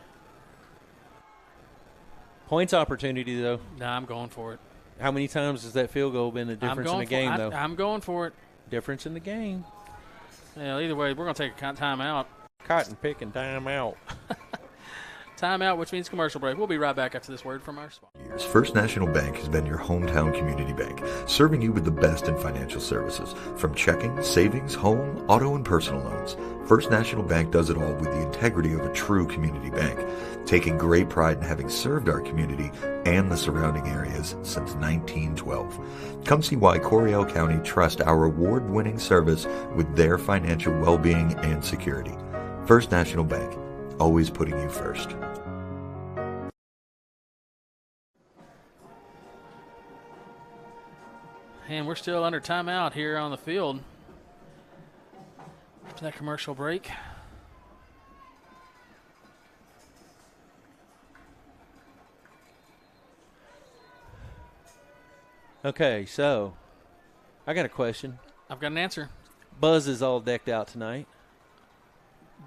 Points opportunity, though. Nah, I'm going for it. How many times has that field goal been the difference in the game, though? I'm going for it. Difference in the game. Yeah, either way, we're going to take a timeout. Cotton picking timeout. Timeout, which means commercial break. We'll be right back after this word from our sponsor. First National Bank has been your hometown community bank, serving you with the best in financial services. From checking, savings, home, auto, and personal loans, First National Bank does it all with the integrity of a true community bank, taking great pride in having served our community and the surrounding areas since 1912. Come see why Coryell County trusts our award-winning service with their financial well-being and security. First National Bank, always putting you first. And we're still under timeout here on the field after that commercial break. Okay, so I got a question. I've got an answer. Buzz is all decked out tonight.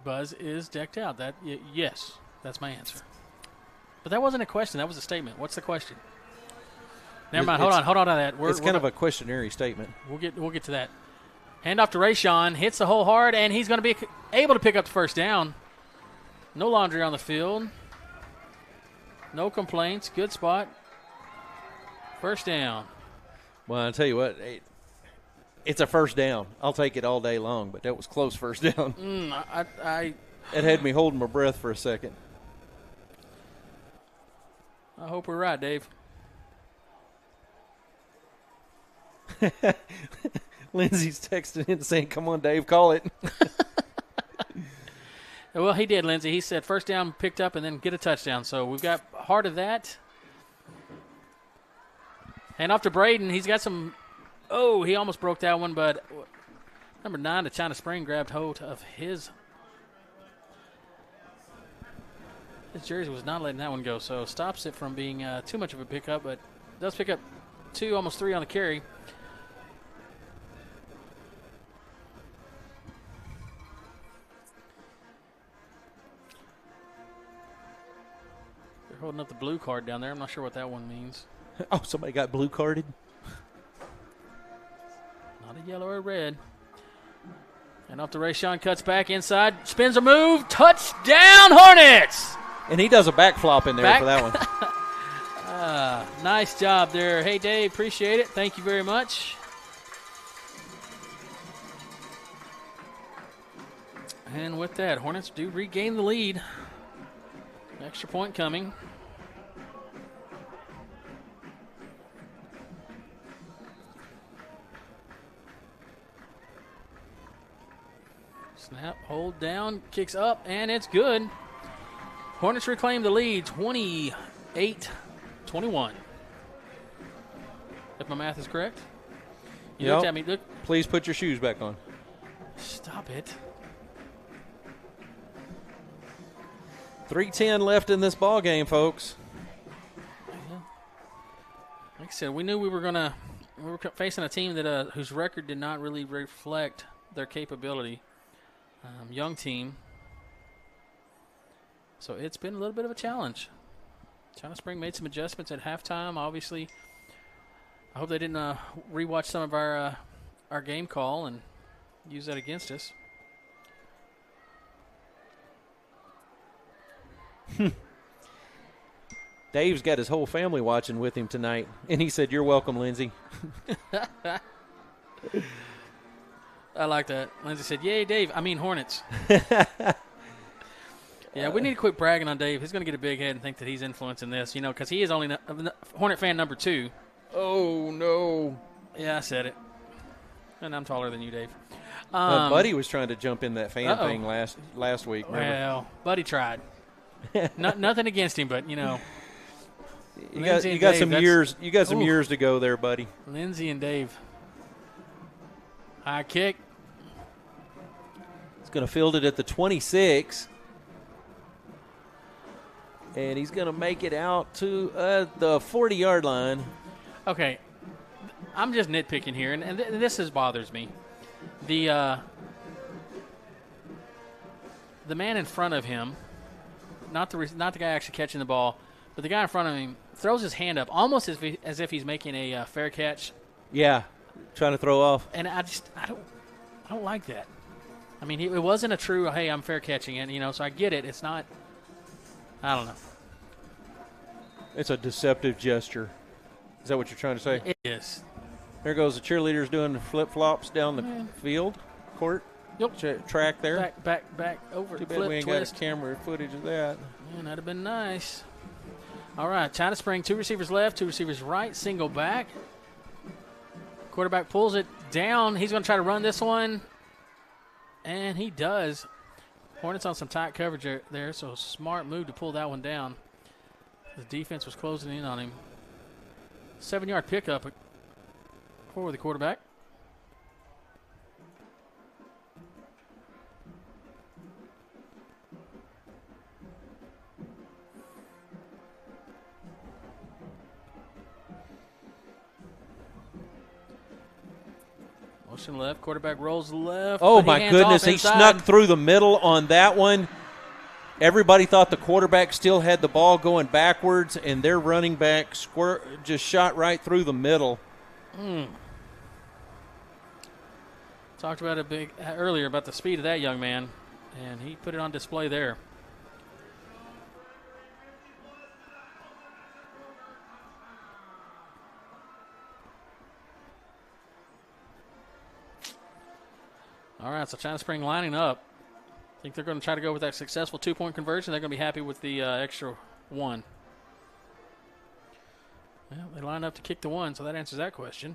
Buzz is decked out. Yes, that's my answer. But that wasn't a question. That was a statement. What's the question? Never mind. Hold on to that. It's kind of a questionary statement. We'll get to that. Handoff to Rayshawn. Hits the hole hard, and he's going to be able to pick up the first down. No laundry on the field. No complaints. Good spot. First down. Well, I'll tell you what. It's a first down. I'll take it all day long, but that was close first down. It had me holding my breath for a second. I hope we're right, Dave. Lindsay's texting in saying, come on, Dave, call it. Well, he did, Lindsay. He said first down, picked up, and then get a touchdown. So we've got heart of that. Hand off to Braden. He's got some – oh, he almost broke that one, but number 9 to China Spring grabbed hold of his jersey, was not letting that one go, so stops it from being too much of a pickup, but does pick up 2, almost 3 on the carry. They're holding up the blue card down there. I'm not sure what that one means. Oh, somebody got blue carded? Not a yellow or red. And off to Rayshawn, cuts back inside, spins a move, touchdown Hornets! And he does a back flop in there for that one. Nice job there. Hey, Dave, appreciate it. Thank you very much. And with that, Hornets do regain the lead. Extra point coming. Snap, hold down, kicks up, and it's good. Hornets reclaim the lead, 28-21. If my math is correct. You looked at me. Look. Please put your shoes back on. Stop it. 3:10 left in this ball game, folks. Yeah. I think said, we knew we were facing a team that whose record did not really reflect their capability. Young team. So it's been a little bit of a challenge. China Spring made some adjustments at halftime. Obviously, I hope they didn't rewatch some of our game call and use that against us. Dave's got his whole family watching with him tonight, and he said, "You're welcome, Lindsay." I like that. Lindsay said, "Yay, Dave." I mean, Hornets. Yeah, we need to quit bragging on Dave. He's going to get a big head and think that he's influencing this, because he is only Hornet fan number 2. Oh, no. Yeah, I said it. And I'm taller than you, Dave. Buddy was trying to jump in that fan thing last week. Remember? Well, Buddy tried. Nothing against him, but, You got some years. You got some Ooh. years to go there, buddy. Lindsay and Dave. High kick. He's going to field it at the 26. And he's going to make it out to the 40-yard line. Okay. I'm just nitpicking here, and this bothers me. The man in front of him, not the guy actually catching the ball, but the guy in front of him throws his hand up almost as if he's making a fair catch. Yeah, trying to throw off. And I don't like that. I mean, it wasn't a true, hey, I'm fair catching it, so I get it. It's not, I don't know. It's a deceptive gesture. Is that what you're trying to say? It is. There goes the cheerleaders doing the flip-flops down the field, court, track there. Back over. Too bad we ain't got camera footage of that. Man, that'd have been nice. All right, China Spring, 2 receivers left, 2 receivers right, single back. Quarterback pulls it down. He's going to try to run this one, and he does. Hornets on some tight coverage there, so smart move to pull that one down. The defense was closing in on him. 7-yard pickup for the quarterback. Motion left, quarterback rolls left. Oh, my goodness, he snuck through the middle on that one. Everybody thought the quarterback still had the ball going backwards, and their running back just shot right through the middle. Talked about it earlier about the speed of that young man, and he put it on display there. All right, so China Spring lining up. I think they're going to try to go with that successful 2-point conversion. They're going to be happy with the extra 1. Well, they line up to kick the 1, so that answers that question.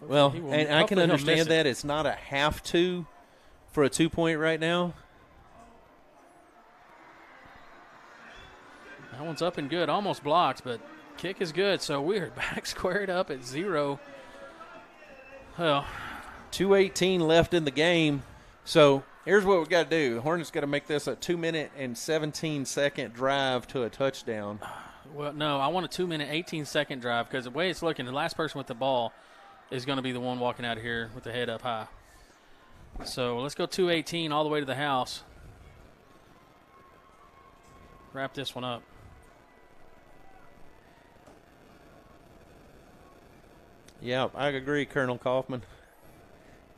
Well, and I can understand that. It's not a have to for a 2-point right now. That one's up and good. Almost blocked, but kick is good. So we're back squared up at 0. Well, 2:18 left in the game. So here's what we got to do. The Hornets got to make this a 2-minute and 17-second drive to a touchdown. Well, no, I want a 2-minute, 18-second drive because the way it's looking, the last person with the ball is going to be the one walking out of here with the head up high. So let's go 2:18 all the way to the house. Wrap this one up. Yeah, I agree, Colonel Kaufman.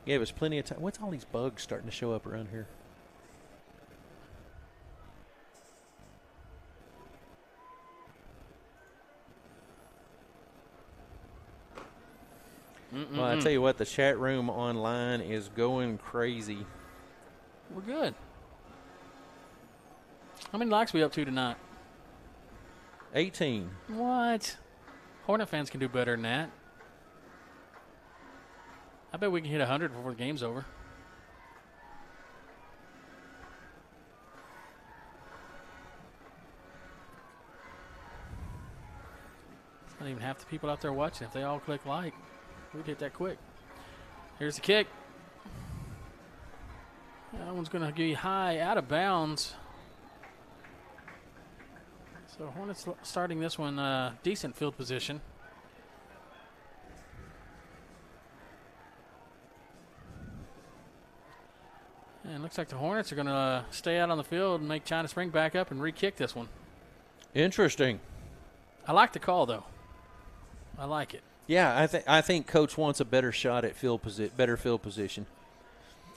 Gave us plenty of time. What's all these bugs starting to show up around here? Well, I tell you what, the chat room online is going crazy. We're good. How many likes are we up to tonight? 18. What? Hornet fans can do better than that. I bet we can hit 100 before the game's over. It's not even half the people out there watching. If they all click like, we'd hit that quick. Here's the kick. That one's going to be high, out of bounds. So Hornets starting this one decent field position. And it looks like the Hornets are going to stay out on the field and make China Spring back up and re-kick this one. Interesting. I like the call, though. I like it. Yeah, I think Coach wants a better shot at better field position.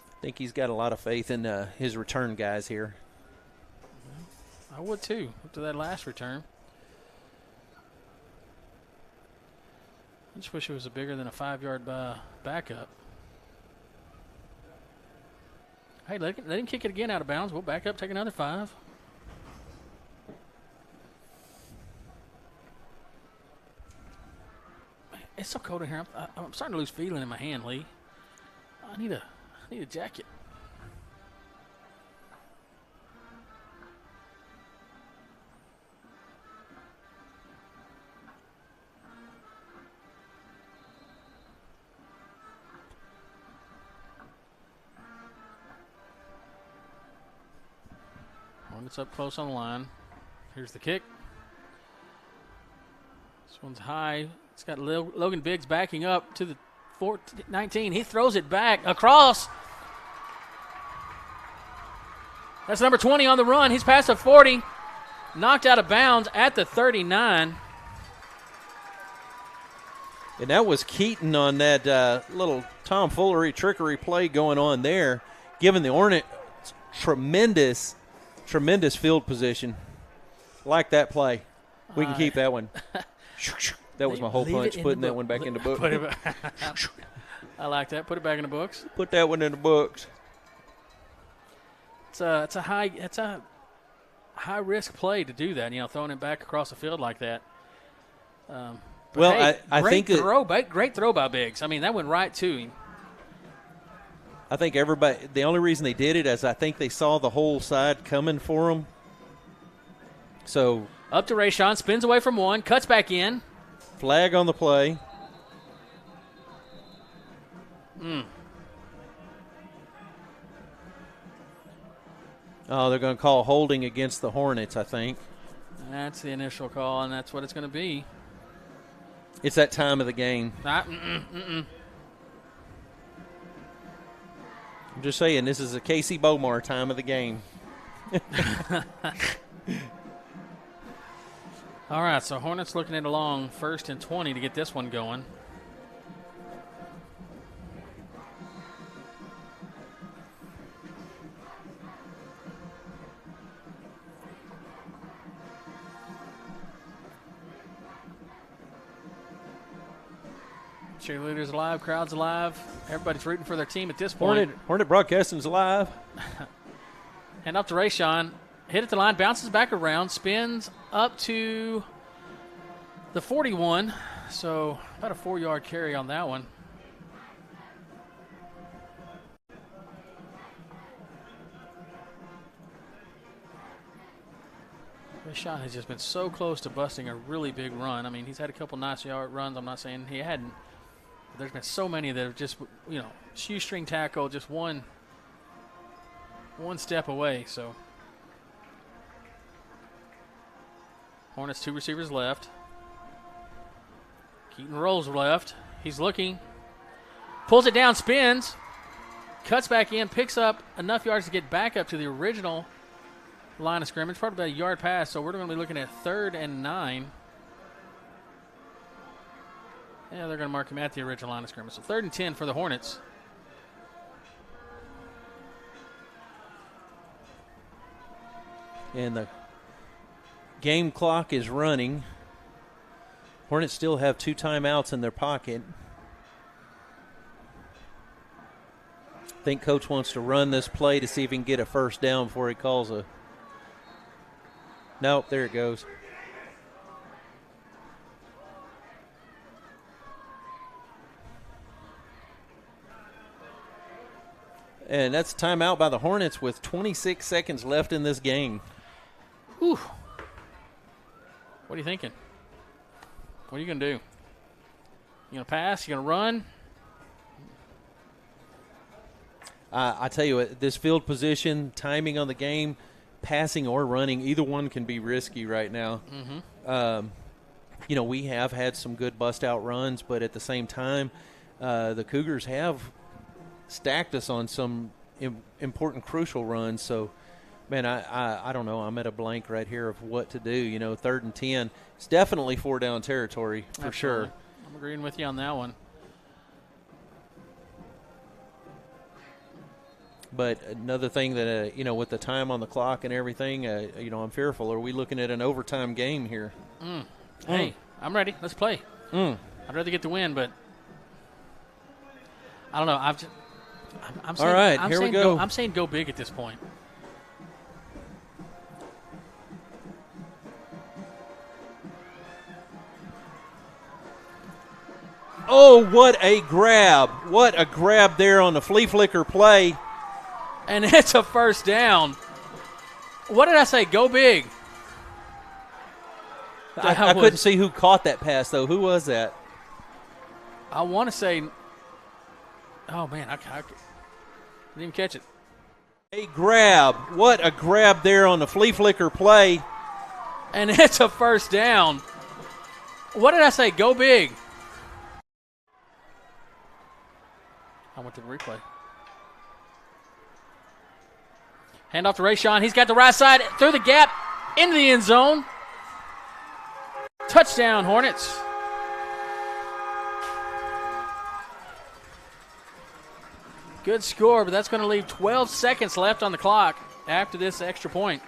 I think he's got a lot of faith in his return guys here. I would, too, after that last return. I just wish it was a bigger than a 5-yard backup. Hey, let him kick it again out of bounds. We'll back up, take another 5. It's so cold in here. I'm starting to lose feeling in my hand, Lee. I need a jacket. Hornets up close on the line. Here's the kick. This one's high. It's got Logan Biggs backing up to the 19. He throws it back across. That's number 20 on the run. He's past the 40. Knocked out of bounds at the 39. And that was Keaton on that little tomfoolery, trickery play going on there, giving the Hornets tremendous field position. Like that play. We can keep that one. That was my whole punch, putting that one back in the book. I like that. Put it back in the books. Put that one in the books. It's a high risk play to do that. Throwing it back across the field like that. Well, hey, I think great throw by Biggs. I mean, that went right to him. I think everybody. The only reason they did it is I think they saw the whole side coming for them. So up to Rayshawn, spins away from one, cuts back in. Flag on the play. Oh, they're going to call holding against the Hornets, I think. That's the initial call, and that's what it's going to be. It's that time of the game. I'm just saying, this is a Casey Bomar time of the game. All right, so Hornets looking at a long 1st and 20 to get this one going. Cheerleaders alive, crowd's alive. Everybody's rooting for their team at this point. Hornet Broadcasting's alive. Hand off to Rayshawn. Hit at the line, bounces back around, spins up to the 41. So about a 4-yard carry on that one. Rayshawn has just been so close to busting a really big run. I mean, he's had a couple nice yard runs. I'm not saying he hadn't. But there's been so many that have just, shoestring tackle, just one step away. So Hornets 2 receivers left. Keaton rolls left. He's looking. Pulls it down, spins. Cuts back in, picks up enough yards to get back up to the original line of scrimmage. Probably about a yard pass, so we're going to be looking at 3rd and 9. Yeah, they're going to mark him at the original line of scrimmage. So 3rd and 10 for the Hornets. And the game clock is running. Hornets still have 2 timeouts in their pocket. I think Coach wants to run this play to see if he can get a first down before he calls a... Nope, there it goes. And that's a timeout by the Hornets with 26 seconds left in this game. Whew. What are you thinking? What are you going to do? You going to pass? You going to run? I tell you what, this field position, timing on the game, passing or running, either one can be risky right now. Mm-hmm. We have had some good bust-out runs, but at the same time, the Cougars have stacked us on some important, crucial runs. So, man, I don't know. I'm at a blank right here of what to do. 3rd and 10. It's definitely 4-down territory for sure. I'm agreeing with you on that one. But another thing that, with the time on the clock and everything, I'm fearful. Are we looking at an overtime game here? Hey, I'm ready. Let's play. I'd rather get the win, but I don't know. I'm saying, all right, I'm here saying we go. I'm saying go big at this point. Oh, what a grab. What a grab there on the flea flicker play. And it's a first down. What did I say? Go big. I couldn't see who caught that pass, though. Who was that? I want to say, oh, man, I didn't even catch it. A grab. What a grab there on the flea flicker play. And it's a first down. What did I say? Go big. I went to the replay. Hand off to Rayshawn. He's got the right side through the gap into the end zone. Touchdown, Hornets. Good score, but that's going to leave 12 seconds left on the clock after this extra point.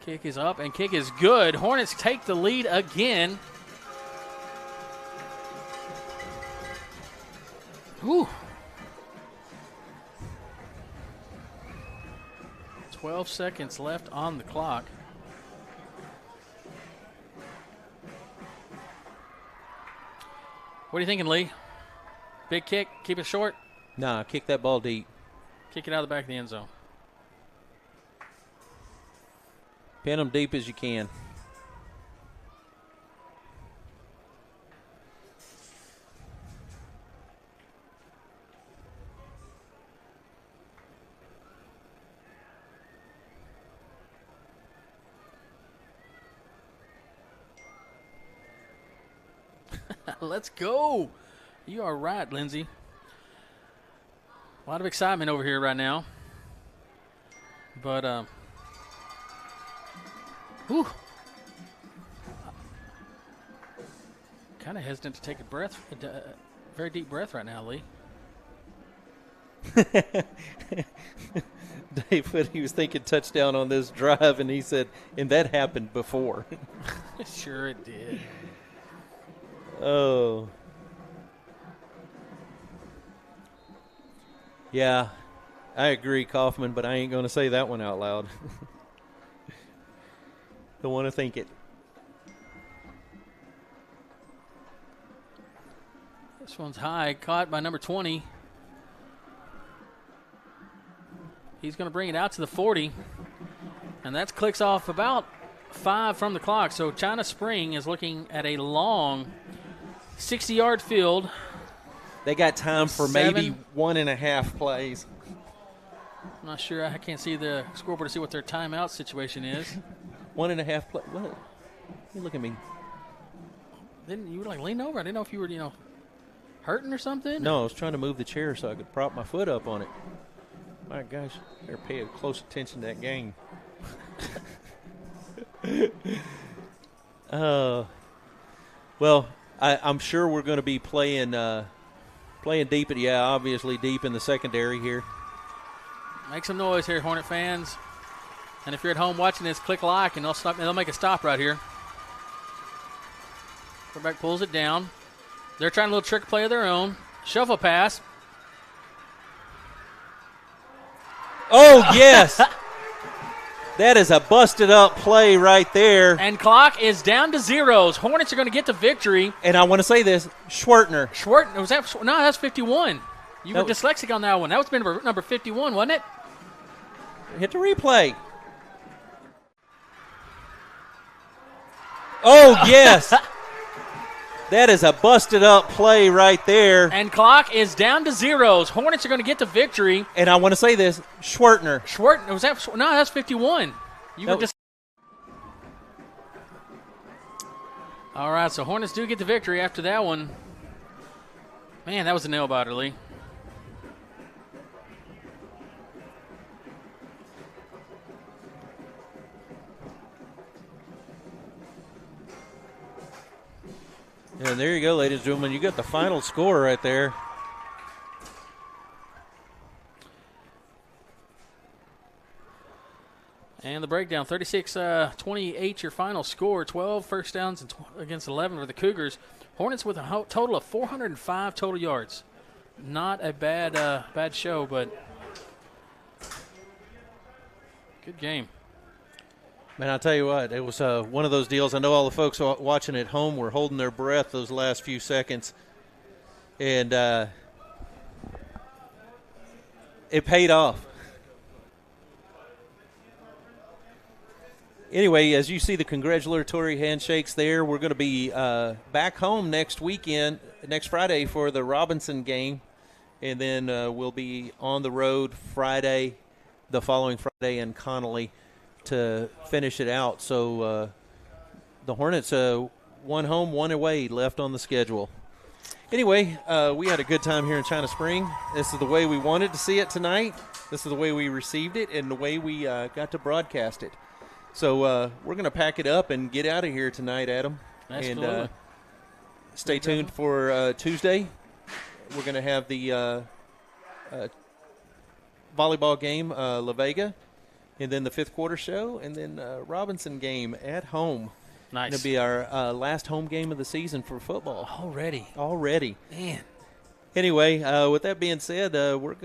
Kick is up and kick is good. Hornets take the lead again. Whew. 12 seconds left on the clock. What are you thinking, Lee? Big kick, keep it short? Nah, kick that ball deep. Kick it out of the back of the end zone. Pin them deep as you can. Let's go. You are right, Lindsay. A lot of excitement over here right now. But, whew. Kind of hesitant to take a very deep breath right now, Lee. Dave said he was thinking touchdown on this drive, and he said, and that happened before. Sure it did. Oh. Yeah, I agree, Kaufman, but I ain't going to say that one out loud. Don't want to think it. This one's high, caught by number 20. He's going to bring it out to the 40, and that clicks off about 5 from the clock. So China Spring is looking at a long 60-yard field. They got time for maybe 1.5 plays. I'm not sure. I can't see the scoreboard to see what their timeout situation is. 1.5 play. What? You look at me. Didn't you like lean over? I didn't know if you were, hurting or something. No, I was trying to move the chair so I could prop my foot up on it. My gosh, better pay close attention to that game. Well, I'm sure we're going to be playing deep, obviously deep in the secondary here. Make some noise here, Hornet fans. And if you're at home watching this, click like, and they'll make a stop right here. Quarterback pulls it down. They're trying a little trick play of their own. Shuffle pass. Oh, yes. That is a busted-up play right there. And clock is down to zeros. Hornets are going to get the victory. And I want to say this, Schwertner. Was that? No, that's 51. You were dyslexic on that one. That was number 51, wasn't it? Hit the replay. Oh, yes. That is a busted-up play right there. And clock is down to zeros. Hornets are going to get the victory. And I want to say this, Schwertner. Was that? No, that's 51. You were just. All right, so Hornets do get the victory after that one. Man, that was a nail-biter, Lee. And there you go, ladies and gentlemen. You got the final score right there. And the breakdown, 36-28 your final score, 12 first downs against 11 for the Cougars. Hornets with a total of 405 total yards. Not a bad show, but good game. Man, I'll tell you what, it was one of those deals. I know all the folks watching at home were holding their breath those last few seconds. And it paid off. Anyway, as you see the congratulatory handshakes there, we're going to be back home next Friday for the Robinson game. And then we'll be on the road the following Friday in Connolly to finish it out. So the Hornets, one home, one away left on the schedule. Anyway, we had a good time here in China Spring. This is the way we wanted to see it tonight. This is the way we received it and the way we got to broadcast it. So we're going to pack it up and get out of here tonight, Adam. Absolutely. And stay tuned for Tuesday. We're going to have the volleyball game, La Vega, and then the fifth quarter show, and then Robinson game at home. Nice. It'll be our last home game of the season for football. Already. Already. Man. Anyway, with that being said, we're going